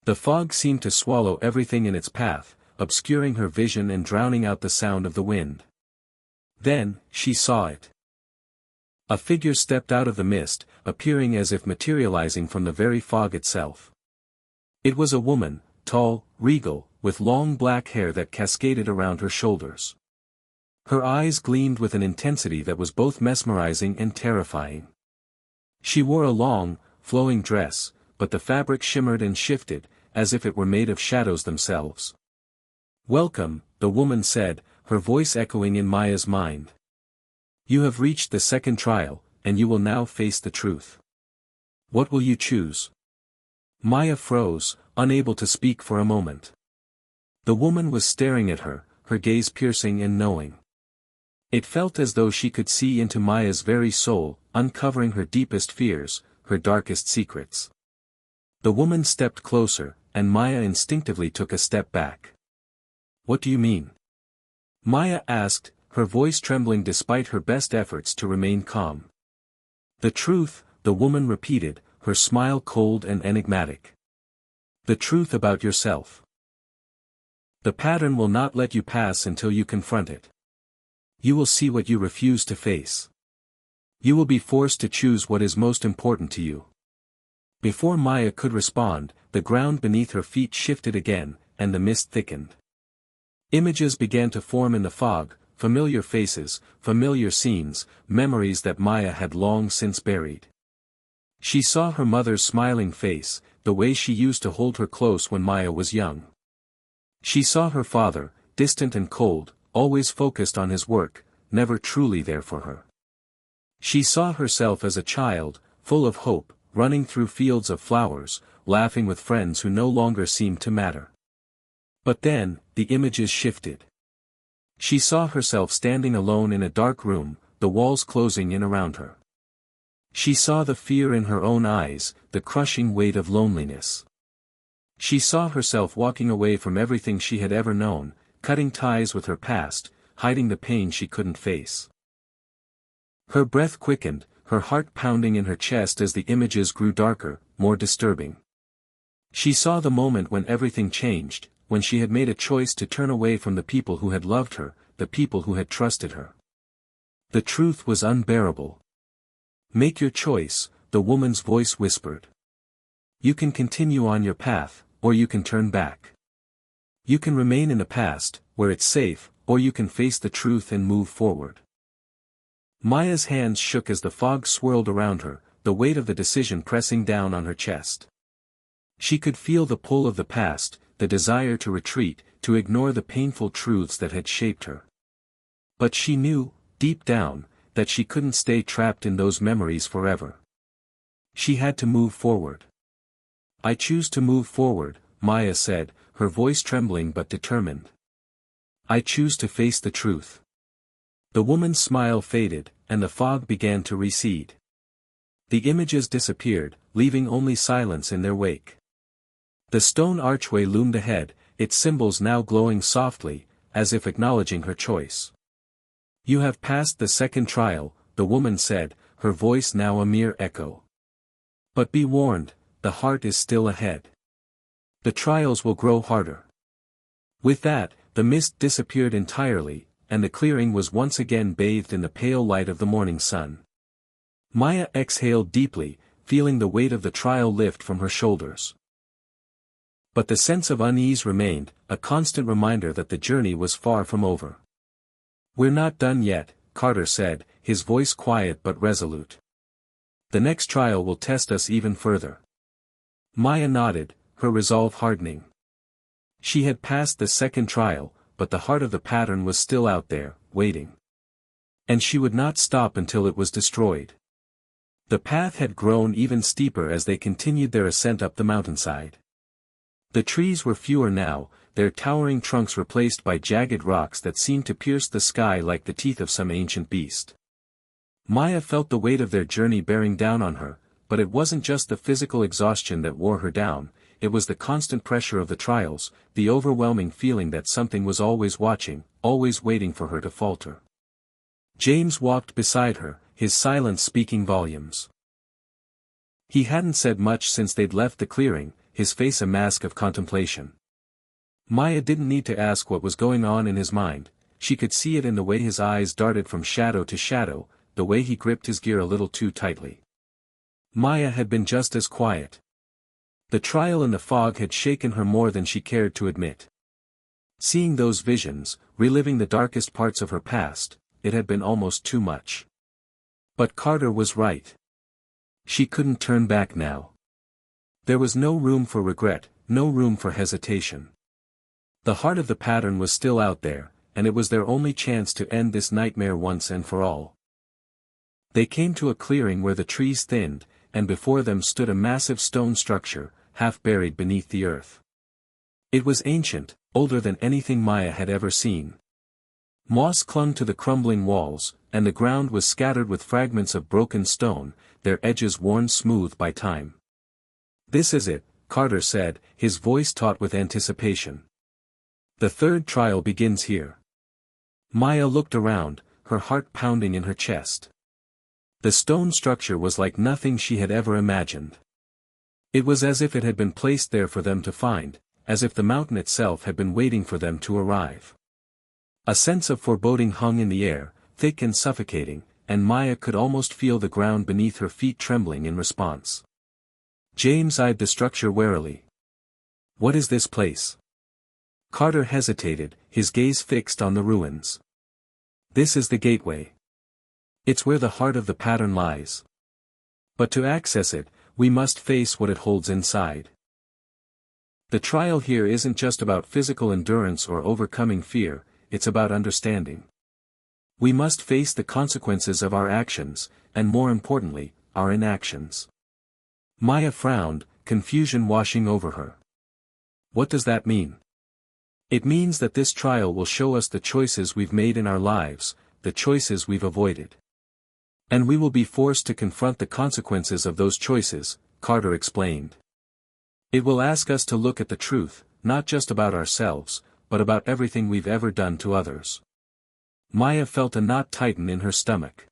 The fog seemed to swallow everything in its path, obscuring her vision and drowning out the sound of the wind. Then, she saw it. A figure stepped out of the mist, appearing as if materializing from the very fog itself. It was a woman, tall, regal, with long black hair that cascaded around her shoulders. Her eyes gleamed with an intensity that was both mesmerizing and terrifying. She wore a long, flowing dress, but the fabric shimmered and shifted, as if it were made of shadows themselves. "Welcome," the woman said, her voice echoing in Maya's mind. "You have reached the second trial, and you will now face the truth. What will you choose?" Maya froze, unable to speak for a moment. The woman was staring at her, her gaze piercing and knowing. It felt as though she could see into Maya's very soul, uncovering her deepest fears, her darkest secrets. The woman stepped closer, and Maya instinctively took a step back. "What do you mean?" Maya asked, her voice trembling despite her best efforts to remain calm. "The truth," the woman repeated, her smile cold and enigmatic. "The truth about yourself. The pattern will not let you pass until you confront it. You will see what you refuse to face. You will be forced to choose what is most important to you." Before Maya could respond, the ground beneath her feet shifted again, and the mist thickened. Images began to form in the fog, familiar faces, familiar scenes, memories that Maya had long since buried. She saw her mother's smiling face, the way she used to hold her close when Maya was young. She saw her father, distant and cold, always focused on his work, never truly there for her. She saw herself as a child, full of hope, running through fields of flowers, laughing with friends who no longer seemed to matter. But then, the images shifted. She saw herself standing alone in a dark room, the walls closing in around her. She saw the fear in her own eyes, the crushing weight of loneliness. She saw herself walking away from everything she had ever known, cutting ties with her past, hiding the pain she couldn't face. Her breath quickened, her heart pounding in her chest as the images grew darker, more disturbing. She saw the moment when everything changed, when she had made a choice to turn away from the people who had loved her, the people who had trusted her. The truth was unbearable. "Make your choice," the woman's voice whispered. "You can continue on your path, or you can turn back. You can remain in the past, where it's safe, or you can face the truth and move forward." Maya's hands shook as the fog swirled around her, the weight of the decision pressing down on her chest. She could feel the pull of the past, the desire to retreat, to ignore the painful truths that had shaped her. But she knew, deep down, that she couldn't stay trapped in those memories forever. She had to move forward. "I choose to move forward," Maya said, her voice trembling but determined. "I choose to face the truth." The woman's smile faded, and the fog began to recede. The images disappeared, leaving only silence in their wake. The stone archway loomed ahead, its symbols now glowing softly, as if acknowledging her choice. "You have passed the second trial," the woman said, her voice now a mere echo. "But be warned, the heart is still ahead. The trials will grow harder." With that, the mist disappeared entirely, and the clearing was once again bathed in the pale light of the morning sun. Maya exhaled deeply, feeling the weight of the trial lift from her shoulders. But the sense of unease remained, a constant reminder that the journey was far from over. "We're not done yet," Carter said, his voice quiet but resolute. "The next trial will test us even further." Maya nodded, her resolve hardening. She had passed the second trial, but the heart of the pattern was still out there, waiting. And she would not stop until it was destroyed. The path had grown even steeper as they continued their ascent up the mountainside. The trees were fewer now, their towering trunks replaced by jagged rocks that seemed to pierce the sky like the teeth of some ancient beast. Maya felt the weight of their journey bearing down on her, but it wasn't just the physical exhaustion that wore her down, it was the constant pressure of the trials, the overwhelming feeling that something was always watching, always waiting for her to falter. James walked beside her, his silence speaking volumes. He hadn't said much since they'd left the clearing, his face a mask of contemplation. Maya didn't need to ask what was going on in his mind, she could see it in the way his eyes darted from shadow to shadow, the way he gripped his gear a little too tightly. Maya had been just as quiet. The trial in the fog had shaken her more than she cared to admit. Seeing those visions, reliving the darkest parts of her past, it had been almost too much. But Carter was right. She couldn't turn back now. There was no room for regret, no room for hesitation. The heart of the pattern was still out there, and it was their only chance to end this nightmare once and for all. They came to a clearing where the trees thinned, and before them stood a massive stone structure, half buried beneath the earth. It was ancient, older than anything Maya had ever seen. Moss clung to the crumbling walls, and the ground was scattered with fragments of broken stone, their edges worn smooth by time. "This is it," Carter said, his voice taut with anticipation. "The third trial begins here." Maya looked around, her heart pounding in her chest. The stone structure was like nothing she had ever imagined. It was as if it had been placed there for them to find, as if the mountain itself had been waiting for them to arrive. A sense of foreboding hung in the air, thick and suffocating, and Maya could almost feel the ground beneath her feet trembling in response. James eyed the structure warily. "What is this place?" Carter hesitated, his gaze fixed on the ruins. "This is the gateway. It's where the heart of the pattern lies. But to access it, we must face what it holds inside. The trial here isn't just about physical endurance or overcoming fear, it's about understanding. We must face the consequences of our actions, and more importantly, our inactions." Maya frowned, confusion washing over her. "What does that mean?" "It means that this trial will show us the choices we've made in our lives, the choices we've avoided. And we will be forced to confront the consequences of those choices," Carter explained. "It will ask us to look at the truth, not just about ourselves, but about everything we've ever done to others." Maya felt a knot tighten in her stomach.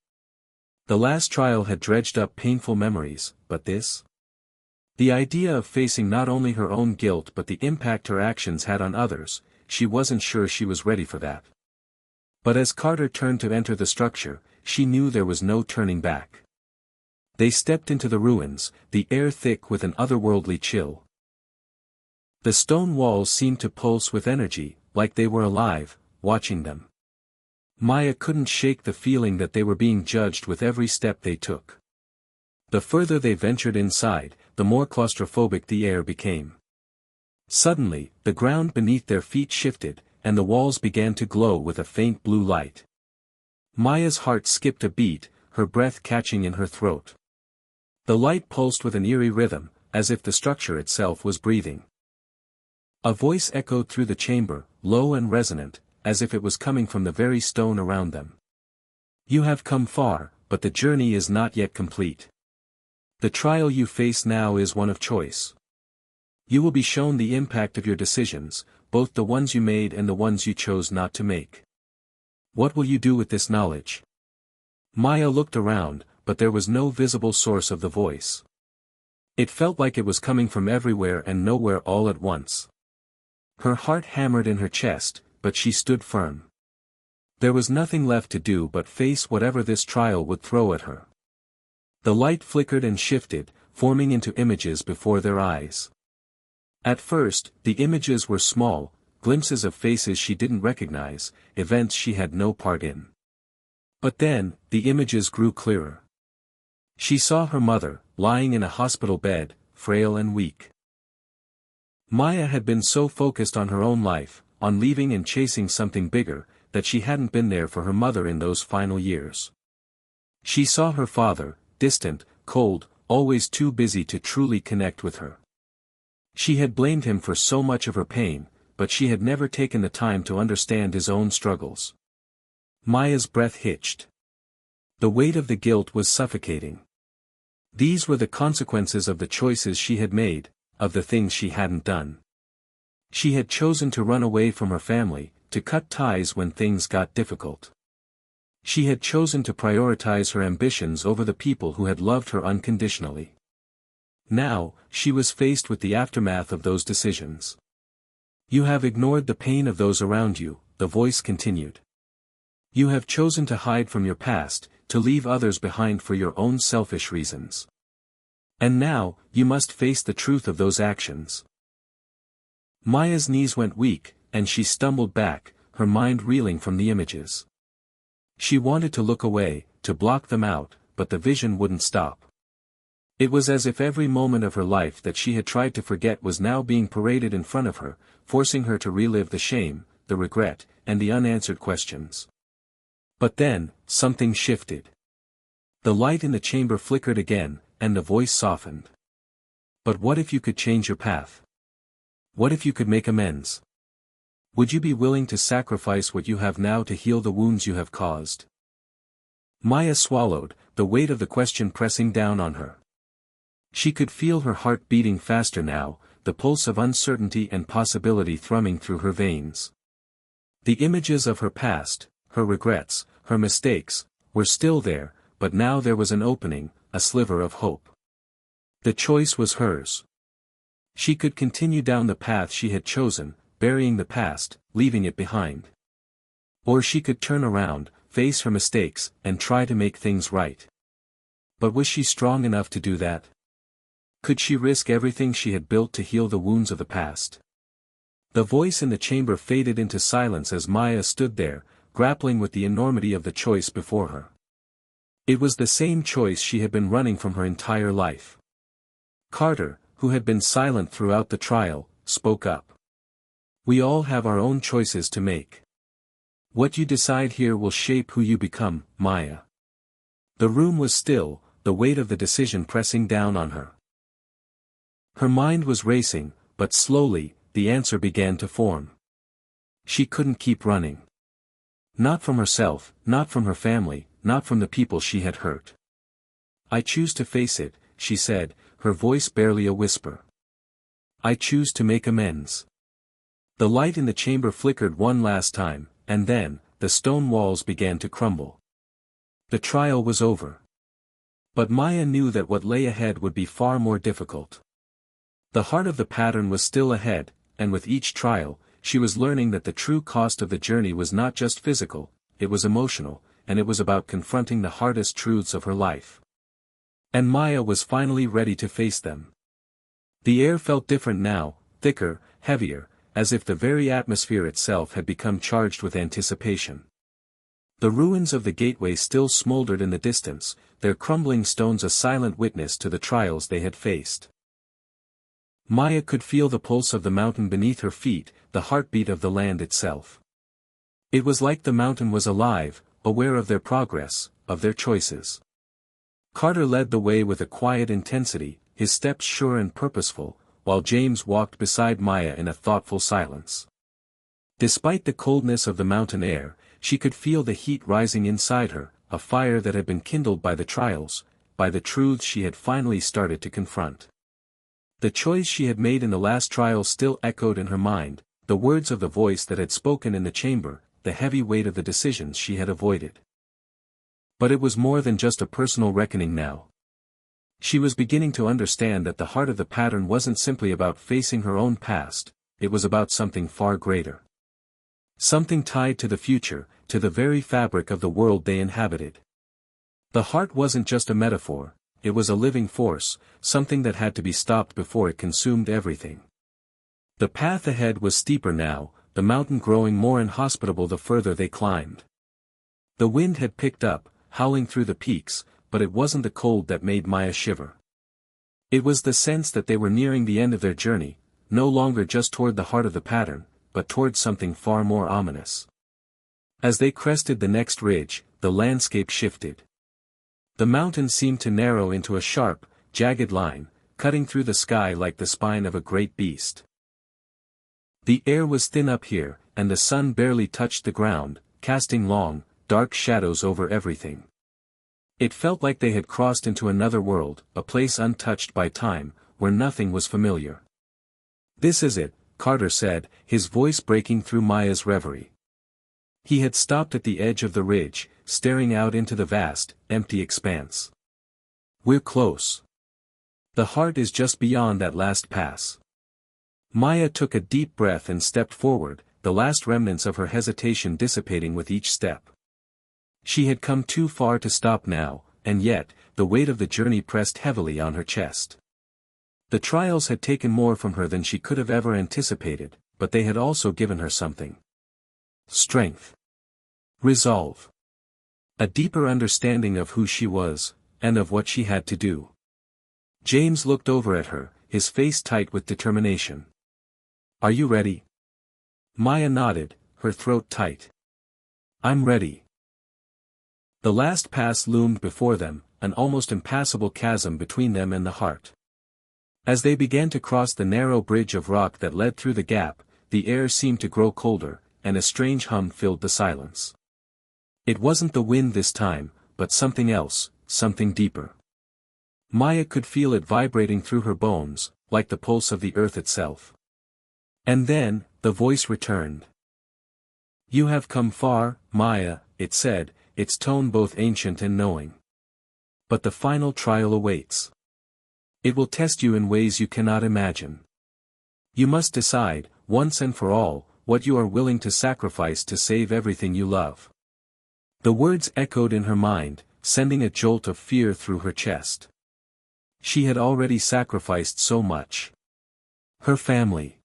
The last trial had dredged up painful memories, but this? The idea of facing not only her own guilt but the impact her actions had on others, she wasn't sure she was ready for that. But as Carter turned to enter the structure, she knew there was no turning back. They stepped into the ruins, the air thick with an otherworldly chill. The stone walls seemed to pulse with energy, like they were alive, watching them. Maya couldn't shake the feeling that they were being judged with every step they took. The further they ventured inside, the more claustrophobic the air became. Suddenly, the ground beneath their feet shifted, and the walls began to glow with a faint blue light. Maya's heart skipped a beat, her breath catching in her throat. The light pulsed with an eerie rhythm, as if the structure itself was breathing. A voice echoed through the chamber, low and resonant, as if it was coming from the very stone around them. "You have come far, but the journey is not yet complete. The trial you face now is one of choice. You will be shown the impact of your decisions, both the ones you made and the ones you chose not to make. What will you do with this knowledge?" Maya looked around, but there was no visible source of the voice. It felt like it was coming from everywhere and nowhere all at once. Her heart hammered in her chest, but she stood firm. There was nothing left to do but face whatever this trial would throw at her. The light flickered and shifted, forming into images before their eyes. At first, the images were small, glimpses of faces she didn't recognize, events she had no part in. But then, the images grew clearer. She saw her mother, lying in a hospital bed, frail and weak. Maya had been so focused on her own life, on leaving and chasing something bigger, that she hadn't been there for her mother in those final years. She saw her father, distant, cold, always too busy to truly connect with her. She had blamed him for so much of her pain, but she had never taken the time to understand his own struggles. Maya's breath hitched. The weight of the guilt was suffocating. These were the consequences of the choices she had made, of the things she hadn't done. She had chosen to run away from her family, to cut ties when things got difficult. She had chosen to prioritize her ambitions over the people who had loved her unconditionally. Now, she was faced with the aftermath of those decisions. "You have ignored the pain of those around you," the voice continued. "You have chosen to hide from your past, to leave others behind for your own selfish reasons. And now, you must face the truth of those actions." Maya's knees went weak, and she stumbled back, her mind reeling from the images. She wanted to look away, to block them out, but the vision wouldn't stop. It was as if every moment of her life that she had tried to forget was now being paraded in front of her, forcing her to relive the shame, the regret, and the unanswered questions. But then, something shifted. The light in the chamber flickered again, and the voice softened. "But what if you could change your path? What if you could make amends? Would you be willing to sacrifice what you have now to heal the wounds you have caused?" Maya swallowed, the weight of the question pressing down on her. She could feel her heart beating faster now, the pulse of uncertainty and possibility thrumming through her veins. The images of her past, her regrets, her mistakes, were still there, but now there was an opening, a sliver of hope. The choice was hers. She could continue down the path she had chosen, burying the past, leaving it behind. Or she could turn around, face her mistakes, and try to make things right. But was she strong enough to do that? Could she risk everything she had built to heal the wounds of the past? The voice in the chamber faded into silence as Maya stood there, grappling with the enormity of the choice before her. It was the same choice she had been running from her entire life. Carter, who had been silent throughout the trial, spoke up. "We all have our own choices to make. What you decide here will shape who you become, Maya." The room was still, the weight of the decision pressing down on her. Her mind was racing, but slowly, the answer began to form. She couldn't keep running. Not from herself, not from her family, not from the people she had hurt. "I choose to face it," she said, her voice barely a whisper. "I choose to make amends." The light in the chamber flickered one last time, and then, the stone walls began to crumble. The trial was over. But Maya knew that what lay ahead would be far more difficult. The heart of the pattern was still ahead, and with each trial, she was learning that the true cost of the journey was not just physical, it was emotional, and it was about confronting the hardest truths of her life. And Maya was finally ready to face them. The air felt different now, thicker, heavier, as if the very atmosphere itself had become charged with anticipation. The ruins of the gateway still smoldered in the distance, their crumbling stones a silent witness to the trials they had faced. Maya could feel the pulse of the mountain beneath her feet, the heartbeat of the land itself. It was like the mountain was alive, aware of their progress, of their choices. Carter led the way with a quiet intensity, his steps sure and purposeful, while James walked beside Maya in a thoughtful silence. Despite the coldness of the mountain air, she could feel the heat rising inside her, a fire that had been kindled by the trials, by the truths she had finally started to confront. The choice she had made in the last trial still echoed in her mind, the words of the voice that had spoken in the chamber, the heavy weight of the decisions she had avoided. But it was more than just a personal reckoning now. She was beginning to understand that the heart of the pattern wasn't simply about facing her own past, it was about something far greater. Something tied to the future, to the very fabric of the world they inhabited. The heart wasn't just a metaphor, it was a living force, something that had to be stopped before it consumed everything. The path ahead was steeper now, the mountain growing more inhospitable the further they climbed. The wind had picked up, howling through the peaks, but it wasn't the cold that made Maya shiver. It was the sense that they were nearing the end of their journey, no longer just toward the heart of the pattern, but toward something far more ominous. As they crested the next ridge, the landscape shifted. The mountain seemed to narrow into a sharp, jagged line, cutting through the sky like the spine of a great beast. The air was thin up here, and the sun barely touched the ground, casting long, dark shadows over everything. It felt like they had crossed into another world, a place untouched by time, where nothing was familiar. "This is it," Carter said, his voice breaking through Maya's reverie. He had stopped at the edge of the ridge, staring out into the vast, empty expanse. "We're close. The heart is just beyond that last pass." Maya took a deep breath and stepped forward, the last remnants of her hesitation dissipating with each step. She had come too far to stop now, and yet, the weight of the journey pressed heavily on her chest. The trials had taken more from her than she could have ever anticipated, but they had also given her something. Strength. Resolve. A deeper understanding of who she was, and of what she had to do. James looked over at her, his face tight with determination. "Are you ready?" Maya nodded, her throat tight. "I'm ready." The last pass loomed before them, an almost impassable chasm between them and the heart. As they began to cross the narrow bridge of rock that led through the gap, the air seemed to grow colder, and a strange hum filled the silence. It wasn't the wind this time, but something else, something deeper. Maya could feel it vibrating through her bones, like the pulse of the earth itself. And then, the voice returned. "You have come far, Maya," it said, its tone both ancient and knowing. "But the final trial awaits. It will test you in ways you cannot imagine. You must decide, once and for all, what you are willing to sacrifice to save everything you love." The words echoed in her mind, sending a jolt of fear through her chest. She had already sacrificed so much. Her family.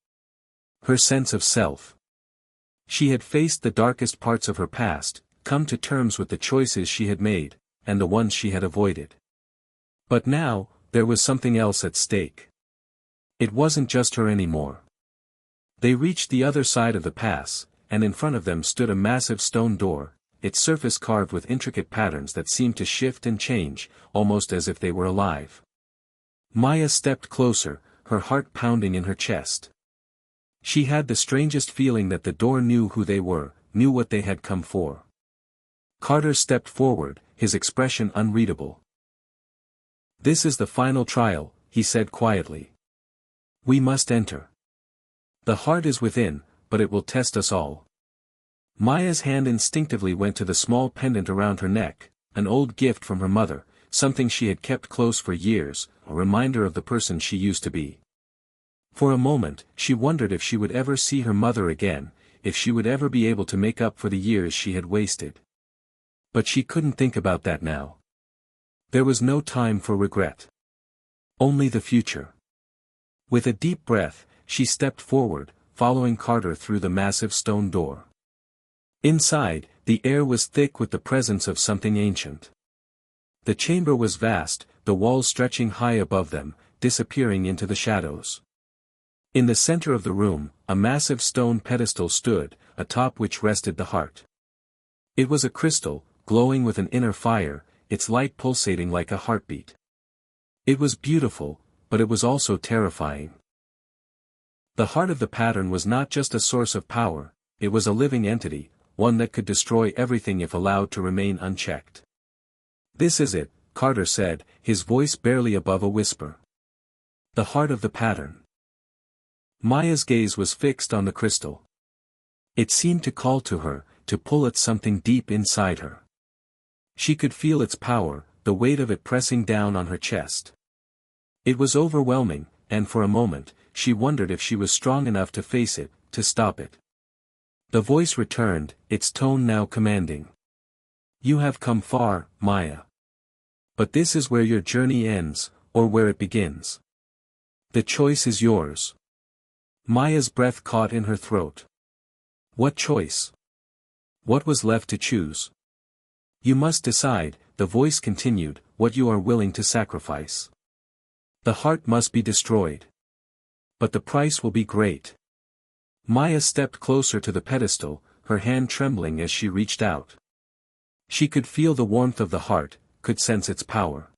Her sense of self. She had faced the darkest parts of her past, come to terms with the choices she had made, and the ones she had avoided. But now, there was something else at stake. It wasn't just her anymore. They reached the other side of the pass, and in front of them stood a massive stone door, its surface carved with intricate patterns that seemed to shift and change, almost as if they were alive. Maya stepped closer, her heart pounding in her chest. She had the strangest feeling that the door knew who they were, knew what they had come for. Carter stepped forward, his expression unreadable. "This is the final trial," he said quietly. "We must enter. The heart is within, but it will test us all." Maya's hand instinctively went to the small pendant around her neck, an old gift from her mother, something she had kept close for years, a reminder of the person she used to be. For a moment, she wondered if she would ever see her mother again, if she would ever be able to make up for the years she had wasted. But she couldn't think about that now. There was no time for regret. Only the future. With a deep breath, she stepped forward, following Carter through the massive stone door. Inside, the air was thick with the presence of something ancient. The chamber was vast, the walls stretching high above them, disappearing into the shadows. In the center of the room, a massive stone pedestal stood, atop which rested the heart. It was a crystal, glowing with an inner fire, its light pulsating like a heartbeat. It was beautiful, but it was also terrifying. The heart of the pattern was not just a source of power, it was a living entity, one that could destroy everything if allowed to remain unchecked. "This is it," Carter said, his voice barely above a whisper. "The heart of the pattern." Maya's gaze was fixed on the crystal. It seemed to call to her, to pull at something deep inside her. She could feel its power, the weight of it pressing down on her chest. It was overwhelming, and for a moment, she wondered if she was strong enough to face it, to stop it. The voice returned, its tone now commanding. "You have come far, Maya. But this is where your journey ends, or where it begins. The choice is yours." Maya's breath caught in her throat. What choice? What was left to choose? "You must decide," the voice continued, "what you are willing to sacrifice. The heart must be destroyed. But the price will be great." Maya stepped closer to the pedestal, her hand trembling as she reached out. She could feel the warmth of the heart, could sense its power.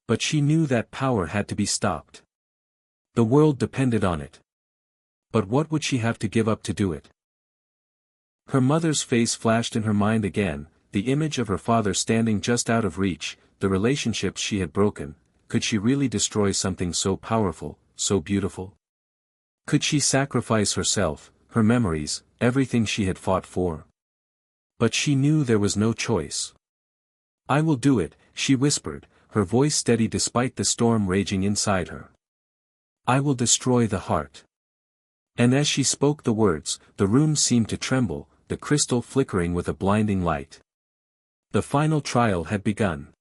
But she knew that power had to be stopped. The world depended on it. But what would she have to give up to do it? Her mother's face flashed in her mind again, the image of her father standing just out of reach, the relationships she had broken. Could she really destroy something so powerful, so beautiful? Could she sacrifice herself, her memories, everything she had fought for? But she knew there was no choice. "I will do it," she whispered, her voice steady despite the storm raging inside her. "I will destroy the heart." And as she spoke the words, the room seemed to tremble, the crystal flickering with a blinding light. The final trial had begun.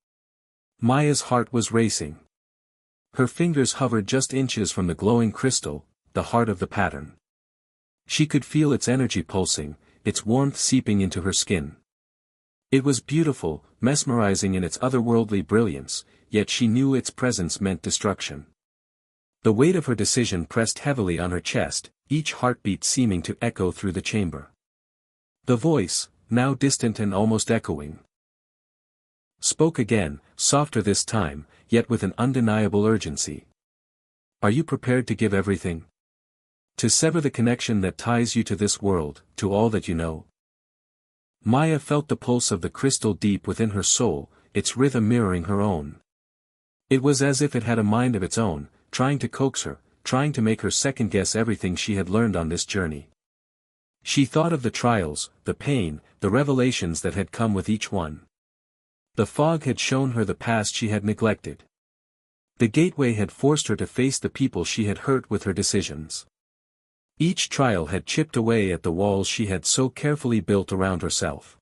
Maya's heart was racing. Her fingers hovered just inches from the glowing crystal, the heart of the pattern. She could feel its energy pulsing, its warmth seeping into her skin. It was beautiful, mesmerizing in its otherworldly brilliance, yet she knew its presence meant destruction. The weight of her decision pressed heavily on her chest, each heartbeat seeming to echo through the chamber. The voice, now distant and almost echoing, spoke again, softer this time, yet with an undeniable urgency. "Are you prepared to give everything? To sever the connection that ties you to this world, to all that you know?" Maya felt the pulse of the crystal deep within her soul, its rhythm mirroring her own. It was as if it had a mind of its own, trying to coax her, trying to make her second-guess everything she had learned on this journey. She thought of the trials, the pain, the revelations that had come with each one. The fog had shown her the past she had neglected. The gateway had forced her to face the people she had hurt with her decisions. Each trial had chipped away at the walls she had so carefully built around herself.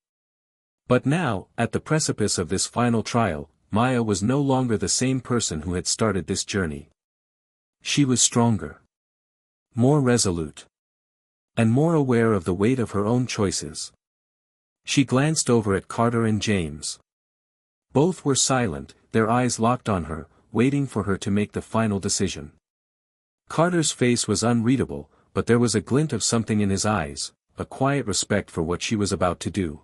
But now, at the precipice of this final trial, Maya was no longer the same person who had started this journey. She was stronger, more resolute, and more aware of the weight of her own choices. She glanced over at Carter and James. Both were silent, their eyes locked on her, waiting for her to make the final decision. Carter's face was unreadable, but there was a glint of something in his eyes, a quiet respect for what she was about to do.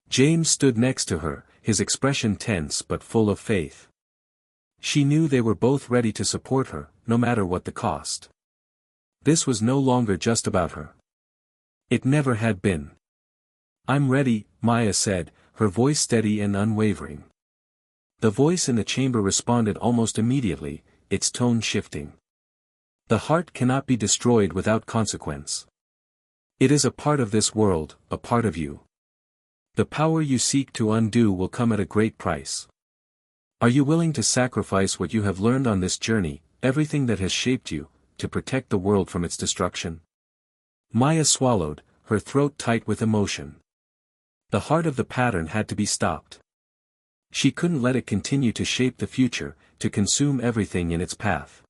James stood next to her, his expression tense but full of faith. She knew they were both ready to support her, no matter what the cost. This was no longer just about her. It never had been. "I'm ready," Maya said, her voice steady and unwavering. The voice in the chamber responded almost immediately, its tone shifting. "The heart cannot be destroyed without consequence. It is a part of this world, a part of you. The power you seek to undo will come at a great price. Are you willing to sacrifice what you have learned on this journey, everything that has shaped you, to protect the world from its destruction? Maya swallowed, her throat tight with emotion. The heart of the pattern had to be stopped. She couldn't let it continue to shape the future, to consume everything in its path.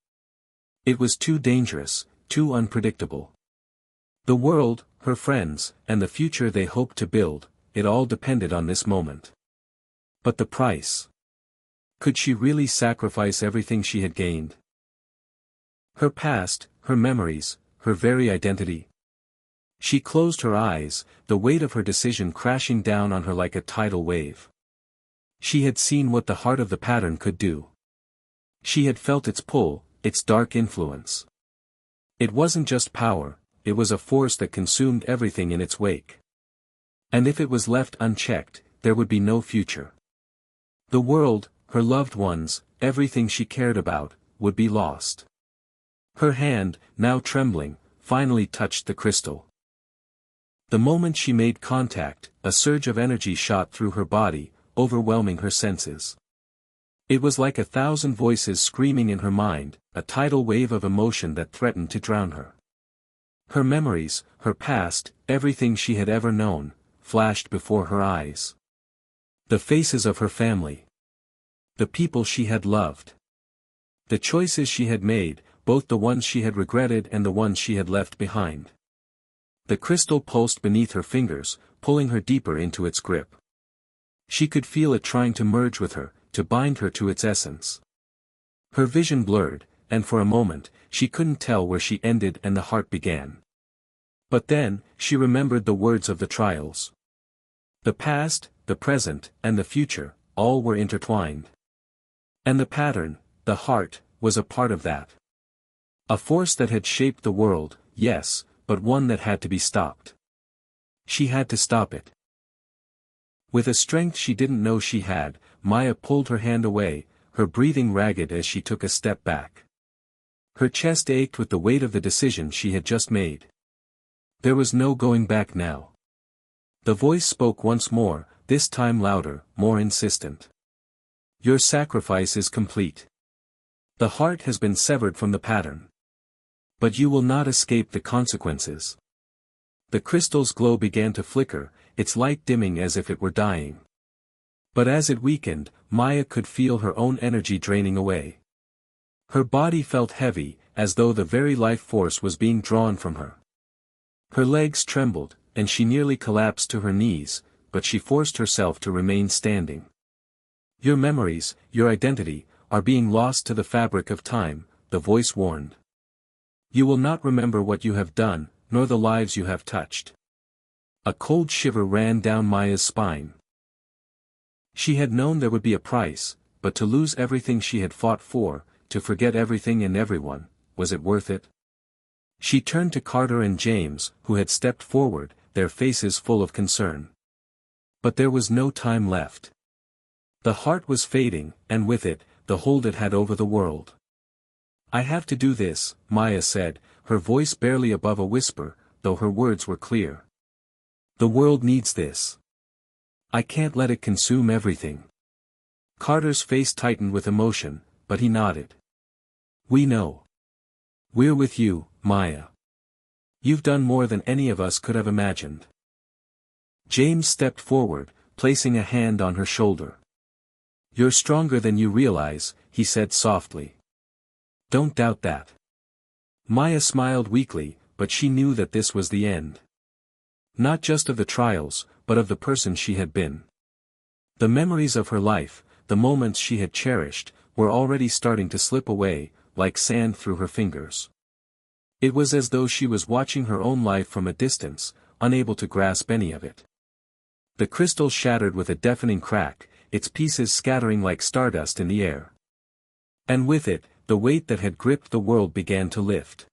It was too dangerous, too unpredictable. The world, her friends, and the future they hoped to build, it all depended on this moment. But the price? Could she really sacrifice everything she had gained? Her past, her memories, her very identity. She closed her eyes, the weight of her decision crashing down on her like a tidal wave. She had seen what the heart of the pattern could do. She had felt its pull, its dark influence. It wasn't just power, it was a force that consumed everything in its wake. And if it was left unchecked, there would be no future. The world, her loved ones, everything she cared about, would be lost. Her hand, now trembling, finally touched the crystal. The moment she made contact, a surge of energy shot through her body, overwhelming her senses. It was like 1,000 voices screaming in her mind, a tidal wave of emotion that threatened to drown her. Her memories, her past, everything she had ever known, flashed before her eyes. The faces of her family. The people she had loved. The choices she had made, both the ones she had regretted and the ones she had left behind. The crystal pulsed beneath her fingers, pulling her deeper into its grip. She could feel it trying to merge with her, to bind her to its essence. Her vision blurred, and for a moment, she couldn't tell where she ended and the heart began. But then, she remembered the words of the trials. The past, the present, and the future, all were intertwined. And the pattern, the heart, was a part of that. A force that had shaped the world, yes, but one that had to be stopped. She had to stop it. With a strength she didn't know she had, Maya pulled her hand away, her breathing ragged as she took a step back. Her chest ached with the weight of the decision she had just made. There was no going back now. The voice spoke once more, this time louder, more insistent. Your sacrifice is complete. The heart has been severed from the pattern. But you will not escape the consequences. The crystal's glow began to flicker, its light dimming as if it were dying. But as it weakened, Maya could feel her own energy draining away. Her body felt heavy, as though the very life force was being drawn from her. Her legs trembled, and she nearly collapsed to her knees, but she forced herself to remain standing. Your memories, your identity, are being lost to the fabric of time, the voice warned. You will not remember what you have done, nor the lives you have touched. A cold shiver ran down Maya's spine. She had known there would be a price, but to lose everything she had fought for, to forget everything and everyone, was it worth it? She turned to Carter and James, who had stepped forward, their faces full of concern. But there was no time left. The heart was fading, and with it, the hold it had over the world. I have to do this, Maya said, her voice barely above a whisper, though her words were clear. The world needs this. I can't let it consume everything. Carter's face tightened with emotion, but he nodded. We know. We're with you, Maya. You've done more than any of us could have imagined. James stepped forward, placing a hand on her shoulder. You're stronger than you realize, he said softly. Don't doubt that. Maya smiled weakly, but she knew that this was the end. Not just of the trials, but of the person she had been. The memories of her life, the moments she had cherished, were already starting to slip away, like sand through her fingers. It was as though she was watching her own life from a distance, unable to grasp any of it. The crystal shattered with a deafening crack, its pieces scattering like stardust in the air. And with it, the weight that had gripped the world began to lift.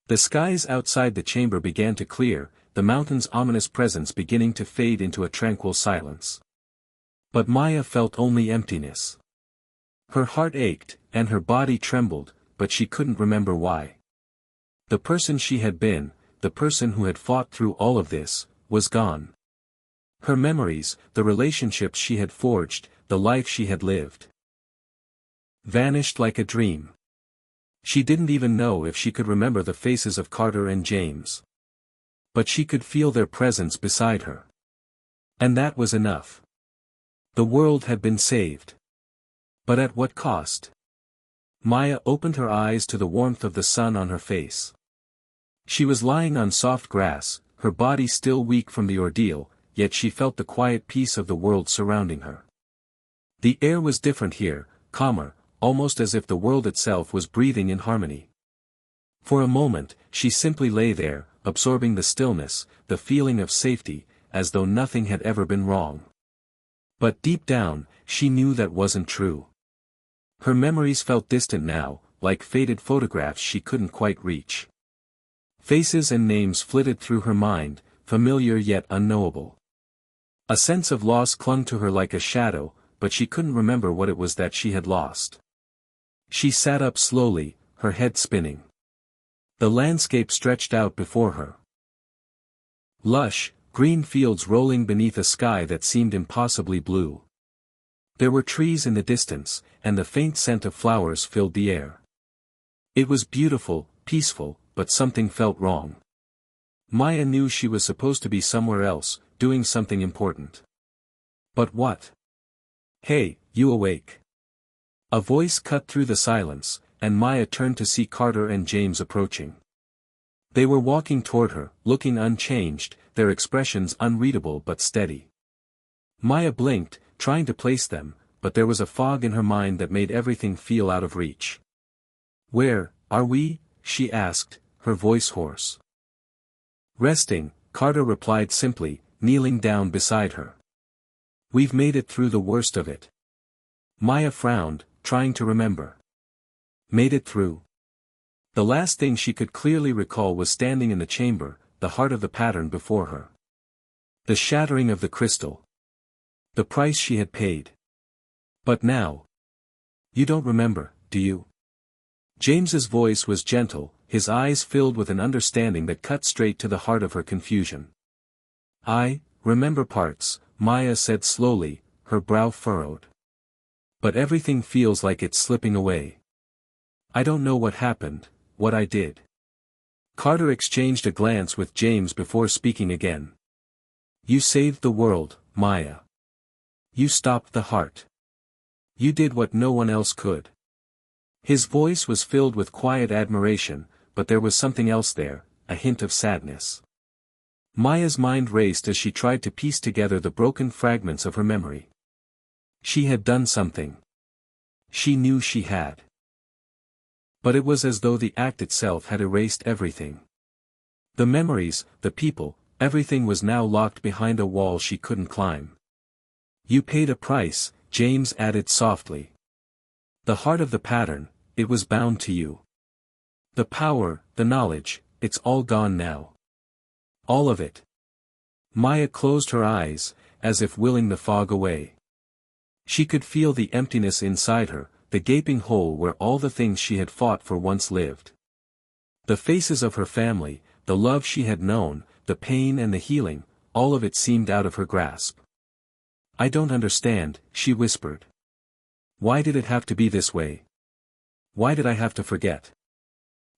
The skies outside the chamber began to clear, the mountain's ominous presence beginning to fade into a tranquil silence. But Maya felt only emptiness. Her heart ached, and her body trembled, but she couldn't remember why. The person she had been, the person who had fought through all of this, was gone. Her memories, the relationships she had forged, the life she had lived, vanished like a dream. She didn't even know if she could remember the faces of Carter and James. But she could feel their presence beside her. And that was enough. The world had been saved. But at what cost? Maya opened her eyes to the warmth of the sun on her face. She was lying on soft grass, her body still weak from the ordeal, yet she felt the quiet peace of the world surrounding her. The air was different here, calmer, almost as if the world itself was breathing in harmony. For a moment, she simply lay there, absorbing the stillness, the feeling of safety, as though nothing had ever been wrong. But deep down, she knew that wasn't true. Her memories felt distant now, like faded photographs she couldn't quite reach. Faces and names flitted through her mind, familiar yet unknowable. A sense of loss clung to her like a shadow, but she couldn't remember what it was that she had lost. She sat up slowly, her head spinning. The landscape stretched out before her. Lush, green fields rolling beneath a sky that seemed impossibly blue. There were trees in the distance, and the faint scent of flowers filled the air. It was beautiful, peaceful, but something felt wrong. Maya knew she was supposed to be somewhere else, doing something important. But what? Hey, you awake? A voice cut through the silence, and Maya turned to see Carter and James approaching. They were walking toward her, looking unchanged, their expressions unreadable but steady. Maya blinked, trying to place them, but there was a fog in her mind that made everything feel out of reach. "Where are we?" she asked, her voice hoarse. "Resting," Carter replied simply, kneeling down beside her. "We've made it through the worst of it." Maya frowned, trying to remember. Made it through. The last thing she could clearly recall was standing in the chamber, the heart of the pattern before her. The shattering of the crystal. The price she had paid. But now. You don't remember, do you? James's voice was gentle, his eyes filled with an understanding that cut straight to the heart of her confusion. "I remember parts," Maya said slowly, her brow furrowed. "But everything feels like it's slipping away. I don't know what happened, what I did." Carter exchanged a glance with James before speaking again. "You saved the world, Maya. You stopped the heart. You did what no one else could." His voice was filled with quiet admiration, but there was something else there, a hint of sadness. Maya's mind raced as she tried to piece together the broken fragments of her memory. She had done something. She knew she had. But it was as though the act itself had erased everything. The memories, the people, everything was now locked behind a wall she couldn't climb. "You paid a price," James added softly. "The heart of the pattern, it was bound to you. The power, the knowledge, it's all gone now. All of it." Maya closed her eyes, as if willing the fog away. She could feel the emptiness inside her, the gaping hole where all the things she had fought for once lived. The faces of her family, the love she had known, the pain and the healing, all of it seemed out of her grasp. "I don't understand," she whispered. "Why did it have to be this way? Why did I have to forget?"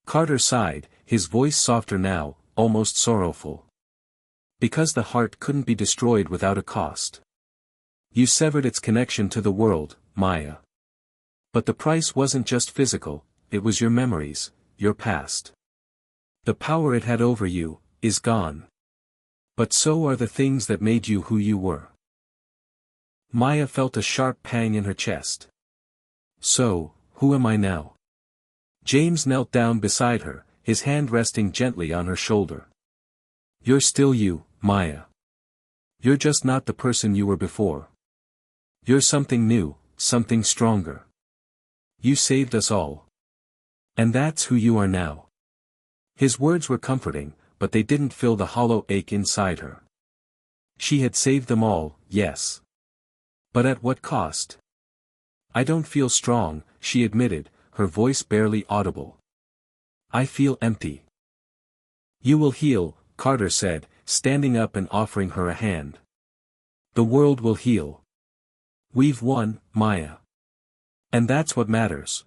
Carter sighed, his voice softer now, almost sorrowful. "Because the heart couldn't be destroyed without a cost. You severed its connection to the world, Maya. But the price wasn't just physical, it was your memories, your past. The power it had over you, is gone. But so are the things that made you who you were." Maya felt a sharp pang in her chest. "So, who am I now?" James knelt down beside her, his hand resting gently on her shoulder. "You're still you, Maya. You're just not the person you were before. You're something new, something stronger. You saved us all. And that's who you are now." His words were comforting, but they didn't fill the hollow ache inside her. She had saved them all, yes. But at what cost? "I don't feel strong," she admitted, her voice barely audible. "I feel empty." "You will heal," Carter said, standing up and offering her a hand. "The world will heal. We've won, Maya. And that's what matters."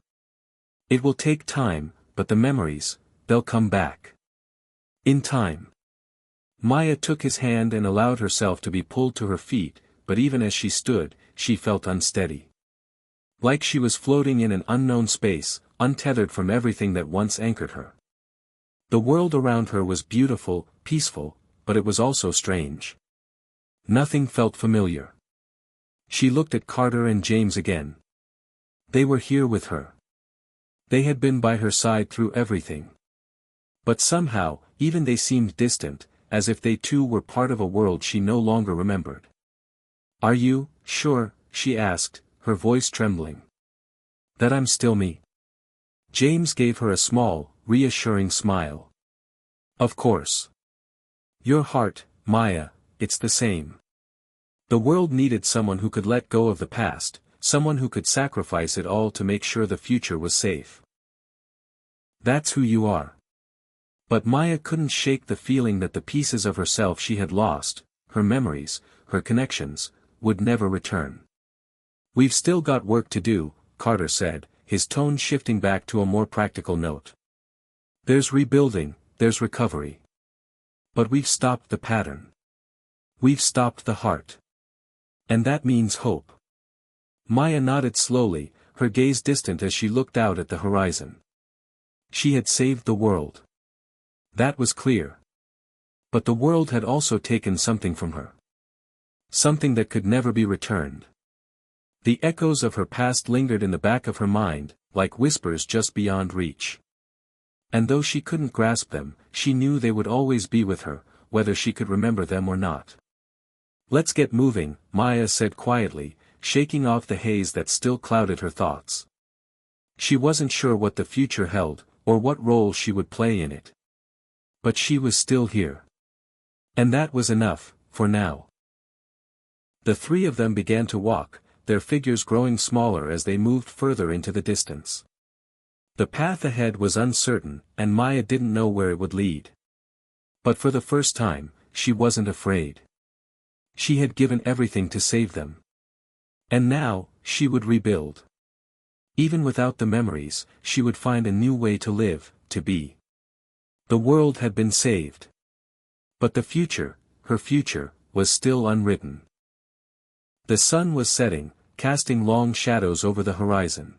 It will take time, but the memories, they'll come back. In time. Maya took his hand and allowed herself to be pulled to her feet, but even as she stood, she felt unsteady. Like she was floating in an unknown space, untethered from everything that once anchored her. The world around her was beautiful, peaceful, but it was also strange. Nothing felt familiar. She looked at Carter and James again. They were here with her. They had been by her side through everything. But somehow, even they seemed distant, as if they too were part of a world she no longer remembered. "Are you sure," she asked, her voice trembling, "that I'm still me?" James gave her a small, reassuring smile. "Of course. Your heart, Maya, it's the same." The world needed someone who could let go of the past, someone who could sacrifice it all to make sure the future was safe. "That's who you are." But Maya couldn't shake the feeling that the pieces of herself she had lost, her memories, her connections, would never return. "We've still got work to do," Carter said, his tone shifting back to a more practical note. "There's rebuilding, there's recovery. But we've stopped the pattern. We've stopped the heart. And that means hope." Maya nodded slowly, her gaze distant as she looked out at the horizon. She had saved the world. That was clear. But the world had also taken something from her. Something that could never be returned. The echoes of her past lingered in the back of her mind, like whispers just beyond reach. And though she couldn't grasp them, she knew they would always be with her, whether she could remember them or not. "Let's get moving," Maya said quietly, shaking off the haze that still clouded her thoughts. She wasn't sure what the future held, or what role she would play in it. But she was still here. And that was enough, for now. The three of them began to walk, their figures growing smaller as they moved further into the distance. The path ahead was uncertain, and Maya didn't know where it would lead. But for the first time, she wasn't afraid. She had given everything to save them. And now, she would rebuild. Even without the memories, she would find a new way to live, to be. The world had been saved. But the future, her future, was still unwritten. The sun was setting, casting long shadows over the horizon.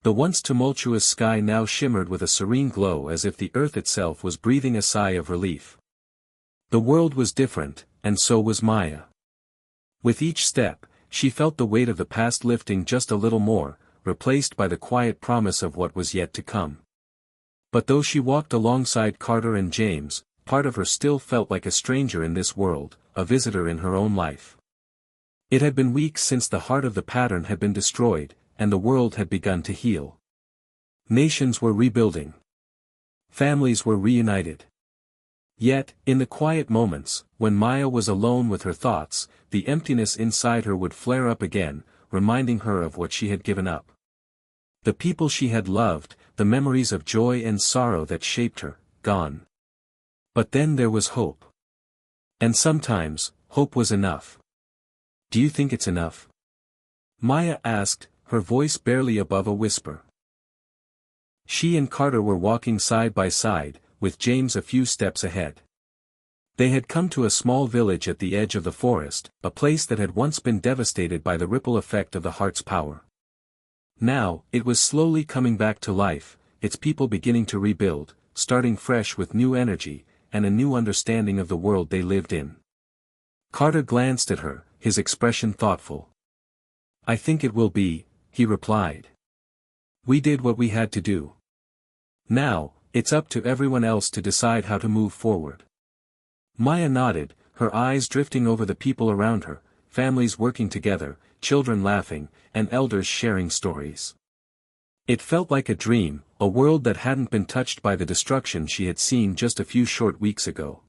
The once tumultuous sky now shimmered with a serene glow as if the earth itself was breathing a sigh of relief. The world was different, and so was Maya. With each step, she felt the weight of the past lifting just a little more, replaced by the quiet promise of what was yet to come. But though she walked alongside Carter and James, part of her still felt like a stranger in this world, a visitor in her own life. It had been weeks since the heart of the pattern had been destroyed, and the world had begun to heal. Nations were rebuilding. Families were reunited. Yet, in the quiet moments, when Maya was alone with her thoughts, the emptiness inside her would flare up again, reminding her of what she had given up. The people she had loved, the memories of joy and sorrow that shaped her, gone. But then there was hope. And sometimes, hope was enough. "Do you think it's enough?" Maya asked, her voice barely above a whisper. She and Carter were walking side by side, with James a few steps ahead. They had come to a small village at the edge of the forest, a place that had once been devastated by the ripple effect of the heart's power. Now, it was slowly coming back to life, its people beginning to rebuild, starting fresh with new energy, and a new understanding of the world they lived in. Carter glanced at her, his expression thoughtful. "I think it will be," he replied. "We did what we had to do. Now, it's up to everyone else to decide how to move forward." Maya nodded, her eyes drifting over the people around her, families working together, children laughing, and elders sharing stories. It felt like a dream, a world that hadn't been touched by the destruction she had seen just a few short weeks ago.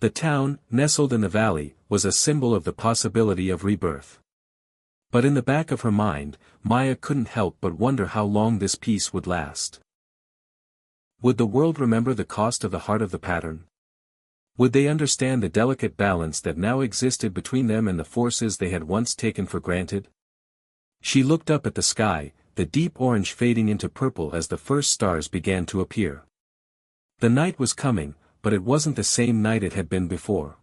The town, nestled in the valley, was a symbol of the possibility of rebirth. But in the back of her mind, Maya couldn't help but wonder how long this peace would last. Would the world remember the cost of the heart of the pattern? Would they understand the delicate balance that now existed between them and the forces they had once taken for granted? She looked up at the sky, the deep orange fading into purple as the first stars began to appear. The night was coming, but it wasn't the same night it had been before.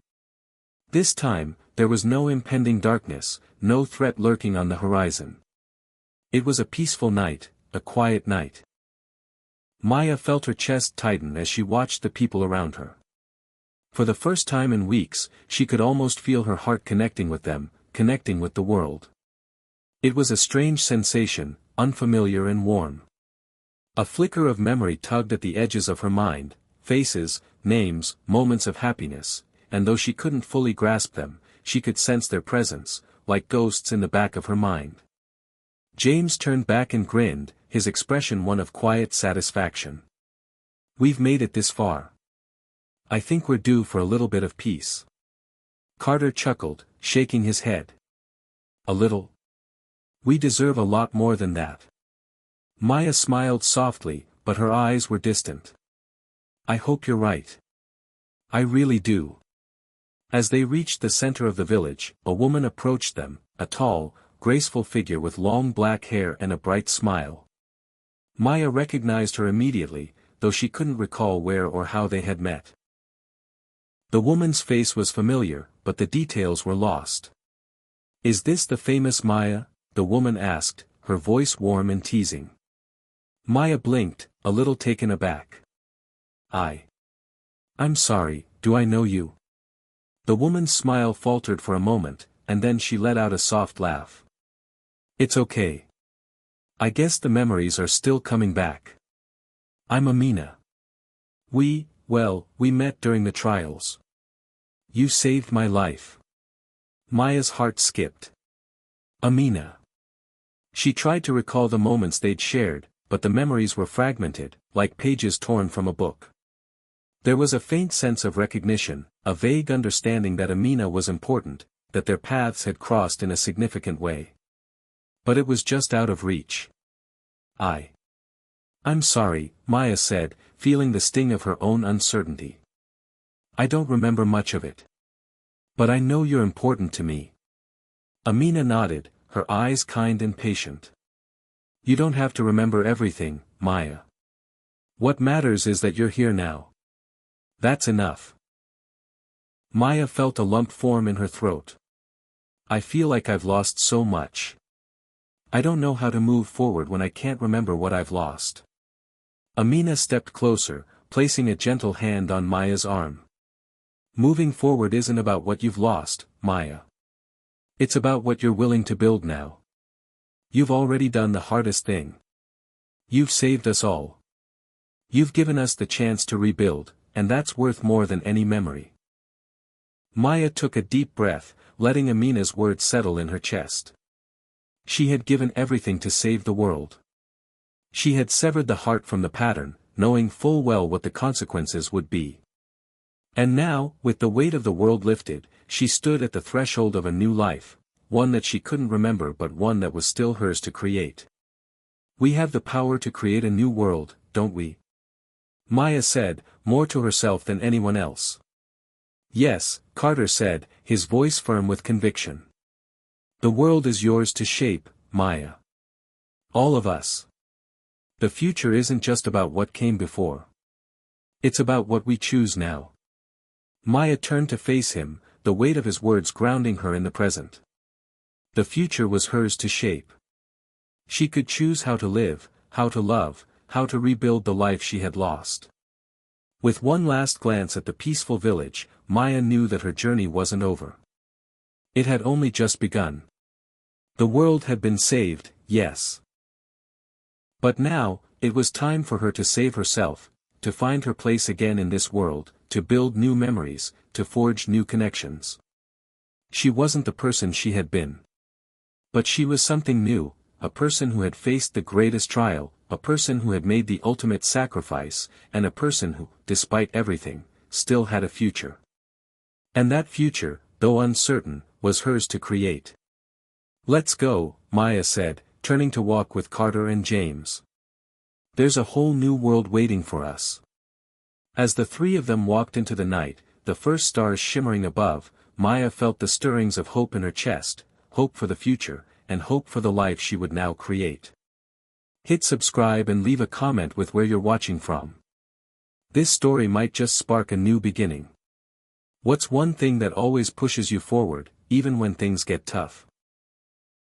This time, there was no impending darkness, no threat lurking on the horizon. It was a peaceful night, a quiet night. Maya felt her chest tighten as she watched the people around her. For the first time in weeks, she could almost feel her heart connecting with them, connecting with the world. It was a strange sensation, unfamiliar and warm. A flicker of memory tugged at the edges of her mind, faces, names, moments of happiness, and though she couldn't fully grasp them, she could sense their presence, like ghosts in the back of her mind. James turned back and grinned, his expression one of quiet satisfaction. "We've made it this far. I think we're due for a little bit of peace." Carter chuckled, shaking his head. "A little? We deserve a lot more than that." Maya smiled softly, but her eyes were distant. "I hope you're right. I really do." As they reached the center of the village, a woman approached them, a tall, graceful figure with long black hair and a bright smile. Maya recognized her immediately, though she couldn't recall where or how they had met. The woman's face was familiar, but the details were lost. "Is this the famous Maya?" the woman asked, her voice warm and teasing. Maya blinked, a little taken aback. I'm sorry, do I know you?" The woman's smile faltered for a moment, and then she let out a soft laugh. "It's okay. I guess the memories are still coming back. I'm Amina. We met during the trials. You saved my life." Maya's heart skipped. Amina. She tried to recall the moments they'd shared, but the memories were fragmented, like pages torn from a book. There was a faint sense of recognition, a vague understanding that Amina was important, that their paths had crossed in a significant way. But it was just out of reach. I'm sorry, Maya said, feeling the sting of her own uncertainty. "I don't remember much of it. But I know you're important to me." Amina nodded, her eyes kind and patient. "You don't have to remember everything, Maya. What matters is that you're here now. That's enough." Maya felt a lump form in her throat. "I feel like I've lost so much. I don't know how to move forward when I can't remember what I've lost." Amina stepped closer, placing a gentle hand on Maya's arm. "Moving forward isn't about what you've lost, Maya. It's about what you're willing to build now. You've already done the hardest thing. You've saved us all. You've given us the chance to rebuild, and that's worth more than any memory." Maya took a deep breath, letting Amina's words settle in her chest. She had given everything to save the world. She had severed the heart from the pattern, knowing full well what the consequences would be. And now, with the weight of the world lifted, she stood at the threshold of a new life, one that she couldn't remember but one that was still hers to create. "We have the power to create a new world, don't we?" Maya said, more to herself than anyone else. "Yes," Carter said, his voice firm with conviction. "The world is yours to shape, Maya. All of us. The future isn't just about what came before. It's about what we choose now." Maya turned to face him, the weight of his words grounding her in the present. The future was hers to shape. She could choose how to live, how to love, how to rebuild the life she had lost. With one last glance at the peaceful village, Maya knew that her journey wasn't over. It had only just begun. The world had been saved, yes. But now, it was time for her to save herself, to find her place again in this world, to build new memories, to forge new connections. She wasn't the person she had been. But she was something new, a person who had faced the greatest trial, a person who had made the ultimate sacrifice, and a person who, despite everything, still had a future. And that future, though uncertain, was hers to create. "Let's go," Maya said, turning to walk with Carter and James. "There's a whole new world waiting for us." As the three of them walked into the night, the first stars shimmering above, Maya felt the stirrings of hope in her chest, hope for the future, and hope for the life she would now create. Hit subscribe and leave a comment with where you're watching from. This story might just spark a new beginning. What's one thing that always pushes you forward, even when things get tough?